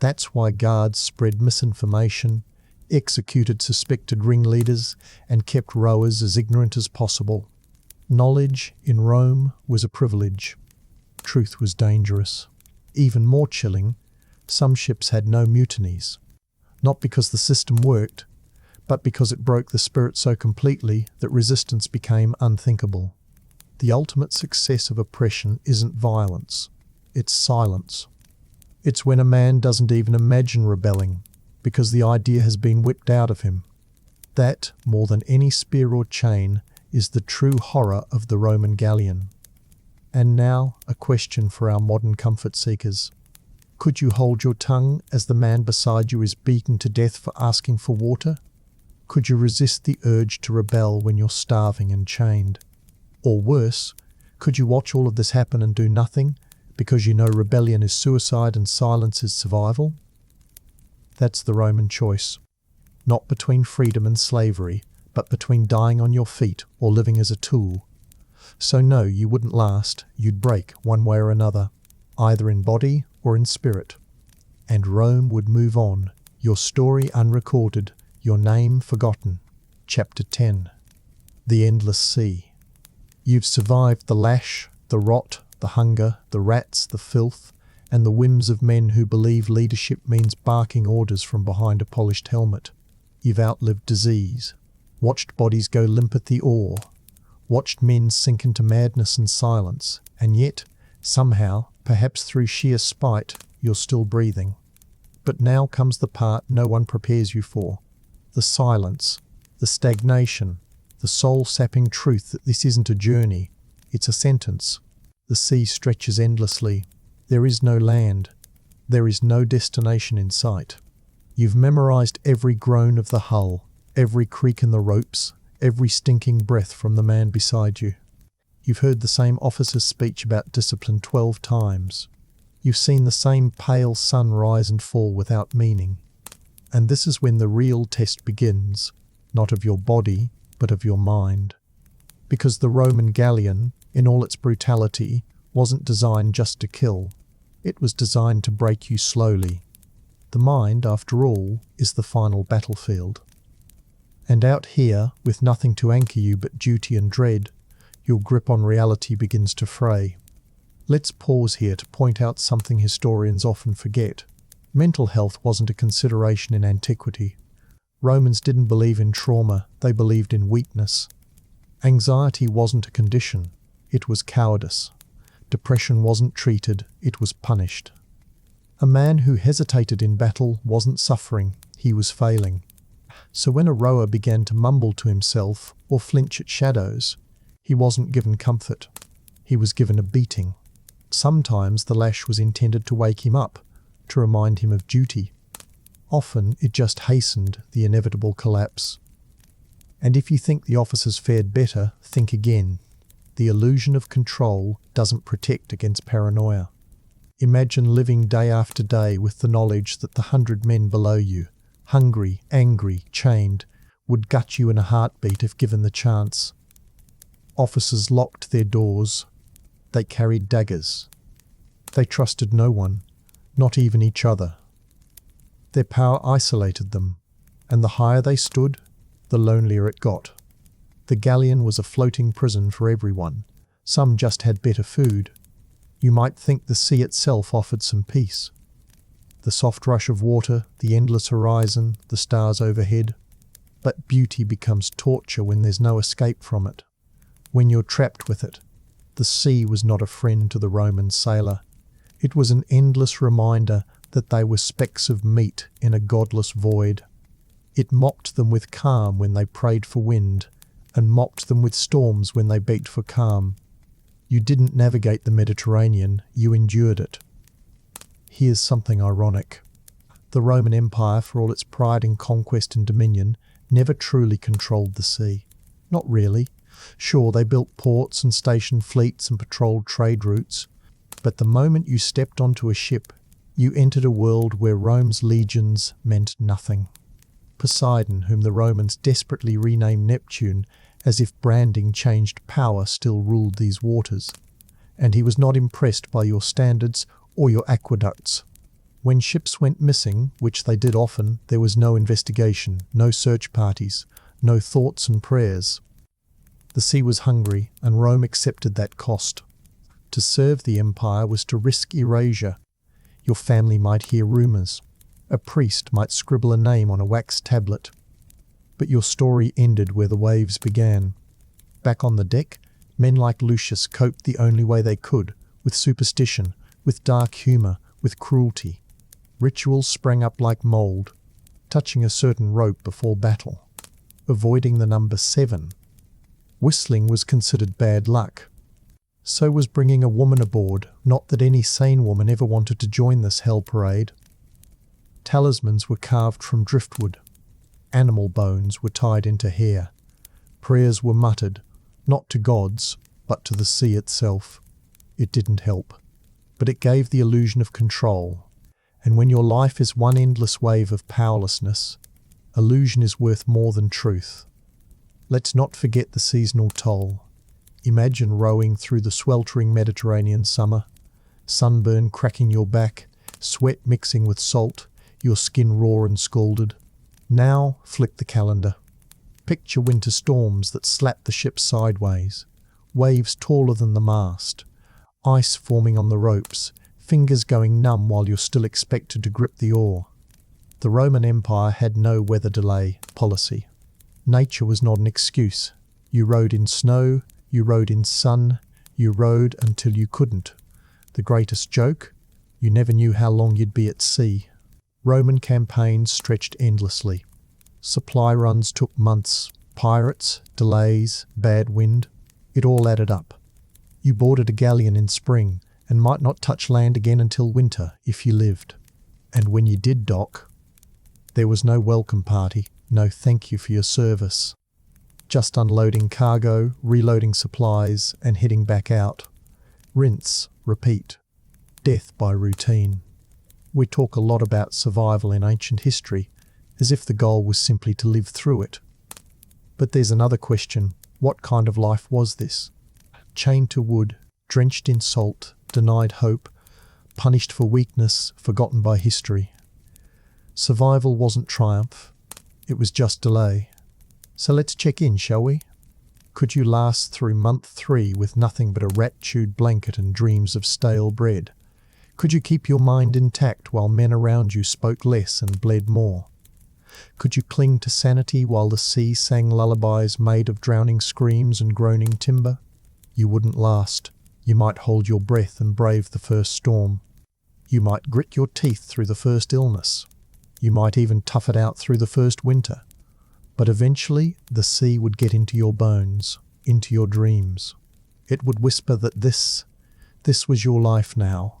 That's why guards spread misinformation, executed suspected ringleaders, and kept rowers as ignorant as possible. Knowledge, in Rome, was a privilege. Truth was dangerous. Even more chilling, some ships had no mutinies. Not because the system worked, but because it broke the spirit so completely that resistance became unthinkable. The ultimate success of oppression isn't violence, it's silence. It's when a man doesn't even imagine rebelling, because the idea has been whipped out of him. That, more than any spear or chain, is the true horror of the Roman galleon. And now, a question for our modern comfort seekers. Could you hold your tongue as the man beside you is beaten to death for asking for water? Could you resist the urge to rebel when you're starving and chained? Or worse, could you watch all of this happen and do nothing, Because you know rebellion is suicide and silence is survival? That's the Roman choice. Not between freedom and slavery, but between dying on your feet or living as a tool. So no, you wouldn't last, you'd break one way or another, either in body or in spirit. And Rome would move on, your story unrecorded, your name forgotten. Chapter 10. The Endless Sea. You've survived the lash, the rot, the hunger, the rats, the filth, and the whims of men who believe leadership means barking orders from behind a polished helmet. You've outlived disease, watched bodies go limp at the oar, watched men sink into madness and silence, and yet, somehow, perhaps through sheer spite, you're still breathing. But now comes the part no one prepares you for. The silence, the stagnation, the soul-sapping truth that this isn't a journey, it's a sentence. The sea stretches endlessly. There is no land. There is no destination in sight. You've memorized every groan of the hull, every creak in the ropes, every stinking breath from the man beside you. You've heard the same officer's speech about discipline 12 times. You've seen the same pale sun rise and fall without meaning. And this is when the real test begins, not of your body, but of your mind. Because the Roman galleon, in all its brutality, wasn't designed just to kill. It was designed to break you slowly. The mind, after all, is the final battlefield. And out here, with nothing to anchor you but duty and dread, your grip on reality begins to fray. Let's pause here to point out something historians often forget. Mental health wasn't a consideration in antiquity. Romans didn't believe in trauma, they believed in weakness. Anxiety wasn't a condition, it was cowardice. Depression wasn't treated, it was punished. A man who hesitated in battle wasn't suffering, he was failing. So when a rower began to mumble to himself or flinch at shadows, he wasn't given comfort. He was given a beating. Sometimes the lash was intended to wake him up, to remind him of duty. Often it just hastened the inevitable collapse. And if you think the officers fared better, think again. The illusion of control doesn't protect against paranoia. Imagine living day after day with the knowledge that the 100 men below you, hungry, angry, chained, would gut you in a heartbeat if given the chance. Officers locked their doors. They carried daggers. They trusted no one, not even each other. Their power isolated them, and the higher they stood, the lonelier it got. The Galleon was a floating prison for everyone. Some just had better food. You might think the sea itself offered some peace. The soft rush of water, the endless horizon, the stars overhead. But beauty becomes torture when there's no escape from it. When you're trapped with it. The sea was not a friend to the Roman sailor. It was an endless reminder that they were specks of meat in a godless void. It mocked them with calm when they prayed for wind, and mocked them with storms when they begged for calm. You didn't navigate the Mediterranean, you endured it. Here's something ironic. The Roman Empire, for all its pride in conquest and dominion, never truly controlled the sea. Not really. Sure, they built ports and stationed fleets and patrolled trade routes, but the moment you stepped onto a ship, you entered a world where Rome's legions meant nothing. Poseidon, whom the Romans desperately renamed Neptune, as if branding changed power, still ruled these waters, and he was not impressed by your standards or your aqueducts. When ships went missing, which they did often, there was no investigation, no search parties, no thoughts and prayers. The sea was hungry, and Rome accepted that cost. To serve the empire was to risk erasure. Your family might hear rumours. A priest might scribble a name on a wax tablet. But your story ended where the waves began. Back on the deck, men like Lucius coped the only way they could, with superstition, with dark humour, with cruelty. Rituals sprang up like mould, touching a certain rope before battle, avoiding the number 7. Whistling was considered bad luck. So was bringing a woman aboard, not that any sane woman ever wanted to join this hell parade. Talismans were carved from driftwood. Animal bones were tied into hair. Prayers were muttered, not to gods, but to the sea itself. It didn't help. but it gave the illusion of control. And when your life is one endless wave of powerlessness, illusion is worth more than truth. Let's not forget the seasonal toll. Imagine rowing through the sweltering Mediterranean summer, sunburn cracking your back, sweat mixing with salt, your skin raw and scalded. Now flick the calendar. Picture winter storms that slap the ship sideways, waves taller than the mast, ice forming on the ropes, fingers going numb while you're still expected to grip the oar. The Roman Empire had no weather delay policy. Nature was not an excuse. You rode in snow, you rode in sun, you rode until you couldn't. The greatest joke? You never knew how long you'd be at sea. Roman campaigns stretched endlessly. Supply runs took months. Pirates, delays, bad wind. It all added up. You boarded a galleon in spring and might not touch land again until winter if you lived. And when you did dock, there was no welcome party, no thank you for your service. Just unloading cargo, reloading supplies, and heading back out. Rinse, repeat. Death by routine. We talk a lot about survival in ancient history, as if the goal was simply to live through it. But there's another question. What kind of life was this? Chained to wood, drenched in salt, denied hope, punished for weakness, forgotten by history. Survival wasn't triumph. It was just delay. So let's check in, shall we? Could you last through month 3 with nothing but a rat-chewed blanket and dreams of stale bread? Could you keep your mind intact while men around you spoke less and bled more? Could you cling to sanity while the sea sang lullabies made of drowning screams and groaning timber? You wouldn't last. You might hold your breath and brave the first storm. You might grit your teeth through the first illness. You might even tough it out through the first winter. But eventually, the sea would get into your bones, into your dreams. It would whisper that this was your life now,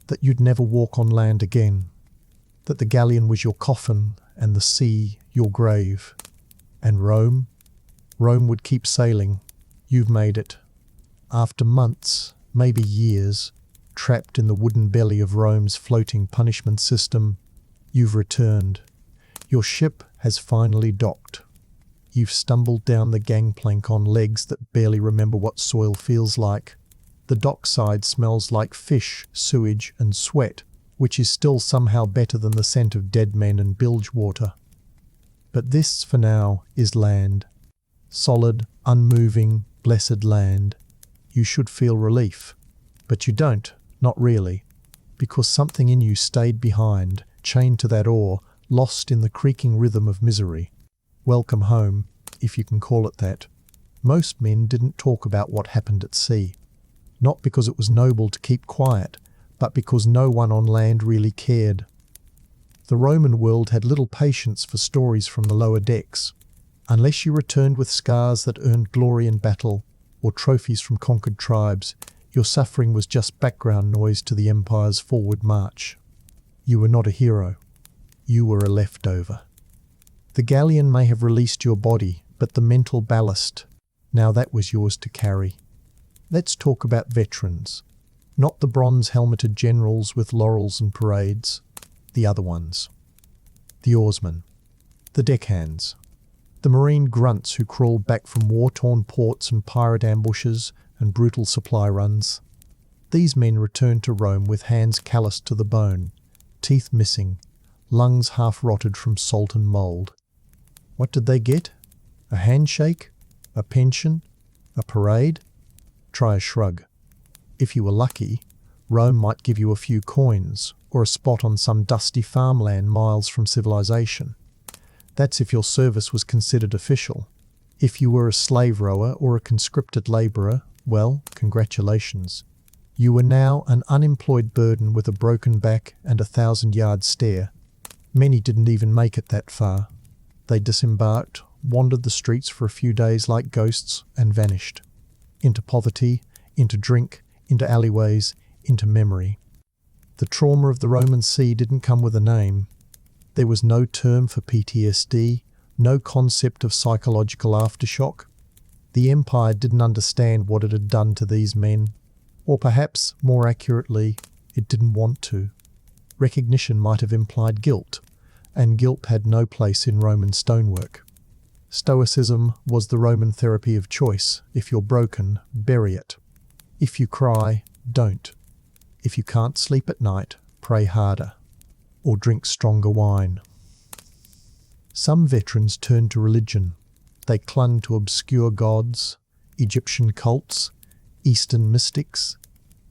that you'd never walk on land again, that the galleon was your coffin and the sea your grave. And Rome would keep sailing. You've made it. After months, maybe years, trapped in the wooden belly of Rome's floating punishment system, you've returned. Your ship has finally docked. You've stumbled down the gangplank on legs that barely remember what soil feels like. The dockside smells like fish, sewage, and sweat, which is still somehow better than the scent of dead men and bilge water. But this, for now, is land. Solid, unmoving, blessed land. You should feel relief. But you don't, not really, because something in you stayed behind, chained to that oar, lost in the creaking rhythm of misery. Welcome home, if you can call it that. Most men didn't talk about what happened at sea. Not because it was noble to keep quiet, but because no one on land really cared. The Roman world had little patience for stories from the lower decks. Unless you returned with scars that earned glory in battle, or trophies from conquered tribes, your suffering was just background noise to the empire's forward march. You were not a hero. You were a leftover. The galleon may have released your body, but the mental ballast, now that was yours to carry. Let's talk about veterans. Not the bronze-helmeted generals with laurels and parades. The other ones. The oarsmen. The deckhands. The marine grunts who crawled back from war-torn ports and pirate ambushes and brutal supply runs. These men returned to Rome with hands calloused to the bone, teeth missing, lungs half-rotted from salt and mould. What did they get? A handshake? A pension? A parade? Try a shrug. If you were lucky, Rome might give you a few coins or a spot on some dusty farmland miles from civilization. That's if your service was considered official. If you were a slave rower or a conscripted labourer, well, congratulations. You were now an unemployed burden with a broken back and a 1,000-yard stare. Many didn't even make it that far. They disembarked, wandered the streets for a few days like ghosts, and vanished. Into poverty, into drink, into alleyways, into memory. The trauma of the Roman sea didn't come with a name. There was no term for PTSD, no concept of psychological aftershock. The empire didn't understand what it had done to these men, or perhaps, more accurately, It didn't want to. Recognition might have implied guilt, and guilt had no place in Roman stonework. Stoicism was the Roman therapy of choice. If you're broken, bury it. If you cry, don't. If you can't sleep at night, pray harder, or drink stronger wine. Some veterans turned to religion. They clung to obscure gods, Egyptian cults, Eastern mystics,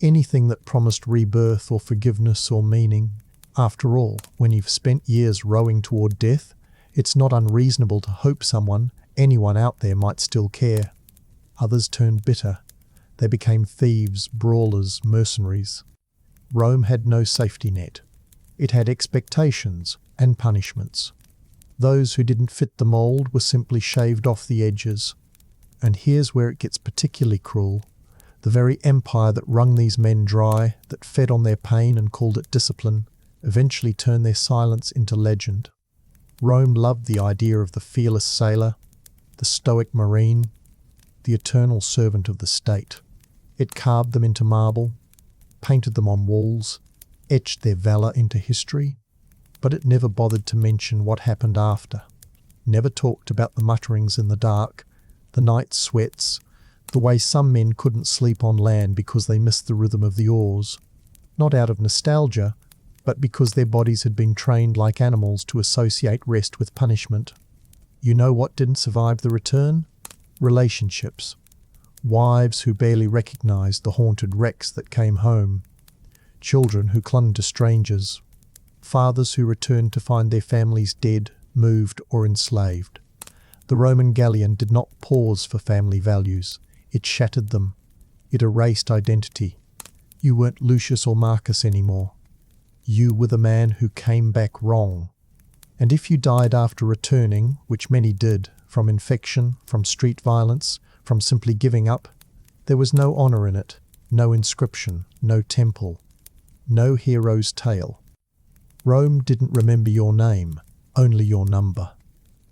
anything that promised rebirth or forgiveness or meaning. After all, when you've spent years rowing toward death, it's not unreasonable to hope anyone out there might still care. Others turned bitter. They became thieves, brawlers, mercenaries. Rome had no safety net. It had expectations and punishments. Those who didn't fit the mold were simply shaved off the edges. And here's where it gets particularly cruel. The very empire that wrung these men dry, that fed on their pain and called it discipline, eventually turned their silence into legend. Rome loved the idea of the fearless sailor, the stoic marine, the eternal servant of the state. It carved them into marble, painted them on walls, etched their valor into history, but it never bothered to mention what happened after. Never talked about the mutterings in the dark, the night sweats, the way some men couldn't sleep on land because they missed the rhythm of the oars, not out of nostalgia, but because their bodies had been trained like animals to associate rest with punishment. You know what didn't survive the return? Relationships. Wives who barely recognized the haunted wrecks that came home. Children who clung to strangers. Fathers who returned to find their families dead, moved, or enslaved. The Roman Galleon did not pause for family values. It shattered them. It erased identity. You weren't Lucius or Marcus anymore. You were the man who came back wrong. And if you died after returning, which many did, from infection, from street violence, from simply giving up, there was no honor in it, no inscription, no temple, no hero's tale. Rome didn't remember your name, only your number.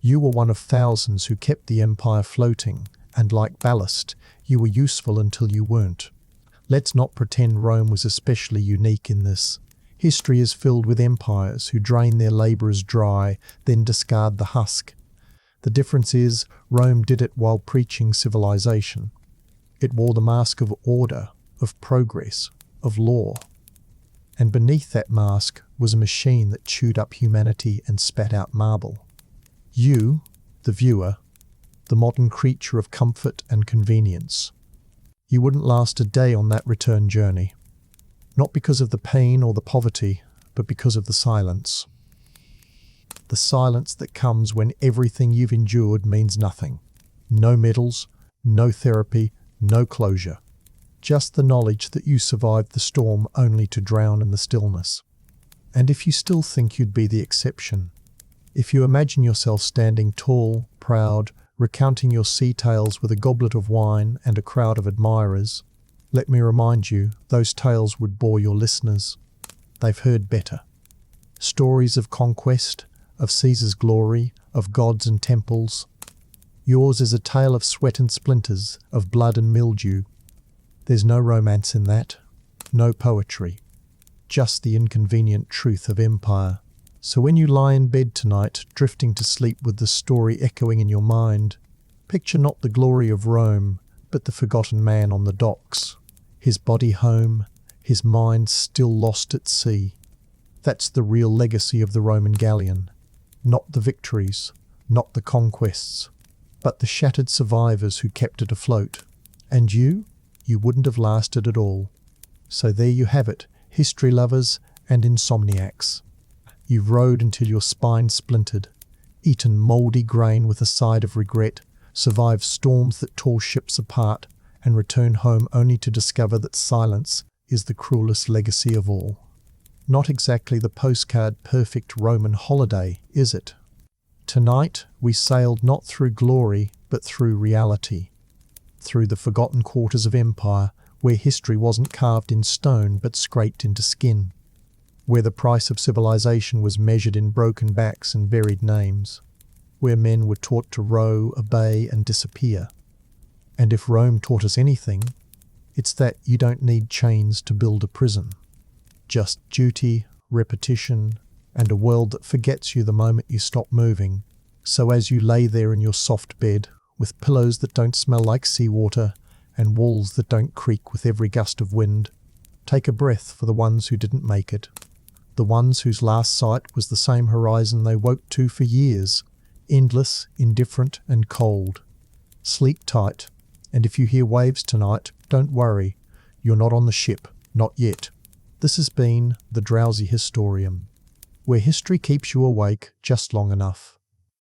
You were one of thousands who kept the empire floating, and like ballast, you were useful until you weren't. Let's not pretend Rome was especially unique in this. History is filled with empires who drain their labourers dry, then discard the husk. The difference is, Rome did it while preaching civilization. It wore the mask of order, of progress, of law. And beneath that mask was a machine that chewed up humanity and spat out marble. You, the viewer, the modern creature of comfort and convenience. You wouldn't last a day on that return journey. Not because of the pain or the poverty, but because of the silence. The silence that comes when everything you've endured means nothing. No medals, no therapy, no closure. Just the knowledge that you survived the storm only to drown in the stillness. And if you still think you'd be the exception, if you imagine yourself standing tall, proud, recounting your sea tales with a goblet of wine and a crowd of admirers, let me remind you, those tales would bore your listeners. They've heard better. Stories of conquest, of Caesar's glory, of gods and temples. Yours is a tale of sweat and splinters, of blood and mildew. There's no romance in that, no poetry, just the inconvenient truth of empire. So when you lie in bed tonight, drifting to sleep with the story echoing in your mind, picture not the glory of Rome, but the forgotten man on the docks. His body home, his mind still lost at sea. That's the real legacy of the Roman Galleon. Not the victories, not the conquests, but the shattered survivors who kept it afloat. And you wouldn't have lasted at all. So there you have it, history lovers and insomniacs. You've rowed until your spine splintered, eaten mouldy grain with a side of regret, survived storms that tore ships apart, and returned home only to discover that silence is the cruelest legacy of all. Not exactly the postcard perfect Roman holiday, is it? Tonight we sailed not through glory, but through reality. Through the forgotten quarters of empire, where history wasn't carved in stone but scraped into skin. Where the price of civilization was measured in broken backs and buried names. Where men were taught to row, obey, and disappear. And if Rome taught us anything, it's that you don't need chains to build a prison. Just duty, repetition, and a world that forgets you the moment you stop moving. So as you lay there in your soft bed, with pillows that don't smell like seawater and walls that don't creak with every gust of wind, take a breath for the ones who didn't make it. The ones whose last sight was the same horizon they woke to for years, endless, indifferent, and cold. Sleep tight, and if you hear waves tonight, don't worry, you're not on the ship, not yet. This has been the Drowsy Historian, where history keeps you awake just long enough.